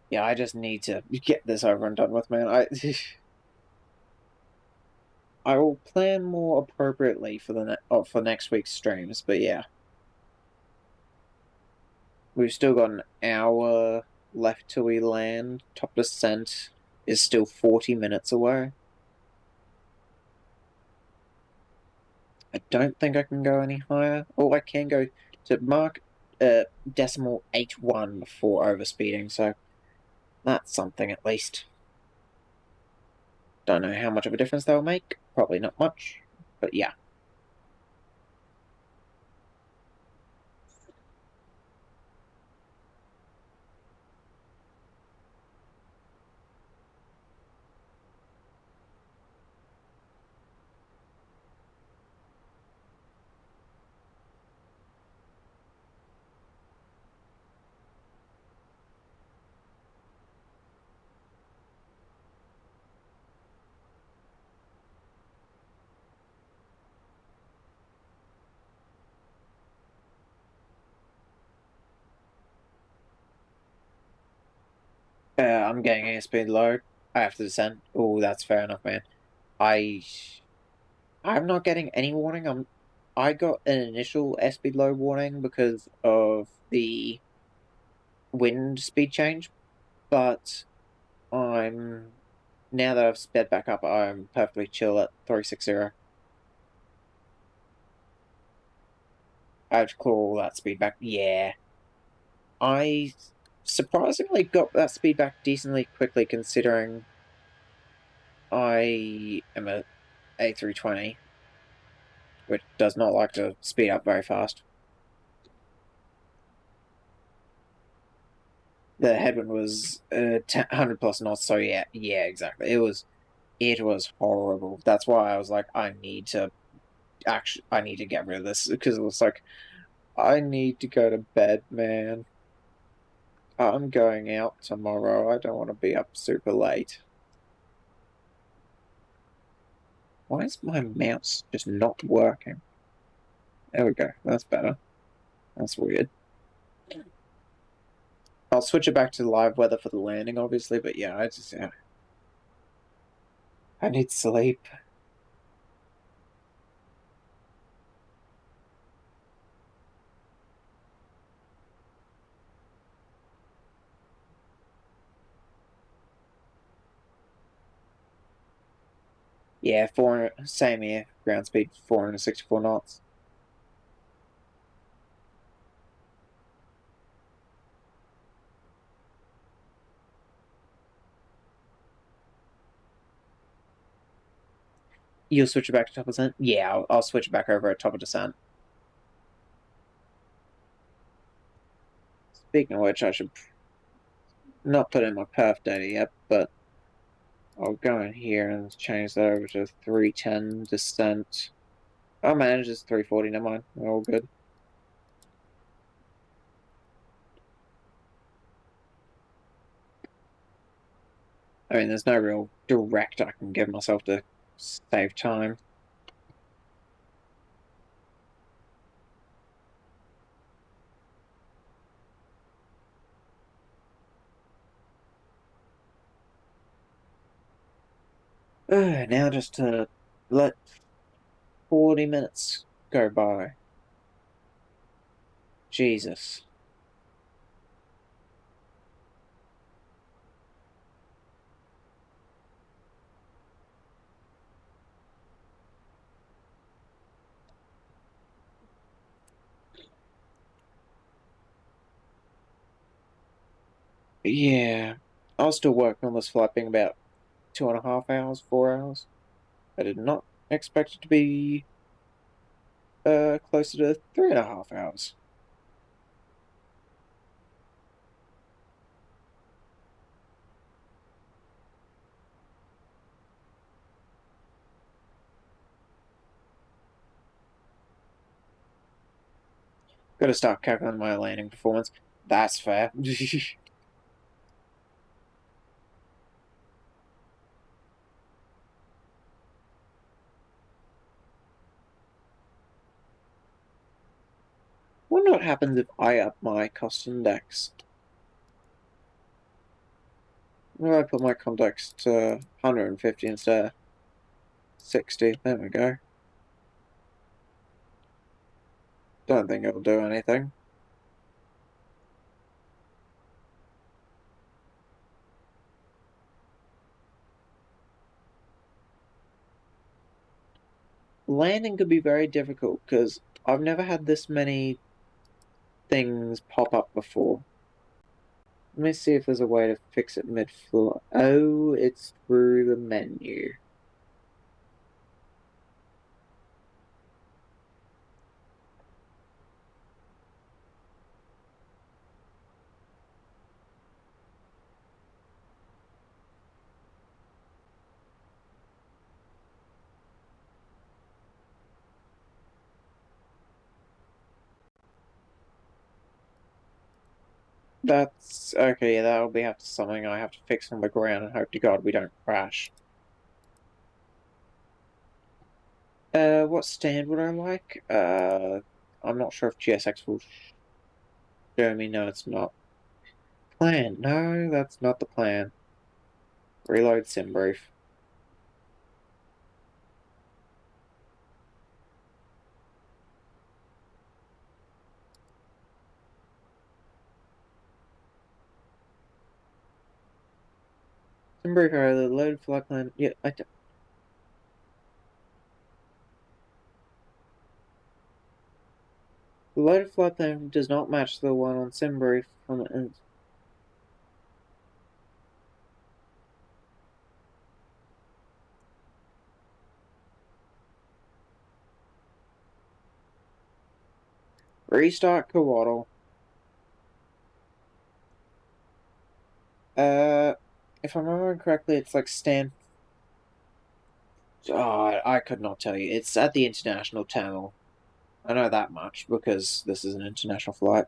Yeah, I just need to get this over and done with, man. I will plan more appropriately for for next week's streams, but yeah. We've still got an hour left till we land. Top descent is still 40 minutes away. I don't think I can go any higher. Oh, I can go to mark decimal 81 before overspeeding, so that's something at least. Don't know how much of a difference that'll make. Probably not much, but yeah. I'm getting airspeed low. I have to descend. Oh, that's fair enough, man. I'm not getting any warning. I got an initial airspeed low warning because of the wind speed change, but I'm now that I've sped back up, I'm perfectly chill at 360. I have to claw all that speed back. Yeah. I surprisingly got that speed back decently quickly considering I am a A320, which does not like to speed up very fast. The headwind was 100 plus knots, so yeah, exactly. It was horrible. That's why I was like, I need to get rid of this because it was like, I need to go to bed, man. I'm going out tomorrow. I don't want to be up super late. Why is my mouse just not working? There we go. That's better. That's weird. I'll switch it back to live weather for the landing, obviously, but yeah, I need sleep. Yeah, same here. Ground speed 464 knots. You'll switch it back to top of descent? Yeah, I'll switch it back over at top of descent. Speaking of which, I should not put in my perf data yet, but I'll go in here and change that over to 310 descent. Oh man, it's just 340, never mind. We're all good. I mean, there's no real direct I can give myself to save time. Now just to let 40 minutes go by. Jesus. Yeah. I was still working on this flight being about 2.5 hours, 4 hours. I did not expect it to be closer to 3.5 hours. Gotta start calculating my landing performance. That's fair. Wonder what happens if I up my cost index. Where I put my context to 150 instead of 60. There we go. Don't think it'll do anything. Landing could be very difficult because I've never had this many things pop up before. Let me see if there's a way to fix it mid-flight. Oh, it's through the menu. That's okay, yeah, that'll be something I have to fix on the ground and hope to God we don't crash. What stand would I like? I'm not sure if GSX will show me. No, it's not. Plan. No, that's not the plan. Reload sim brief. Sim brief, the loaded flight plan. Yeah, the loaded flight plan does not match the one on sim brief from the restart cowaddle. If I'm remembering correctly, it's like stand. Oh, I could not tell you. It's at the international terminal. I know that much because this is an international flight.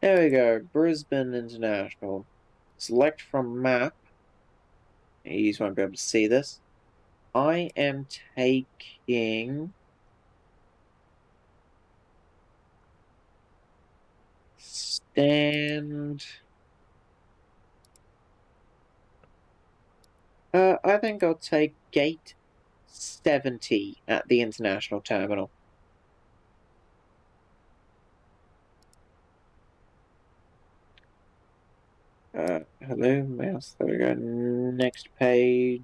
There we go, Brisbane International. Select from map. You just won't be able to see this. I am taking stand. I think I'll take gate 70 at the international terminal. Hello, mouse. There we go. Next page.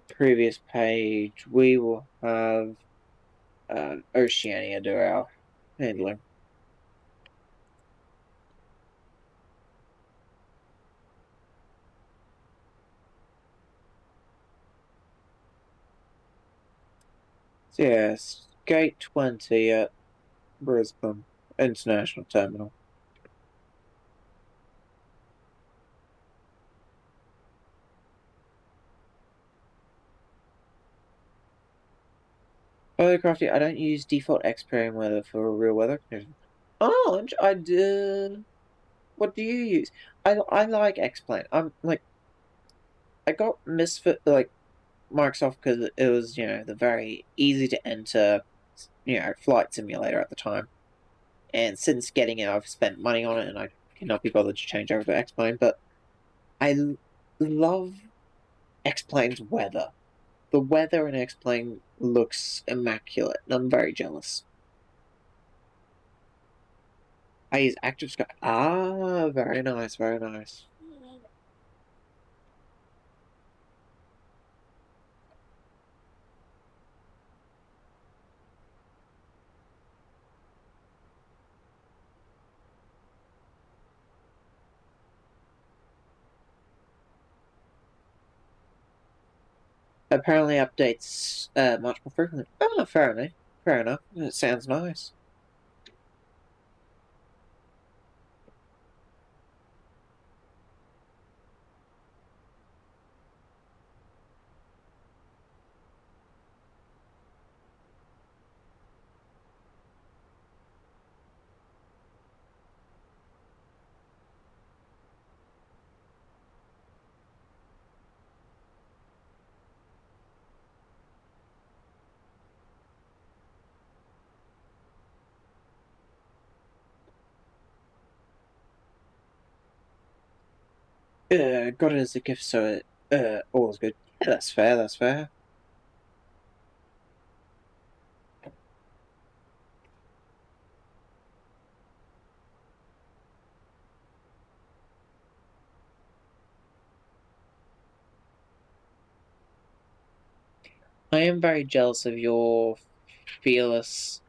previous page, we will have Oceania do our handling. So yes, Gate 20 at Brisbane International Terminal. Oh, Crafty, I don't use default X-Pairing weather for real weather conditions. Oh, I did. What do you use? I like X-Plane. I'm like, I got Misfit like Microsoft because it was the very easy to enter flight simulator at the time. And since getting it, I've spent money on it, and I cannot be bothered to change over to X-Plane. But I love X-Plane's weather. The weather in X-Plane looks immaculate, and I'm very jealous. I use Active Sky. Ah, very nice, very nice. Apparently updates much more frequently. Oh, fair enough. Fair enough. It sounds nice. Got it as a gift, so all is good. Yeah, that's fair, that's fair. I am very jealous of your fearless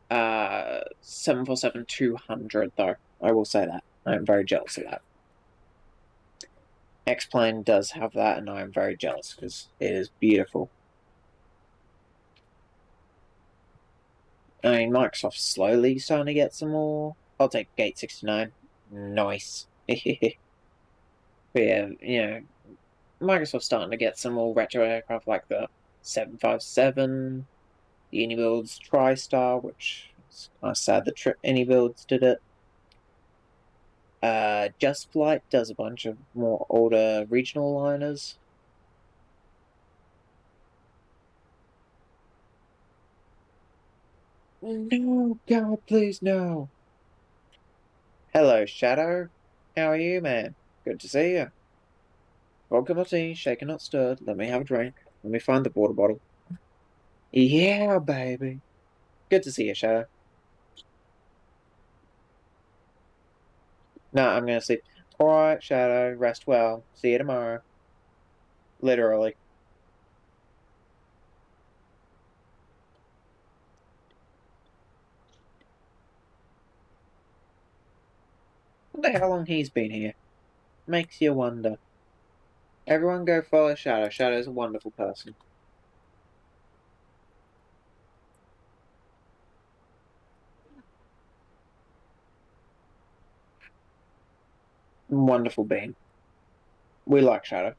747-200 though. I will say that. I am very jealous of that. X-Plane does have that, and I am very jealous because it is beautiful. I mean, Microsoft's slowly starting to get some more. I'll take Gate 69. Nice. But yeah, Microsoft's starting to get some more retro aircraft like the 757, the Unibuilds TriStar, which is kind of sad that Unibuilds did it. Just Flight does a bunch of more older regional liners. No, God, please, no. Hello, Shadow. How are you, man? Good to see you. Vodka martini, shaken not stirred. Let me have a drink. Let me find the water bottle. Yeah, baby. Good to see you, Shadow. No, I'm gonna sleep. Alright, Shadow. Rest well. See you tomorrow. Literally. Wonder how long he's been here. Makes you wonder. Everyone go follow Shadow. Shadow's a wonderful person. Wonderful being. We like Shadow.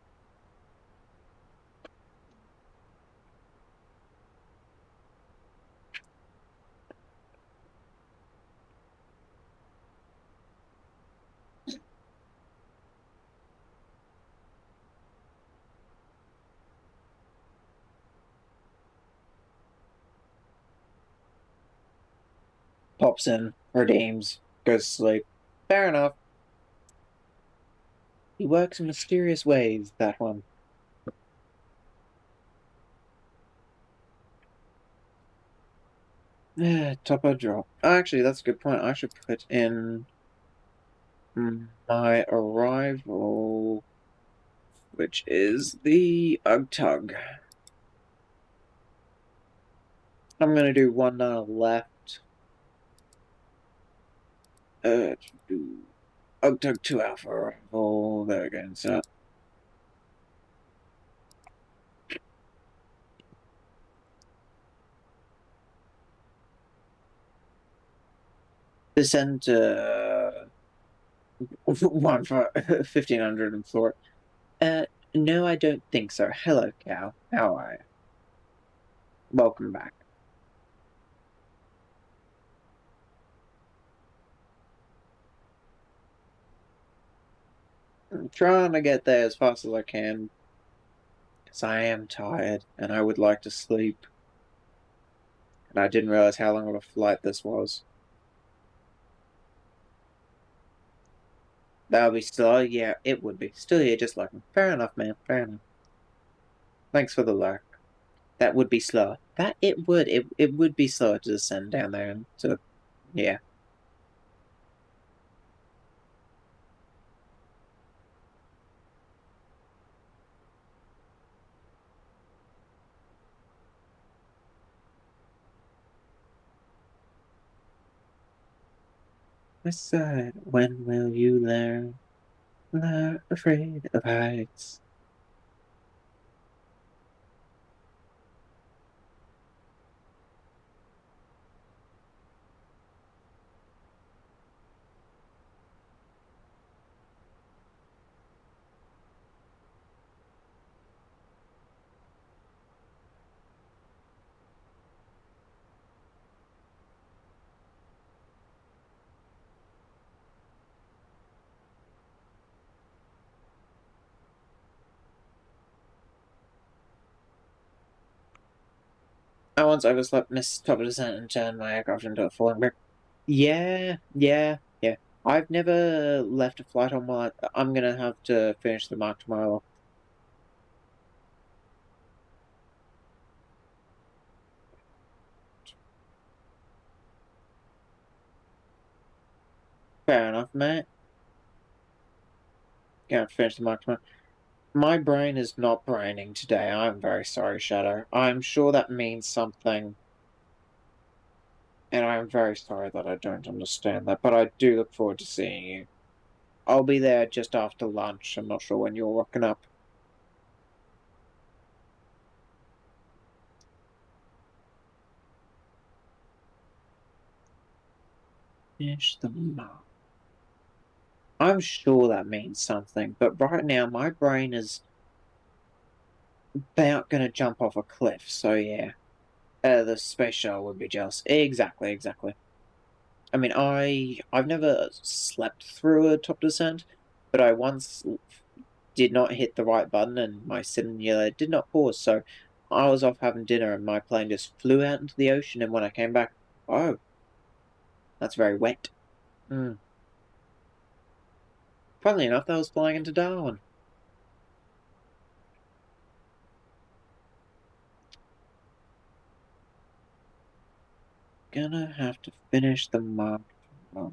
Pops in, redeems, goes to sleep. Fair enough. He works in mysterious ways, that one. Top of drop. Actually, that's a good point. I should put in my arrival which is the Ugtug. I'm going to do 1 left. Do Ugtug 2 Alpha arrival. There again, so. Descend to 1 for 1500 and floor. No, I don't think so. Hello, Cal. How are you? Welcome back. I'm trying to get there as fast as I can, because I am tired, and I would like to sleep. And I didn't realize how long of a flight this was. That would be slow? Yeah, it would be. Still here, just like me. Fair enough, man. Fair enough. Thanks for the lurk. That would be slower. That it would. It would be slower to descend down there and to, yeah. I said, when will you learn? Not afraid of heights. I once overslept, missed top of descent, and turned my aircraft into a falling brick. Yeah. I've never left a flight on my. I'm gonna have to finish the mark tomorrow. Fair enough, mate. Gonna finish the mark tomorrow. My brain is not braining today. I'm very sorry, Shadow. I'm sure that means something. And I'm very sorry that I don't understand that, but I do look forward to seeing you. I'll be there just after lunch. I'm not sure when you're rocking up. Finish the mark. I'm sure that means something, but right now my brain is about gonna jump off a cliff, so yeah. The space shuttle would be jealous. Exactly. I mean, I've never slept through a top descent, but I once did not hit the right button and my simulator did not pause, so I was off having dinner and my plane just flew out into the ocean, and when I came back, oh, that's very wet. Funnily enough, that was flying into Darwin. Gonna have to finish the mark. Did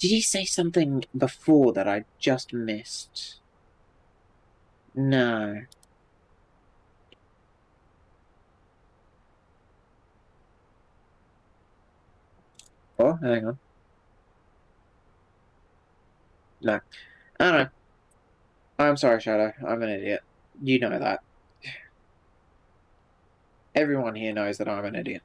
he say something before that I just missed? No. Oh, hang on. No. I don't know. I'm sorry, Shadow. I'm an idiot. You know that. Everyone here knows that I'm an idiot.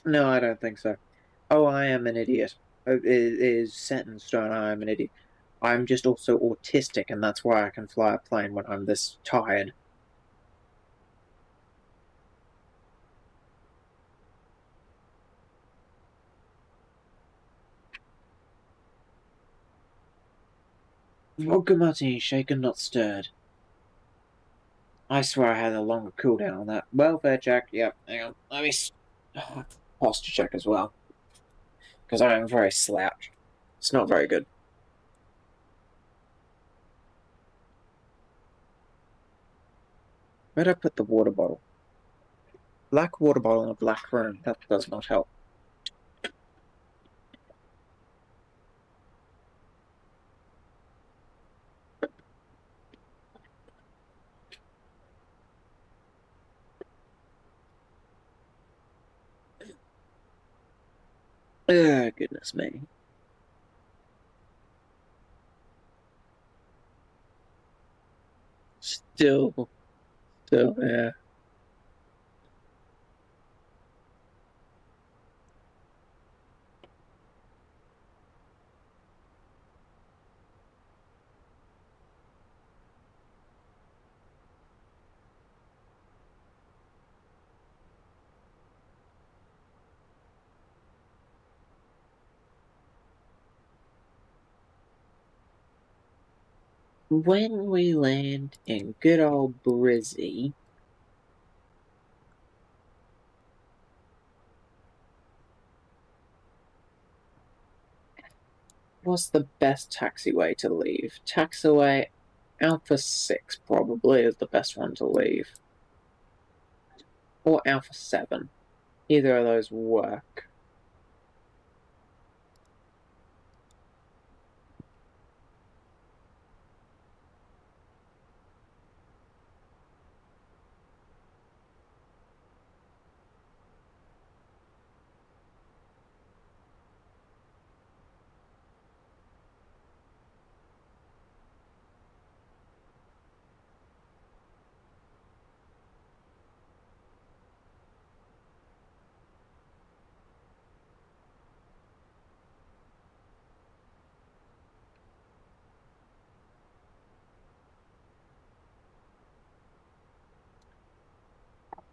No, I don't think so. Oh, I am an idiot. It is set in stone. I am an idiot. I'm just also autistic, and that's why I can fly a plane when I'm this tired. Vodka martini, shaken, not stirred. I swear I had a longer cooldown on that. Welfare check. Yep, hang on. Let me posture check as well, because I am very slouched. It's not very good. Where'd I put the water bottle? Black water bottle in a black room. That does not help. Goodness me. Still, yeah. When we land in good old Brizzy, what's the best taxiway to leave? Taxiway Alpha 6 probably is the best one to leave. Or Alpha 7. Either of those work.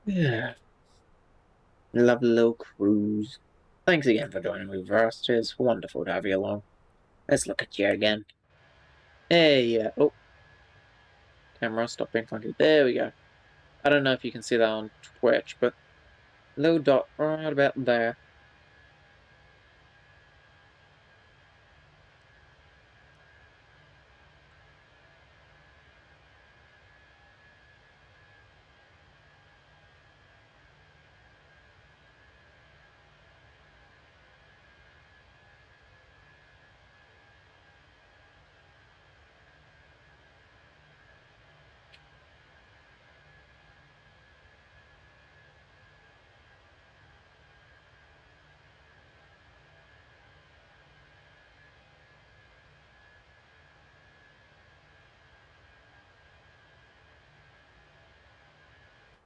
Yeah. Lovely little cruise. Thanks again for joining me, Verst. It's wonderful to have you along. Let's look at you again. Hey, oh. Camera, stop being funky. There we go. I don't know if you can see that on Twitch, but little dot right about there.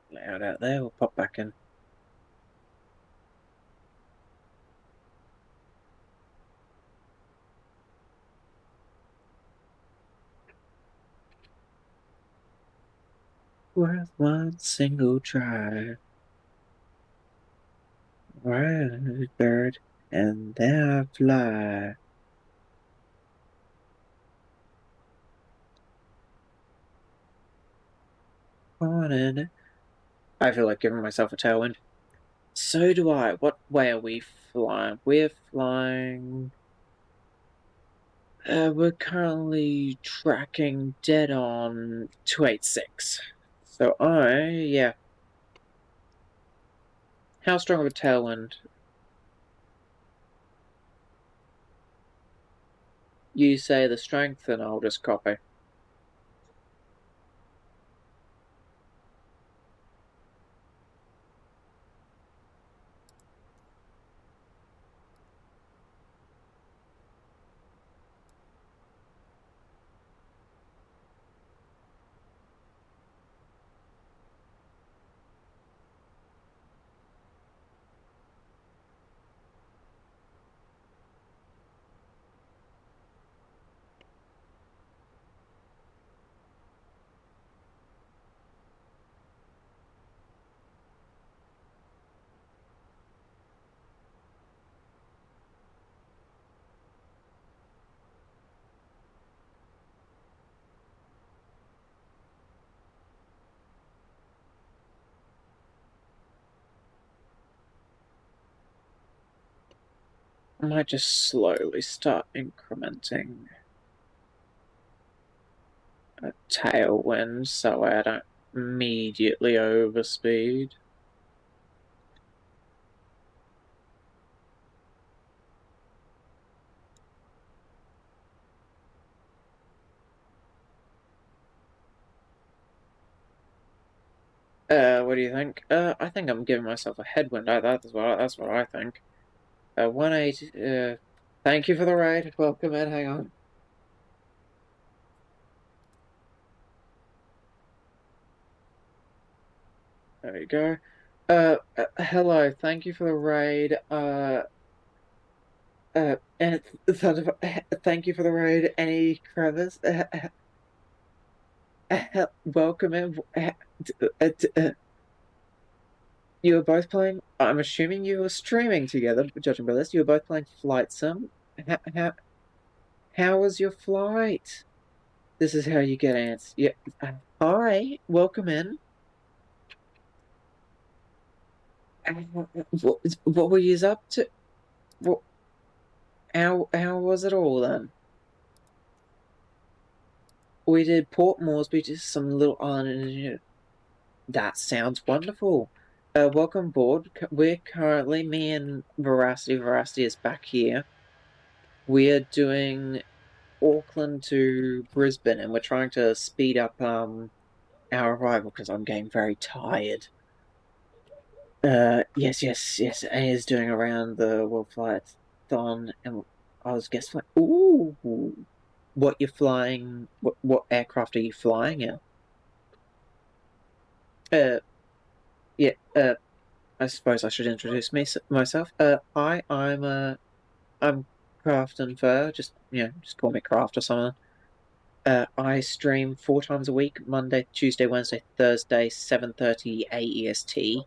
Loud out there, we'll pop back in. Worth one single try. Right, bird, and there I fly. On in. I feel like giving myself a tailwind. So do I. What way are we flying? We're flying. We're currently tracking dead on 286. So yeah. How strong of a tailwind? You say the strength, and I'll just copy. might just slowly start incrementing a tailwind so I don't immediately overspeed. What do you think? I think I'm giving myself a headwind. That's what I think. 180. Thank you for the raid. Welcome in. Hang on. There you go. Hello. Thank you for the raid. And thank you for the raid. Any crevice? Welcome in. You were both playing. I'm assuming you were streaming together, judging by this. You were both playing Flight Sim. How was your flight? This is how you get ants. Yeah. Hi. Welcome in. What were you up to? What? How was it all then? We did Port Moresby, just some little island. That sounds wonderful. Welcome aboard. We're currently, me and Veracity is back here. We're doing Auckland to Brisbane, and we're trying to speed up our arrival because I'm getting very tired. Yes. A is doing around the World Flight-thon, and I was guessing, ooh, what you're flying? What aircraft are you flying in? Yeah. I suppose I should introduce myself. Hi, I'm Craft and Fur. Just call me Craft or something. I stream 4 times a week: Monday, Tuesday, Wednesday, Thursday, 7:30 AEST.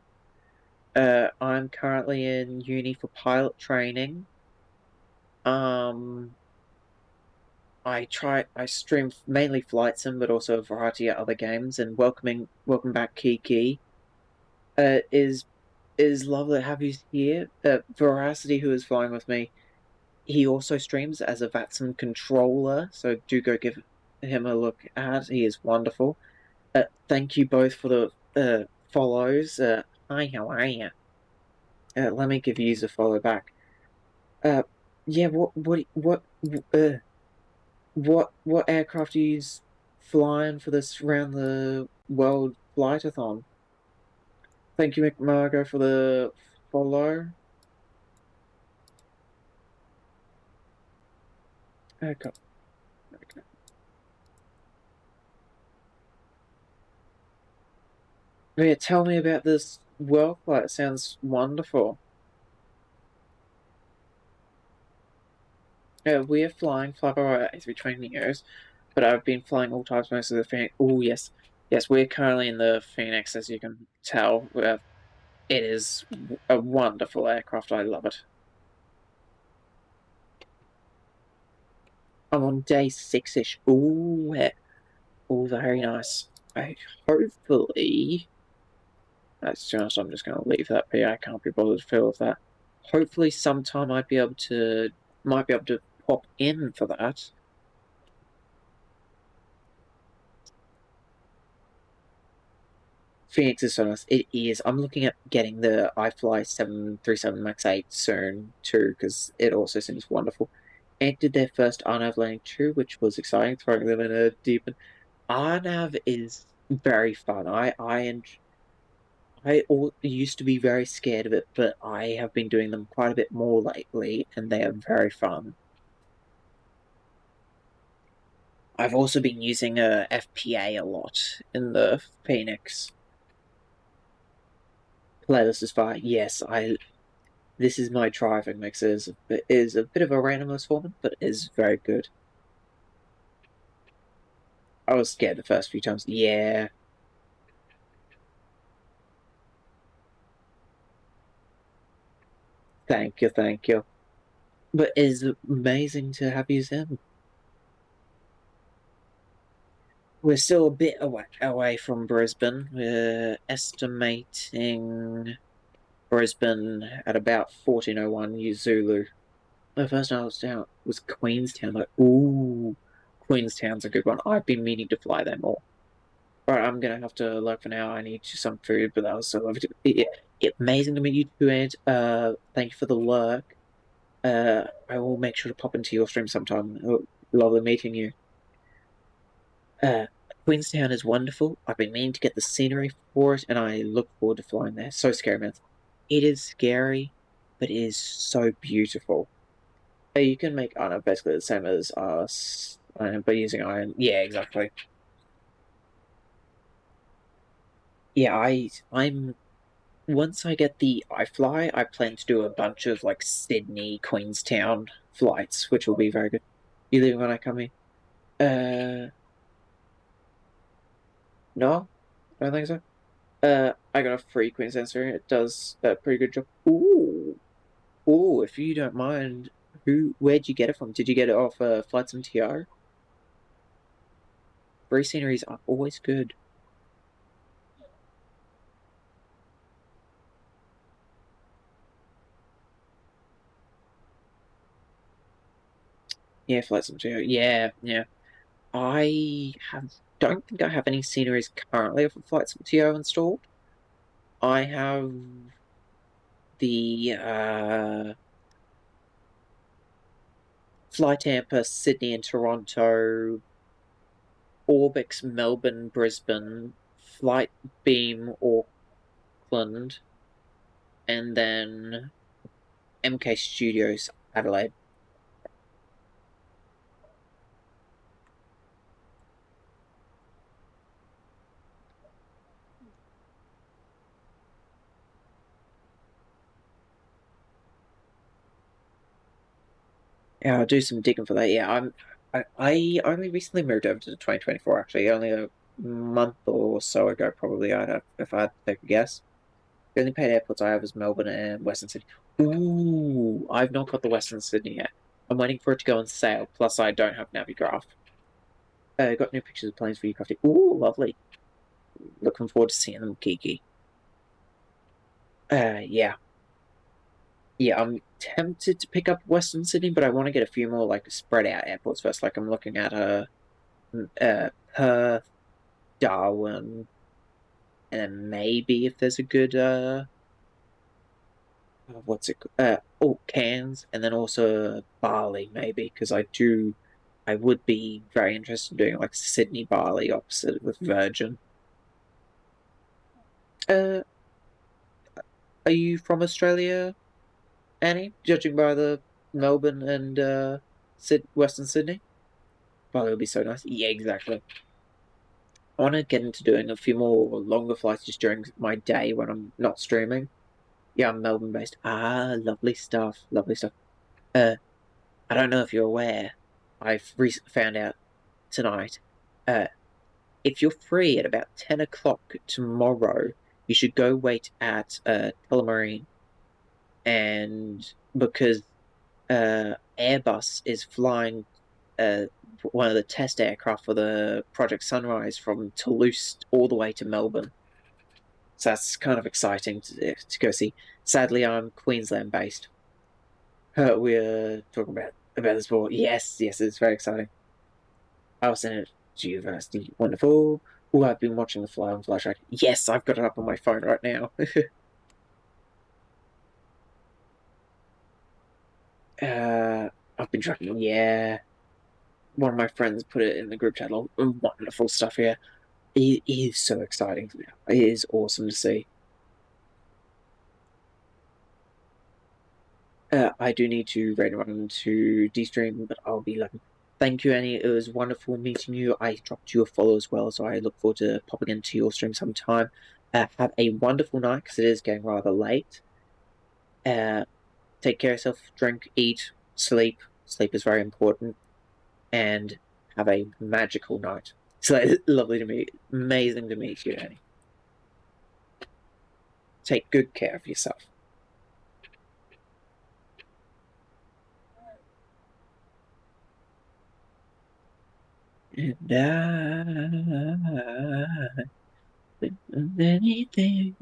I'm currently in uni for pilot training. I stream mainly Flight Sim, but also a variety of other games. And welcome back, Kiki. Is lovely to have you here. Veracity, who is flying with me, he also streams as a VATSIM controller, so do go give him a look at. He is wonderful. Thank you both for the follows. Hi, how are you? Let me give you a follow back. Yeah. What aircraft are you flying for this round the world flightathon? Thank you, McMargo, for the follow. Okay. Yeah, tell me about this world flight. It sounds wonderful. We're flying Flyby A320 Neos, but I've been flying all types, most of the Fenix. Oh, yes. Yes, we're currently in the Fenix, as you can tell. It is a wonderful aircraft. I love it. I'm on day 6-ish. Ooh, very nice. Hopefully, that's honest, I'm just going to leave that be. I can't be bothered to fill with that. Hopefully, sometime might be able to pop in for that. Phoenix is so nice. It is. I'm looking at getting the iFly 737 MAX 8 soon too, because it also seems wonderful. And did their first RNAV landing too, which was exciting, throwing them in a deep. RNAV is very fun. I used to be very scared of it, but I have been doing them quite a bit more lately, and they are very fun. I've also been using FPA a lot in the Phoenix. Playlist is fine. Yes, this is my driving mix. It is a bit of a random assortment, but it is very good. I was scared the first few times. Yeah. Thank you. But it's amazing to have you in. We're still a bit away from Brisbane. We're estimating Brisbane at about 14:01 Zulu. the first time I was down was Queenstown. Like, ooh, Queenstown's a good one. I've been meaning to fly there more. Right, I'm gonna have to look for now. I need some food, but that was so lovely. Amazing to meet you too, Ed. Thank you for the lurk. I will make sure to pop into your stream sometime. Lovely meeting you. Uh, Queenstown is wonderful. I've been meaning to get the scenery for it, and I look forward to flying there. So scary, man. It is scary, but it is so beautiful. You can make iron basically the same as us, but using iron. Yeah, exactly. Yeah, I'm once I get the iFly, I plan to do a bunch of like Sydney, Queenstown flights, which will be very good. You leaving when I come in? No, I don't think so. I got a free Queen sensor. It does a pretty good job. Ooh, if you don't mind, where'd you get it from? Did you get it off Flight Sim TR? Free sceneries are always good. Yeah, Flight Sim TR. Yeah, yeah. I don't think I have any sceneries currently of Flight Sim TR installed. I have the Flight Tampa, Sydney and Toronto, Orbix, Melbourne, Brisbane, Flight Beam, Auckland, and then MK Studios, Adelaide. Yeah, I'll do some digging for that. Yeah, I only recently moved over to 2024. Actually, only a month or so ago, probably. I'd have, if I had to take a guess. The only paid airports I have is Melbourne and Western Sydney. Ooh, I've not got the Western Sydney yet. I'm waiting for it to go on sale. Plus, I don't have Navigraph. Got new pictures of planes for you, Crafty. Ooh, lovely. Looking forward to seeing them, Kiki. Yeah. Yeah, I'm tempted to pick up Western Sydney, but I want to get a few more like spread out airports first. Like I'm looking at Perth, Darwin, and then maybe if there's a good what's it Cairns, and then also Bali maybe because I would be very interested in doing like Sydney Bali opposite with Virgin. Uh, are you from Australia, Annie? Judging by the Melbourne and Western Sydney, Bali would be so nice. Yeah, exactly. I want to get into doing a few more longer flights just during my day when I'm not streaming. Yeah, I'm Melbourne based. Ah, lovely stuff. Lovely stuff. I don't know if you're aware. I've found out tonight. Uh, if you're free at about 10 o'clock tomorrow, you should go wait at Tullamarine. And because Airbus is flying one of the test aircraft for the Project Sunrise from Toulouse all the way to Melbourne. So that's kind of exciting to go see. Sadly, I'm Queensland based. We're talking about this before. Yes, it's very exciting. I was in it to university. Wonderful. Oh, I've been watching the Fly on Flash. Yes, I've got it up on my phone right now. I've been tracking. Yeah, one of my friends put it in the group chat. Wonderful stuff here. It is so exciting. It is awesome to see. I do need to run to D-Stream, but I'll be loving. Thank you, Annie. It was wonderful meeting you. I dropped you a follow as well, so I look forward to popping into your stream sometime. Have a wonderful night because it is getting rather late. Take care of yourself. Drink, eat, sleep. Sleep is very important, and have a magical night. So lovely to meet. Amazing to meet you, Annie. Take good care of yourself. And anything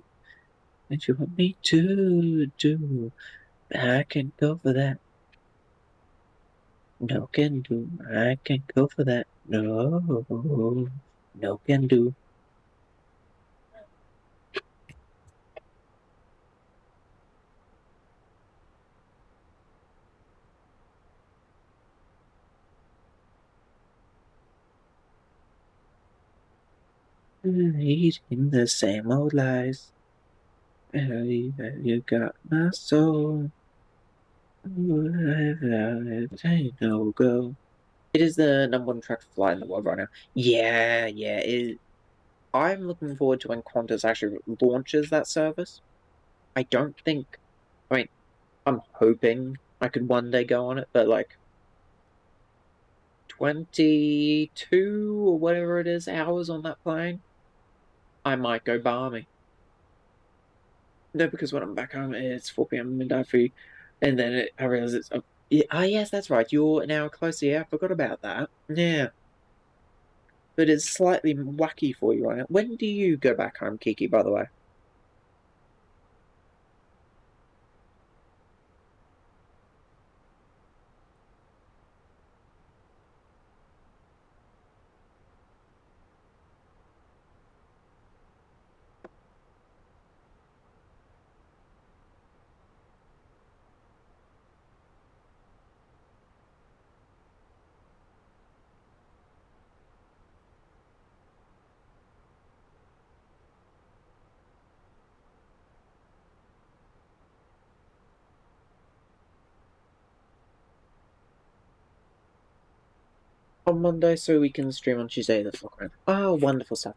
that you want me to do, I can go for that. No can do. I can go for that. No, no can do. Eating the same old lies. You got my soul. No go. It is the number one track to fly in the world right now. Yeah, yeah. I'm looking forward to when Qantas actually launches that service. I don't think. I mean, I'm hoping I could one day go on it, but like 22 or whatever it is hours on that plane, I might go balmy. No, because when I'm back home, it's 4 p.m. midnight for you, and then I realize it's. Yeah, yes, that's right. You're an hour closer. Yeah, I forgot about that. Yeah, but it's slightly wacky for you right now. When do you go back home, Kiki? By the way. On Monday, so we can stream on Tuesday the fuck. Oh, wonderful stuff.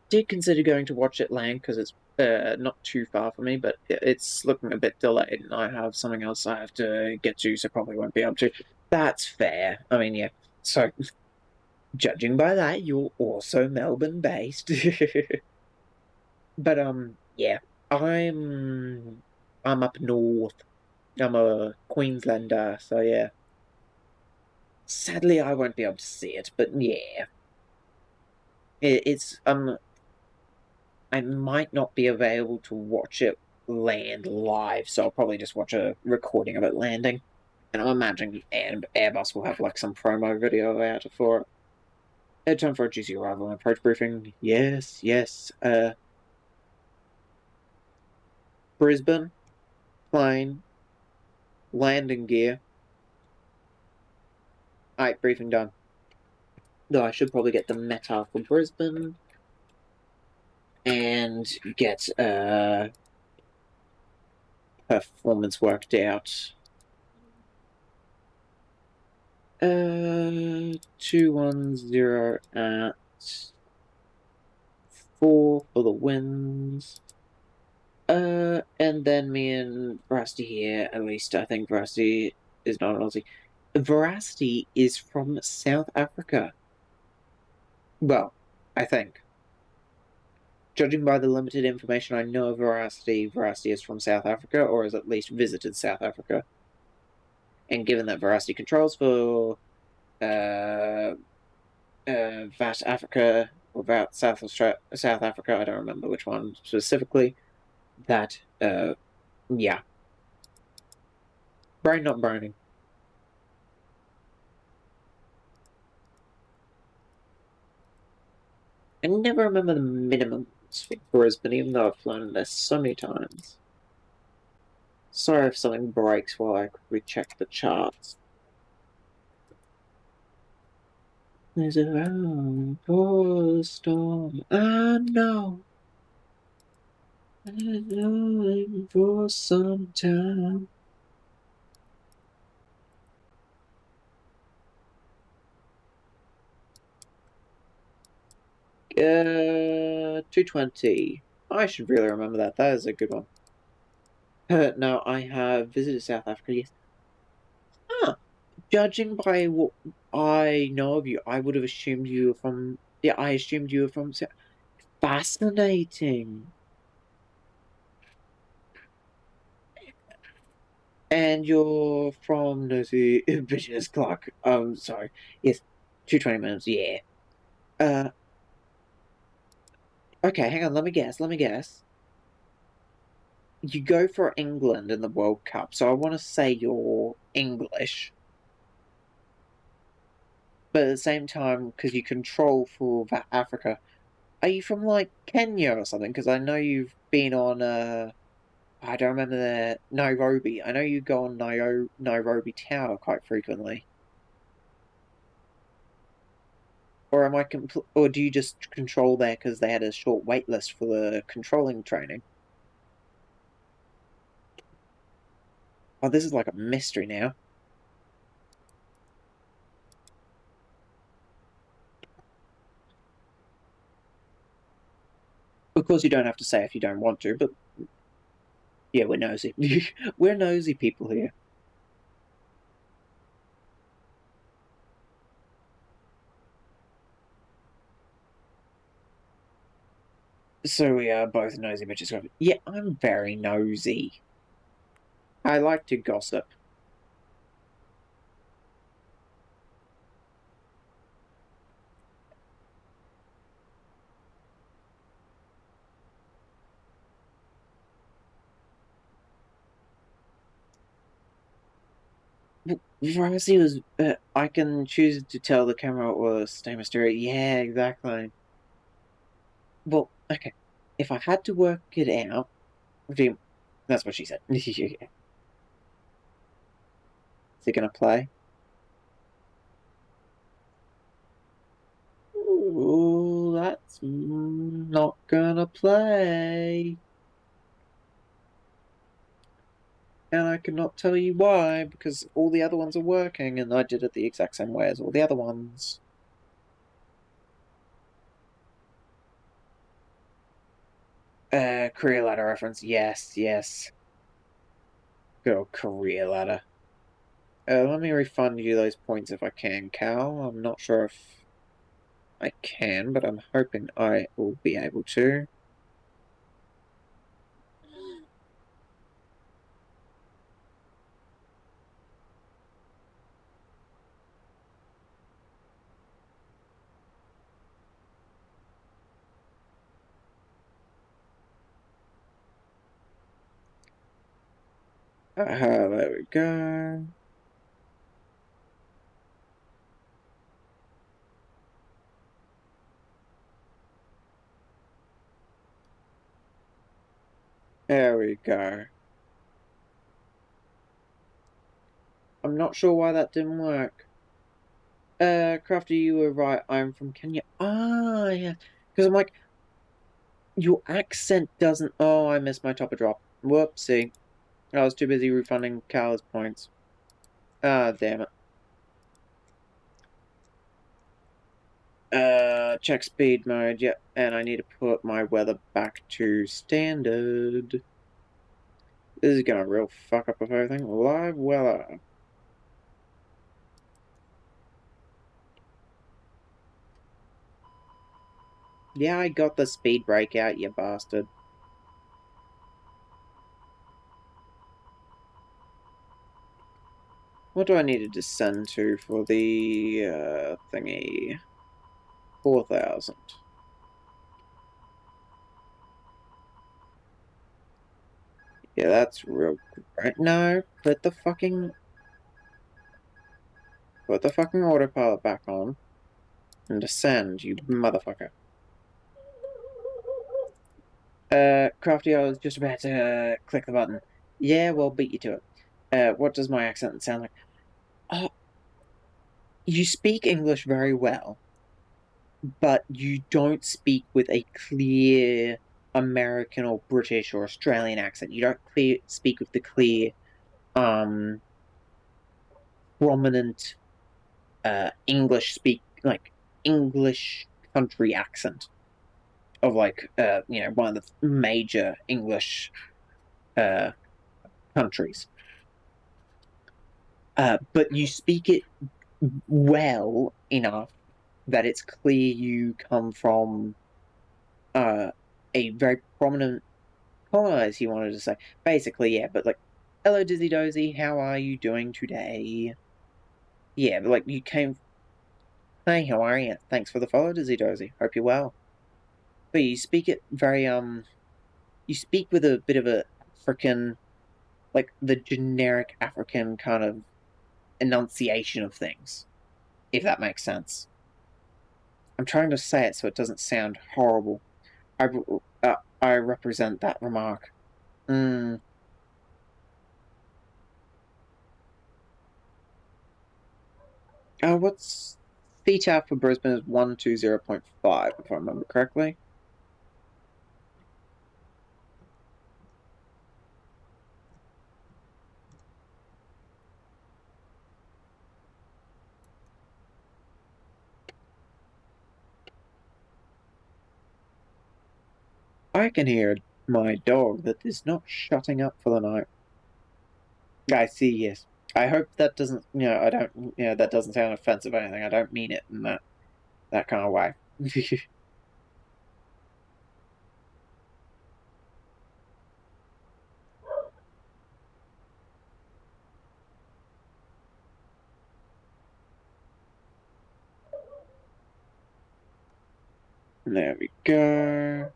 Did consider going to watch it land because it's not too far from me, but it's looking a bit delayed, and I have something else I have to get to, so probably won't be able to. That's fair. I mean, yeah. So, judging by that, you're also Melbourne based. But yeah, I'm up north. I'm a Queenslander, so yeah. Sadly, I won't be able to see it, but yeah, it's I might not be available to watch it land live, so I'll probably just watch a recording of it landing. And I'm imagining Airbus will have like some promo video out for it. Head time for a juicy arrival and approach briefing. Yes, yes. Brisbane, plane, landing gear. Alright, briefing done. Though I should probably get the meta for Brisbane and get performance worked out. 210 at 4 for the wins. And then me and Veracity here, at least I think Veracity is not an Aussie. Veracity is from South Africa. Well, I think. Judging by the limited information I know of Veracity is from South Africa, or has at least visited South Africa. And given that Veracity controls for VAT Africa or VAT South Africa, I don't remember which one specifically, that, yeah. Brain not burning. I never remember the minimums for Brisbane, even though I've flown there so many times. Sorry if something breaks while I quickly check the charts. There's a round for the storm. I know. I've been for some time. 220. I should really remember that. That is a good one. No, I have visited South Africa, yes. Ah, judging by what I know of you, I would have assumed you were from. Yeah, I assumed you were from. Fascinating. And you're from Nosy Business Clock. Sorry. Yes, 220 minutes, yeah. Okay, hang on, let me guess. You go for England in the World Cup, so I want to say you're English. but at the same time, because you control for Africa, are you from like Kenya or something? Because I know you've been on I don't remember the Nairobi. I know you go on Nairobi Tower quite frequently. Or am I or do you just control there because they had a short wait list for the controlling training? Oh, this is like a mystery now. Of course, you don't have to say if you don't want to, but yeah, we're nosy. We're nosy people here. So we are both nosy bitches. Yeah, I'm very nosy. I like to gossip. Privacy was. I can choose to tell the camera or stay mysterious. Yeah, exactly. Well, okay. If I had to work it out, that's what she said. Is it gonna play? Ooh, that's not gonna play. And I cannot tell you why, because all the other ones are working, and I did it the exact same way as all the other ones. Career ladder reference. Yes, yes. Good old career ladder. Let me refund you those points if I can, Cal. I'm not sure if I can, but I'm hoping I will be able to. There we go. There we go. I'm not sure why that didn't work. Crafty, you were right. I'm from Kenya. Ah, yeah. Because I'm like, your accent doesn't. Oh, I missed my topper drop. Whoopsie. I was too busy refunding Cal's points. Ah, damn it. Check speed mode. Yep, and I need to put my weather back to standard. This is gonna real fuck up of everything. Live weather. Yeah, I got the speed break out, you bastard. What do I need to descend to for the thingy? 4,000. Yeah, that's real great. No, put the fucking autopilot back on and descend, you motherfucker. Crafty, I was just about to click the button. Yeah, well, beat you to it. What does my accent sound like? Oh, you speak English very well, but you don't speak with a clear American or British or Australian accent. You don't speak with the clear, prominent, English country accent of one of the major English uh countries. But you speak it well enough that it's clear you come from a very prominent colonizer, you wanted to say. Basically, yeah, but like, hello Dizzy Dozy, how are you doing today? Yeah, but like you came, hey, how are you? Thanks for the follow, Dizzy Dozy. Hope you're well. But you speak it very you speak with a bit of a African, like the generic African kind of enunciation of things. if that makes sense. I'm trying to say it so it doesn't sound horrible. I represent that remark. What's theta for Brisbane is 120.5, if I remember correctly. I can hear my dog that is not shutting up for the night. I see, yes. I hope that doesn't, I don't, that doesn't sound offensive or anything. I don't mean it in that kind of way. There we go.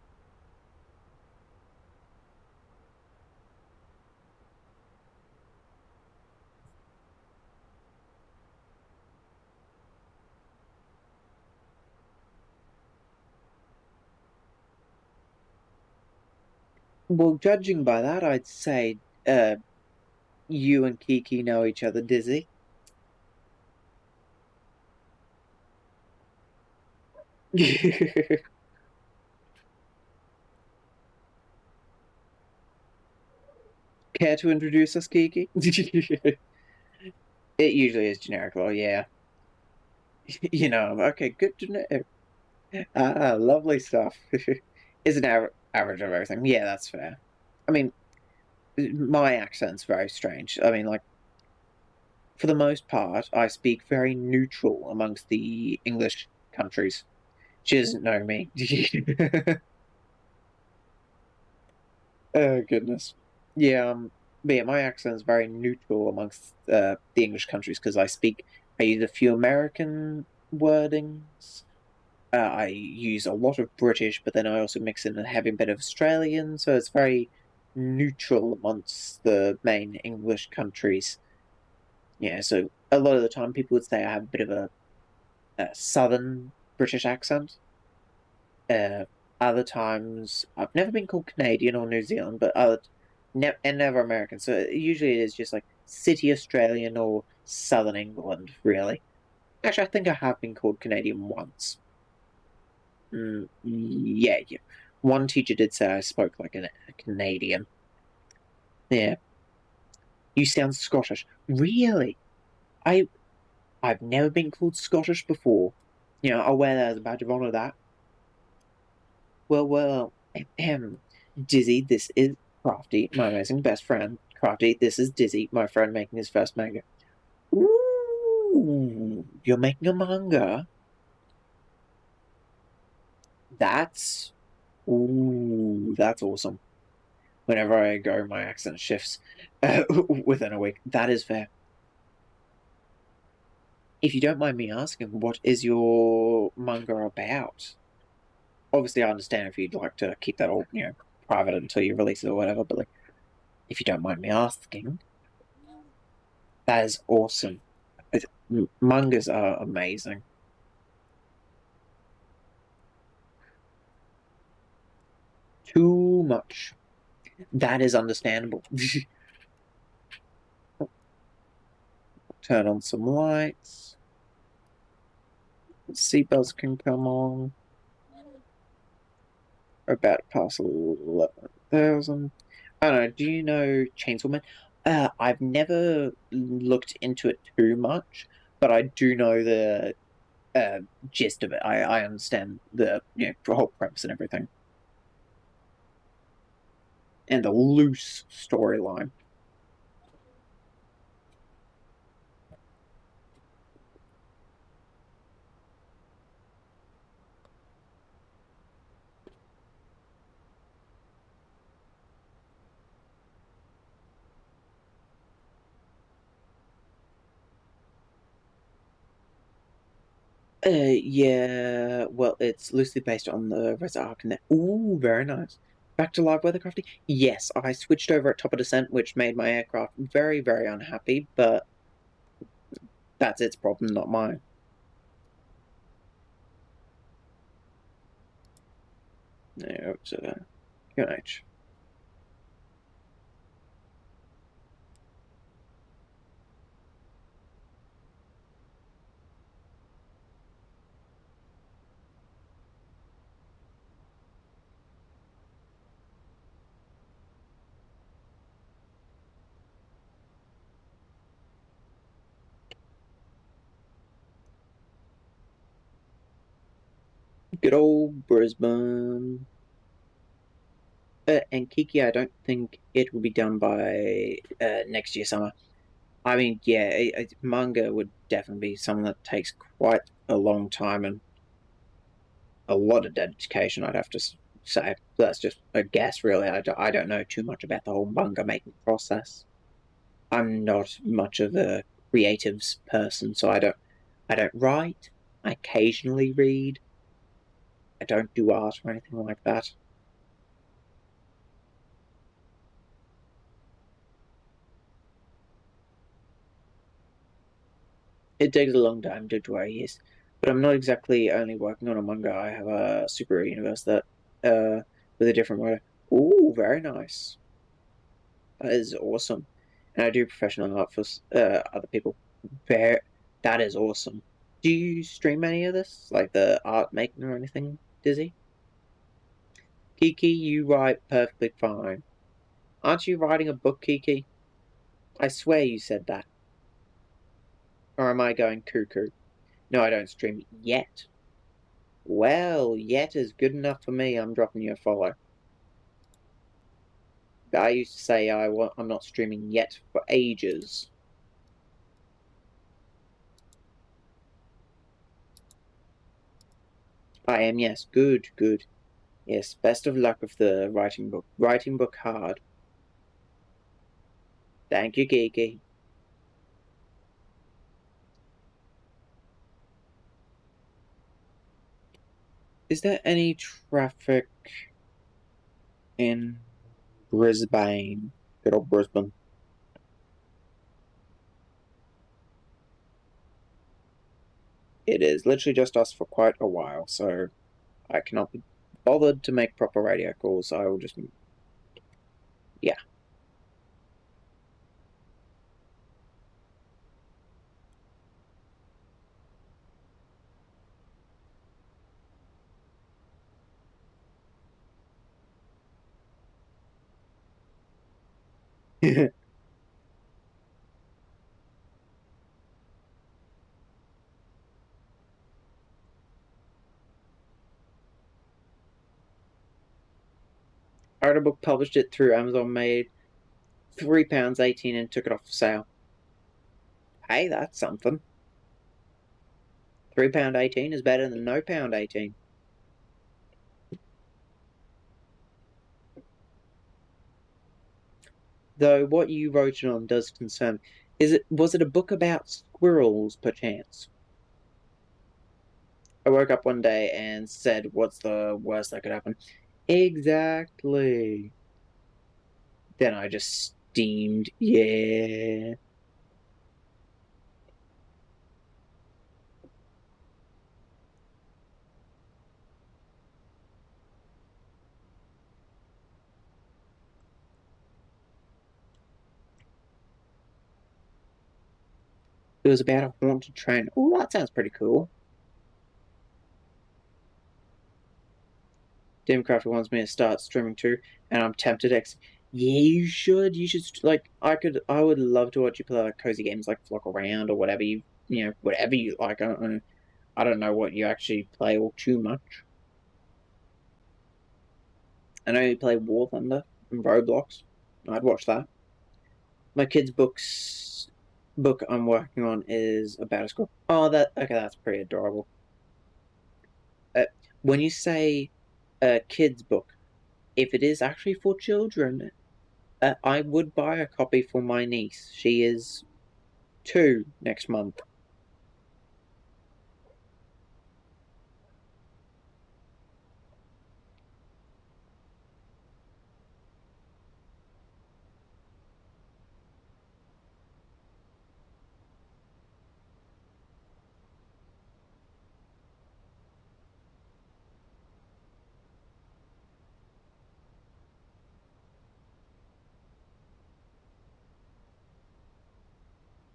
Well, judging by that, I'd say you and Kiki know each other, Dizzy. Care to introduce us, Kiki? It usually is generic, though, yeah. Okay, good to know. Lovely stuff. Is an average of everything. Yeah, that's fair. I mean, my accent's very strange. I mean, like, for the most part, I speak very neutral amongst the English countries. She doesn't know me. Oh, goodness. Yeah, but yeah, my accent's very neutral amongst the English countries because I use a few American wordings. I use a lot of British, but then I also mix in a heavy bit of Australian, so it's very neutral amongst the main English countries. Yeah, so a lot of the time people would say I have a bit of a southern British accent. Uh, Other times I've never been called Canadian or New Zealand, but and never American. So usually it is just like City Australian or Southern England, really. Actually, I think I have been called Canadian once. Yeah. One teacher did say I spoke like a Canadian. Yeah. You sound Scottish. Really? I I've never been called Scottish before. I'll wear that as a badge of honor. That. Well. Dizzy, this is Crafty, my amazing best friend. Crafty, this is Dizzy, my friend making his first manga. Ooh, you're making a manga? That's that's awesome. Whenever I go, my accent shifts within a week. That is fair. If you don't mind me asking, what is your manga about? Obviously, I understand if you'd like to keep that all, private until you release it or whatever, but like, if you don't mind me asking, that is awesome. Mangas are amazing. Too much. That is understandable. Turn on some lights. Seatbelts can come on. About past 11,000. I don't know. Do you know Chainsaw Man? I've never looked into it too much, but I do know the gist of it. I understand the whole premise and everything, and the loose storyline. Yeah, well, it's loosely based on the Res Arc. Ooh, very nice. Back to live weathercrafting. Yes, I switched over at top of descent, which made my aircraft very, very unhappy, but that's its problem, not mine. Yeah, so QNH. Good old Brisbane. And Kiki, I don't think it will be done by next year summer. I mean, yeah, manga would definitely be something that takes quite a long time and a lot of dedication, I'd have to say. That's just a guess, really. I don't know too much about the whole manga making process. I'm not much of a creatives person, so I don't write. I occasionally read. I don't do art or anything like that. It takes a long time to draw, yes. But I'm not exactly only working on a manga. I have a superhero universe that with a different writer. Ooh, very nice. That is awesome. And I do professional art for other people. Very, that is awesome. Do you stream any of this? Like the art making or anything, Dizzy? Kiki, you write perfectly fine. Aren't you writing a book, Kiki? I swear you said that. Or am I going cuckoo? No, I don't stream yet. Well, yet is good enough for me. I'm dropping you a follow. I used to say I'm not streaming yet for ages. I am, yes. Good, good. Yes, best of luck with the writing book. Writing book hard. Thank you, Kiki. Is there any traffic in Brisbane? Good old Brisbane. It is literally just us for quite a while, so I cannot be bothered to make proper radio calls. I will just, yeah. Artbook published it through Amazon, made £3.18 and took it off for sale. Hey, that's something. £3.18 is better than no £1.18. Though what you wrote it on does concern. Was it a book about squirrels, perchance? I woke up one day and said, what's the worst that could happen? Exactly. Then I just steamed. Yeah. It was about a haunted train. Oh, that sounds pretty cool. Democraft wants me to start streaming too, and I'm tempted to. Yeah, you should. You should like. I would love to watch you play like cozy games like Flock Around or whatever whatever you like. I don't know. I don't know what you actually play all too much. I know you play War Thunder and Roblox. I'd watch that. My kid's book I'm working on is about a school. Oh, that's pretty adorable. Uh, when you say a kid's book, if it is actually for children, I would buy a copy for my niece. She is 2 next month.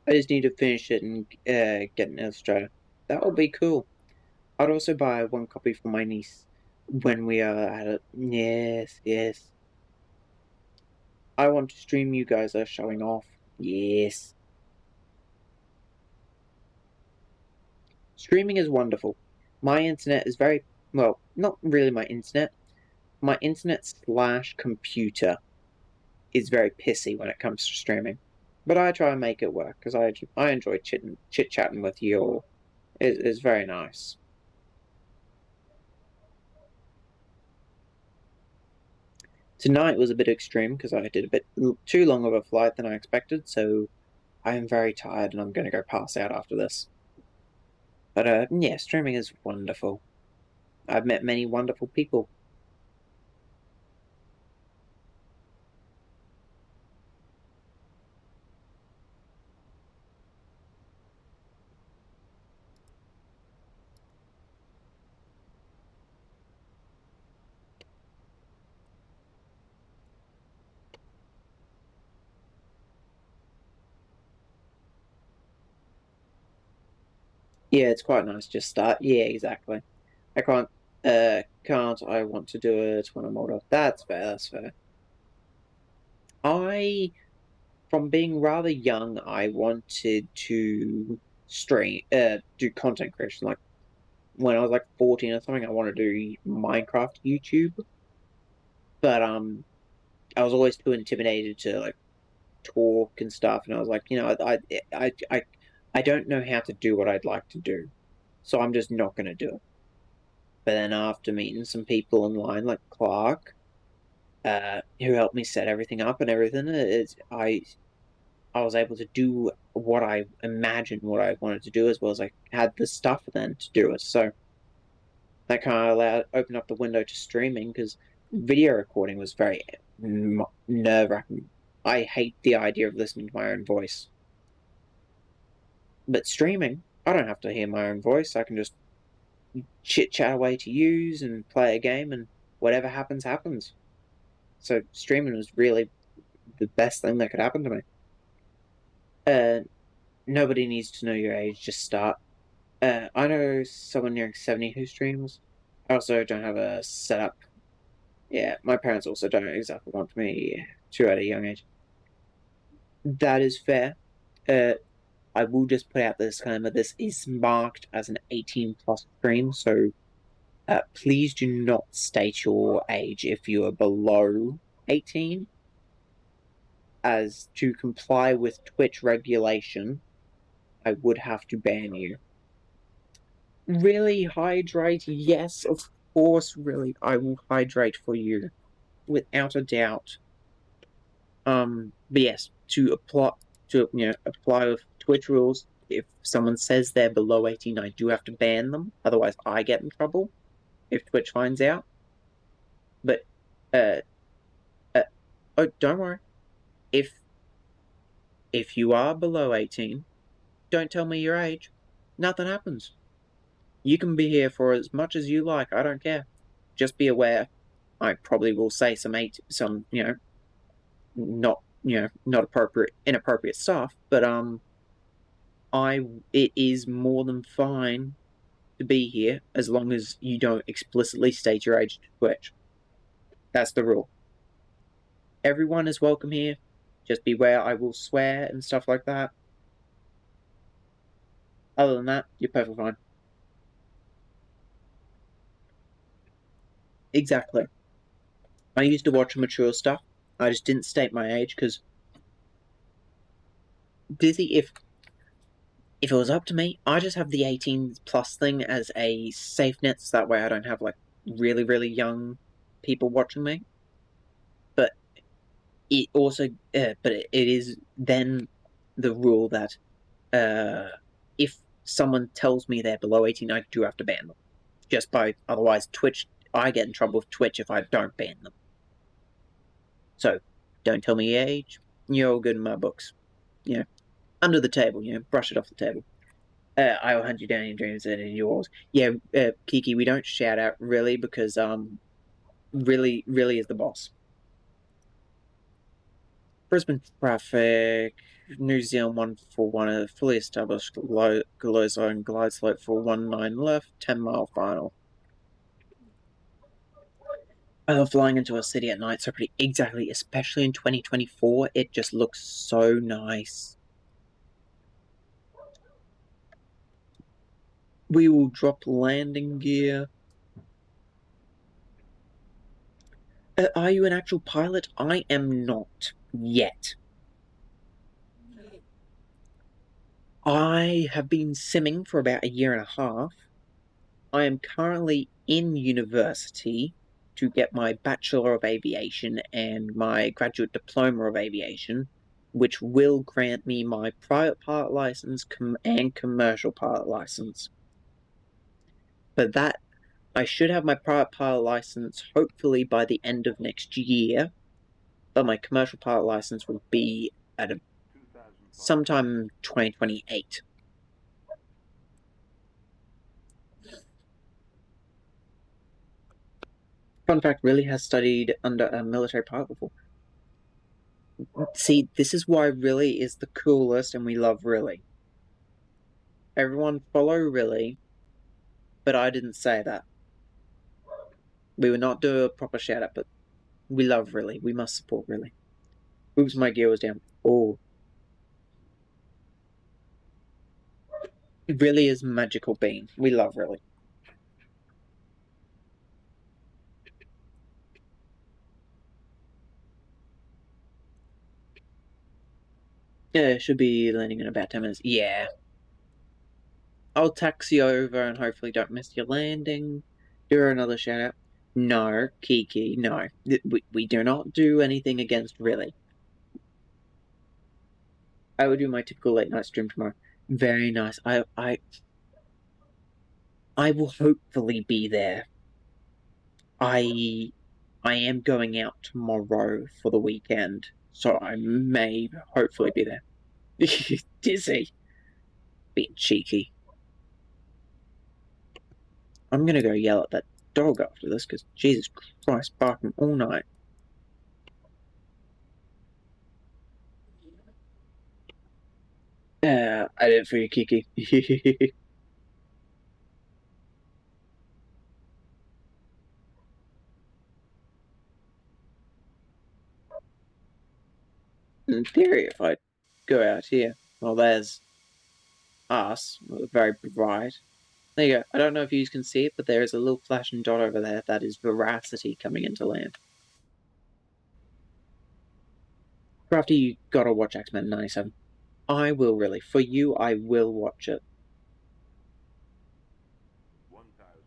I just need to finish it and get an illustrator. That would be cool. I'd also buy one copy for my niece when we are at it. Yes, yes. I want to stream you guys are showing off. Yes. Streaming is wonderful. My internet is very, well, not really my internet. My internet slash computer is very pissy when it comes to streaming. But I try and make it work because I enjoy chit chatting with you all. It's very nice. Tonight was a bit extreme because I did a bit too long of a flight than I expected, so I am very tired and I'm going to go pass out after this. But yeah, streaming is wonderful. I've met many wonderful people. Yeah, it's quite nice. Just start. Yeah, exactly. I can't I want to do it when I'm older. That's fair. That's fair. I, from being rather young, I wanted to do content creation. Like when I was like 14 or something, I wanted to do Minecraft YouTube, but I was always too intimidated to like talk and stuff, and I was like, I don't know how to do what I'd like to do, so I'm just not going to do it. But then after meeting some people online, like Clark, who helped me set everything up and everything, I was able to do what I imagined what I wanted to do, as well as I had the stuff then to do it. So that kind of opened up the window to streaming because video recording was very nerve wracking. I hate the idea of listening to my own voice. But streaming, I don't have to hear my own voice. I can just chit chat away to use and play a game, and whatever happens, happens. So streaming was really the best thing that could happen to me. Nobody needs to know your age. Just start. I know someone nearing 70 who streams. I also don't have a setup. Yeah, my parents also don't exactly want me to at a young age. That is fair. I will just put out this disclaimer. This is marked as an 18 plus stream, so please do not state your age if you are below 18, as to comply with Twitch regulation, I would have to ban you. Really hydrate? Yes, of course, really. I will hydrate for you, without a doubt. But yes, to apply with Twitch rules, if someone says they're below 18, I do have to ban them. Otherwise, I get in trouble if Twitch finds out. But uh, oh, don't worry. If you are below 18, don't tell me your age. Nothing happens. You can be here for as much as you like. I don't care. Just be aware. I probably will say some not inappropriate stuff, but it is more than fine to be here as long as you don't explicitly state your age to Twitch. That's the rule. Everyone is welcome here. Just beware, I will swear and stuff like that. Other than that, you're perfectly fine. Exactly. I used to watch mature stuff. I just didn't state my age because, Dizzy, if it was up to me, I just have the 18 plus thing as a safe net, so that way I don't have like really, really young people watching me. But it also, it is then the rule that if someone tells me they're below 18, I do have to ban them. Otherwise, Twitch, I get in trouble with Twitch if I don't ban them. So, don't tell me your age. You're all good in my books. Under the table, brush it off the table. I will hunt you down in your dreams and in yours. Yeah, Kiki, we don't shout out really because really is the boss. Brisbane traffic, New Zealand 141, a fully established low zone glide slope for 19 left, 10-mile final. I love flying into a city at night so pretty, exactly, especially in 2024, it just looks so nice. We will drop landing gear. Are you an actual pilot? I am not yet. I have been simming for about a year and a half. I am currently in university to get my Bachelor of Aviation and my Graduate Diploma of Aviation, which will grant me my private pilot license and commercial pilot license. But that, I should have my private pilot license hopefully by the end of next year, but my commercial pilot license will be at sometime 2028. Fun fact, Riley has studied under a military pilot before. See, this is why Riley is the coolest and we love Riley. Everyone follow Riley, but I didn't say that. We would not do a proper shout out, but we love Riley. We must support Riley. Oops, my gear was down. Oh. Riley is magical being. We love Riley. Yeah, should be landing in about 10 minutes. Yeah. I'll taxi over and hopefully don't miss your landing. Do another shout out. No, Kiki, no. We do not do anything against Riley. I will do my typical late night stream tomorrow. Very nice. I will hopefully be there. I am going out tomorrow for the weekend, so I may hopefully be there. Dizzy. Being cheeky. I'm gonna go yell at that dog after this, because Jesus Christ, barking all night. I did it for you, Kiki. In theory, if I go out here, well, there's us, very bright. There you go. I don't know if you can see it, but there is a little flashing dot over there that is Veracity coming into land. Crafty, you gotta watch X-Men 97. I will really. For you, I will watch it. 1,000.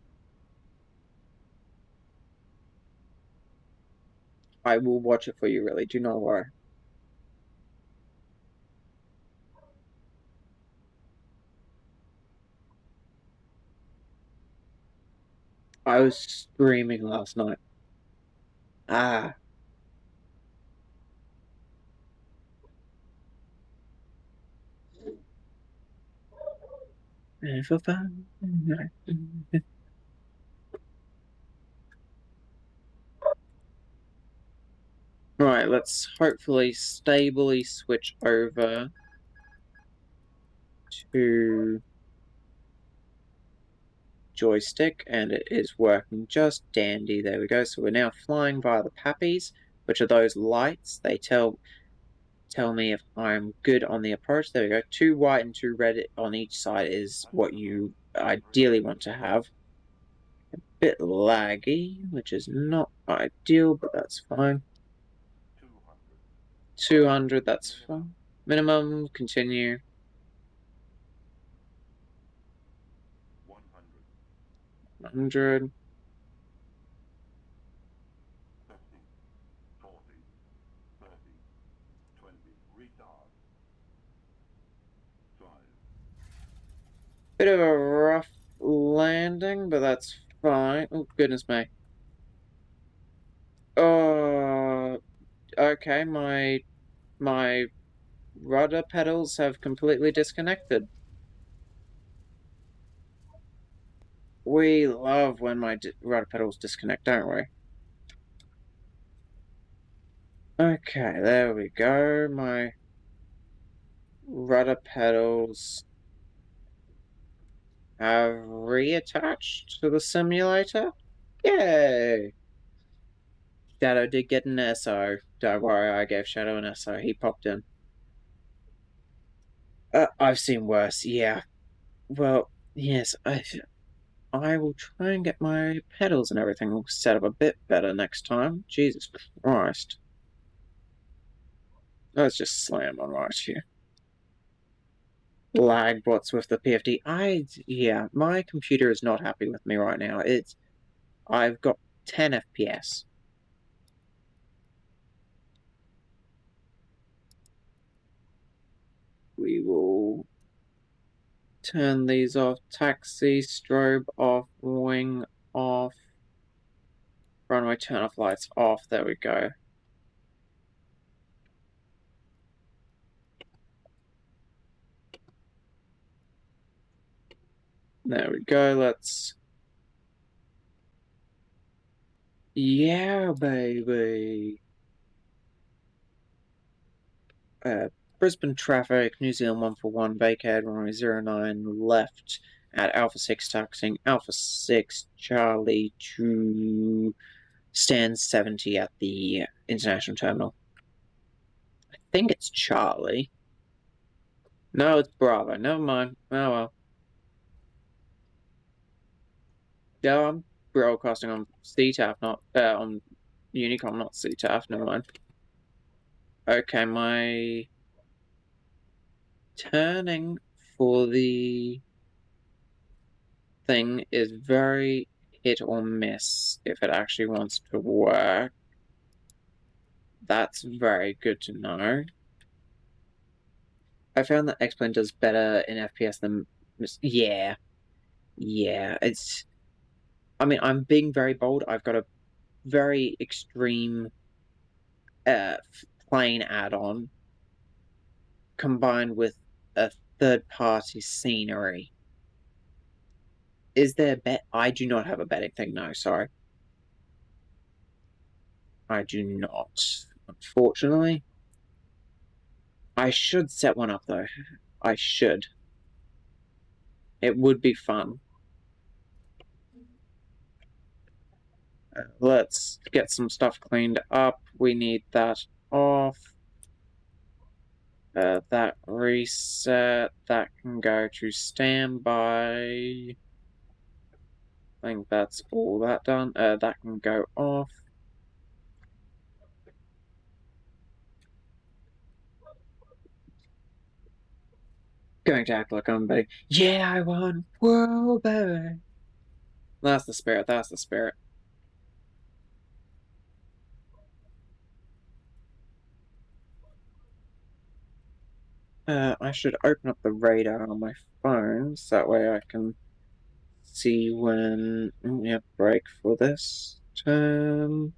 I will watch it for you, really. Do not worry. I was screaming last night. Ah. Right, let's hopefully stably switch over to joystick, and it is working just dandy. There we go. So we're now flying via the pappies, which are those lights. They tell me if I'm good on the approach. There we go. 2 white and 2 red on each side is what you ideally want to have. A bit laggy, which is not ideal, but that's fine. 200, that's fine. Minimum, continue. 100. 50, 40, 30, 20, retard. 5. Bit of a rough landing, but that's fine. Oh, goodness me. Oh, okay, my rudder pedals have completely disconnected. We love when my rudder pedals disconnect, don't we? Okay, there we go. My rudder pedals have reattached to the simulator. Yay! Shadow did get an SO. Don't worry, I gave Shadow an SO. He popped in. I've seen worse, yeah. Well, yes, I will try and get my pedals and everything all set up a bit better next time. Jesus Christ. Let's just slam on right here. Lag bots with the PFD. Yeah, my computer is not happy with me right now. I've got 10 FPS. We will turn these off. Taxi, strobe off, wing off. Runway turn off lights off. There we go. There we go. Let's. Yeah, baby. Brisbane traffic, New Zealand 141, vacated runway 09 left at Alpha 6, taxiing Alpha 6, Charlie to stand 70 at the international terminal. I think it's Charlie. No, it's Bravo. Never mind. Oh well. Yeah, I'm broadcasting on CTAF, not on Unicom, not CTAF. Never mind. Okay, my turning for the thing is very hit or miss if it actually wants to work. That's very good to know. I found that X-Plane does better in FPS than... Yeah. Yeah, it's... I mean, I'm being very bold. I've got a very extreme plane add-on combined with a third-party scenery. Is there a bet? I do not have a betting thing, no, sorry. I do not, unfortunately. I should set one up, though. I should. It would be fun. Let's get some stuff cleaned up. We need that off. That reset. That can go to standby. I think that's all that done. That can go off. Going to act like I'm betting. Yeah, I won. Whoa, baby. That's the spirit. That's the spirit. I should open up the radar on my phone so that way I can see when. Yeah, break for this turn.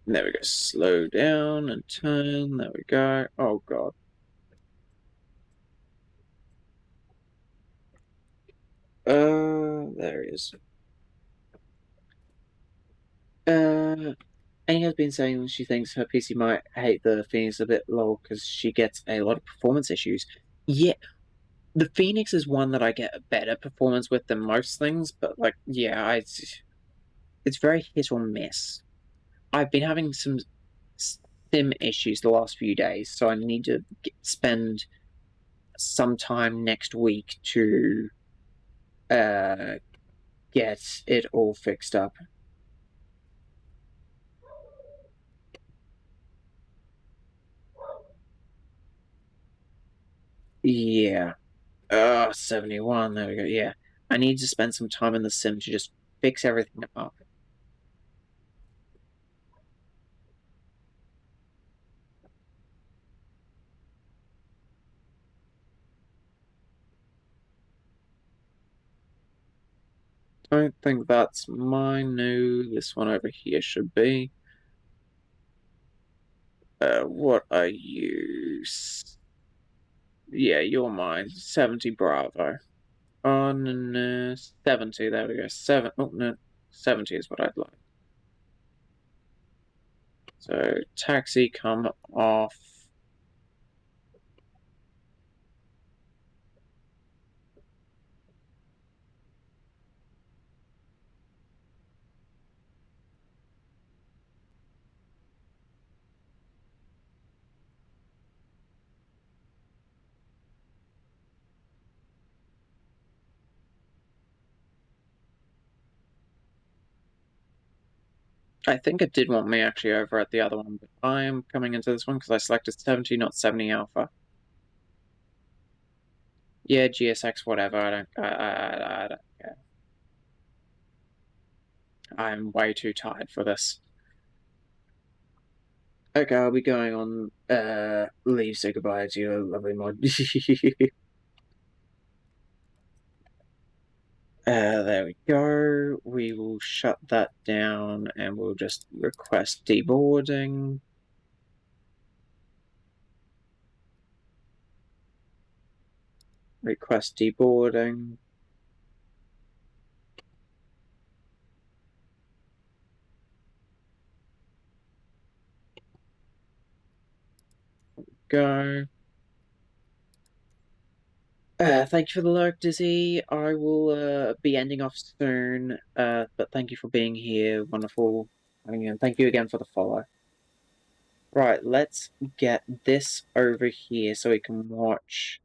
There we go. Slow down and turn. There we go. Oh god. There he is. Annie has been saying she thinks her PC might hate the Phoenix a bit low because she gets a lot of performance issues. Yeah, the Phoenix is one that I get a better performance with than most things, but like, yeah, it's very hit or miss. I've been having some sim issues the last few days, so I need to spend some time next week to get it all fixed up. Yeah. 71, there we go. Yeah. I need to spend some time in the sim to just fix everything up. Don't think that's mine. No, this one over here should be. What are you? Yeah, you're mine. 70 Bravo. On 70, there we go. Oh, no. 70 is what I'd like. So, taxi, come off. I think it did want me actually over at the other one, but I'm coming into this one because I selected 70, not 70 alpha. Yeah, GSX, whatever. I don't care. I'm way too tired for this. Okay, I'll be going on leave, say goodbye to your lovely mod. There we go. We will shut that down and we'll just request deboarding. Request deboarding. Go. Thank you for the lurk, Dizzy. I will be ending off soon. But thank you for being here. Wonderful. And thank you again for the follow. Right, let's get this over here so we can watch.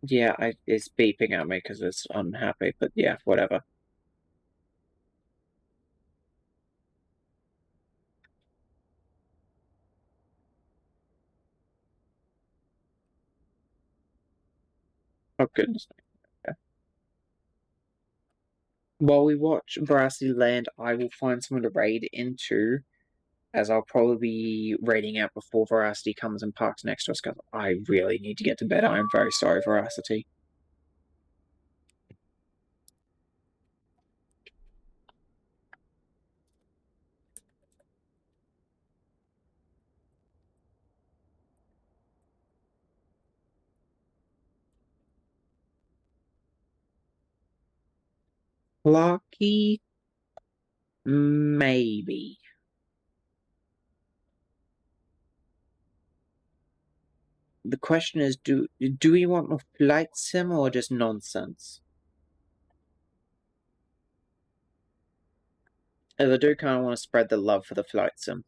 Yeah, it's beeping at me because it's unhappy, but yeah, whatever. Oh, goodness. Okay. While we watch Veracity land, I will find someone to raid into, as I'll probably be raiding out before Veracity comes and parks next to us because I really need to get to bed. I am very sorry, Veracity. Lucky? Maybe. The question is, do we want a flight sim or just nonsense? As I do kind of want to spread the love for the flight sim.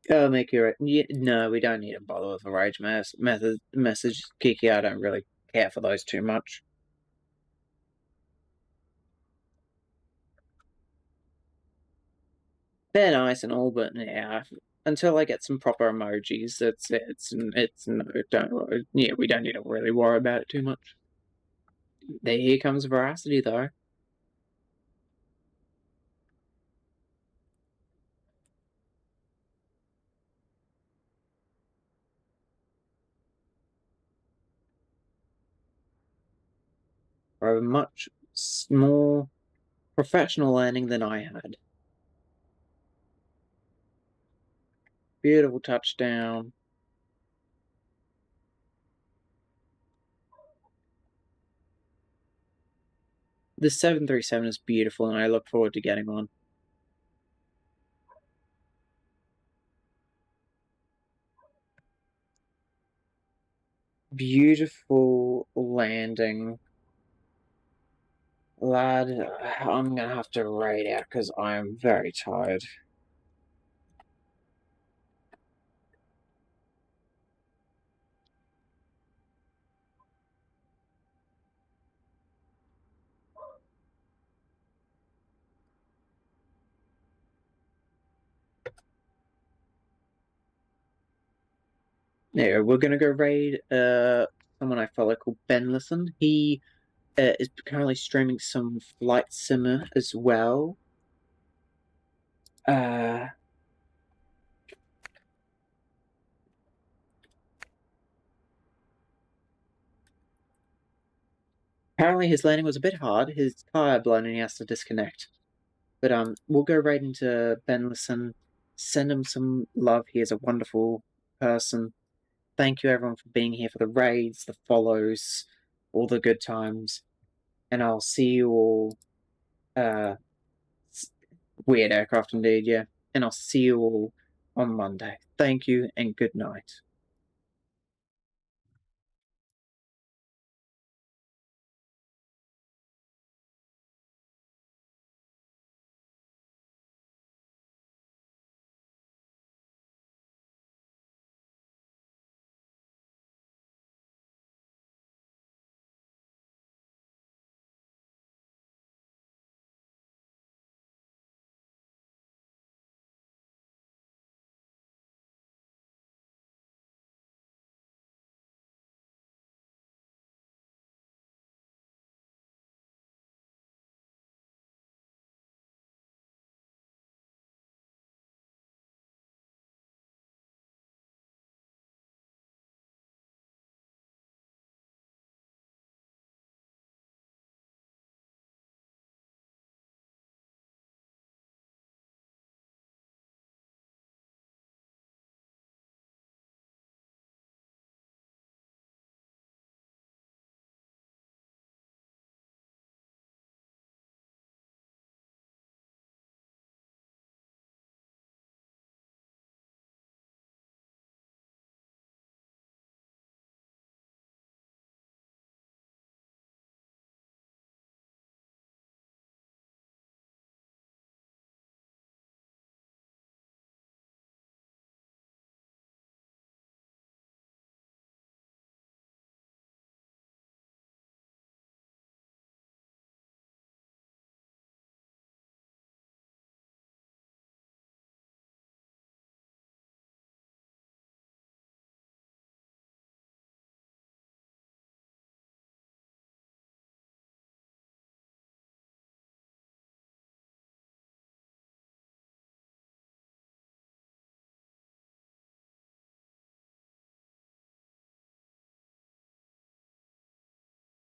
Oh, make you right. No, we don't need to bother with the rage message. Kiki, I don't really care for those too much. They're nice and all, but yeah, until I get some proper emojis, it's no, don't. Yeah, we don't need to really worry about it too much. Here comes Veracity, though. For a much more professional landing than I had. Beautiful touchdown. The 737 is beautiful, and I look forward to getting one. Beautiful landing. Lad, I'm gonna have to raid out because I am very tired. Yeah, we're gonna go raid someone I follow called Ben Listen. He is currently streaming some flight simmer as well. Apparently his landing was a bit hard. His tire blown and he has to disconnect. But we'll go right into Ben Listen. Send him some love. He is a wonderful person. Thank you everyone for being here for the raids, the follows, all the good times. And I'll see you all weird aircraft indeed, yeah. And I'll see you all on Monday. Thank you and good night.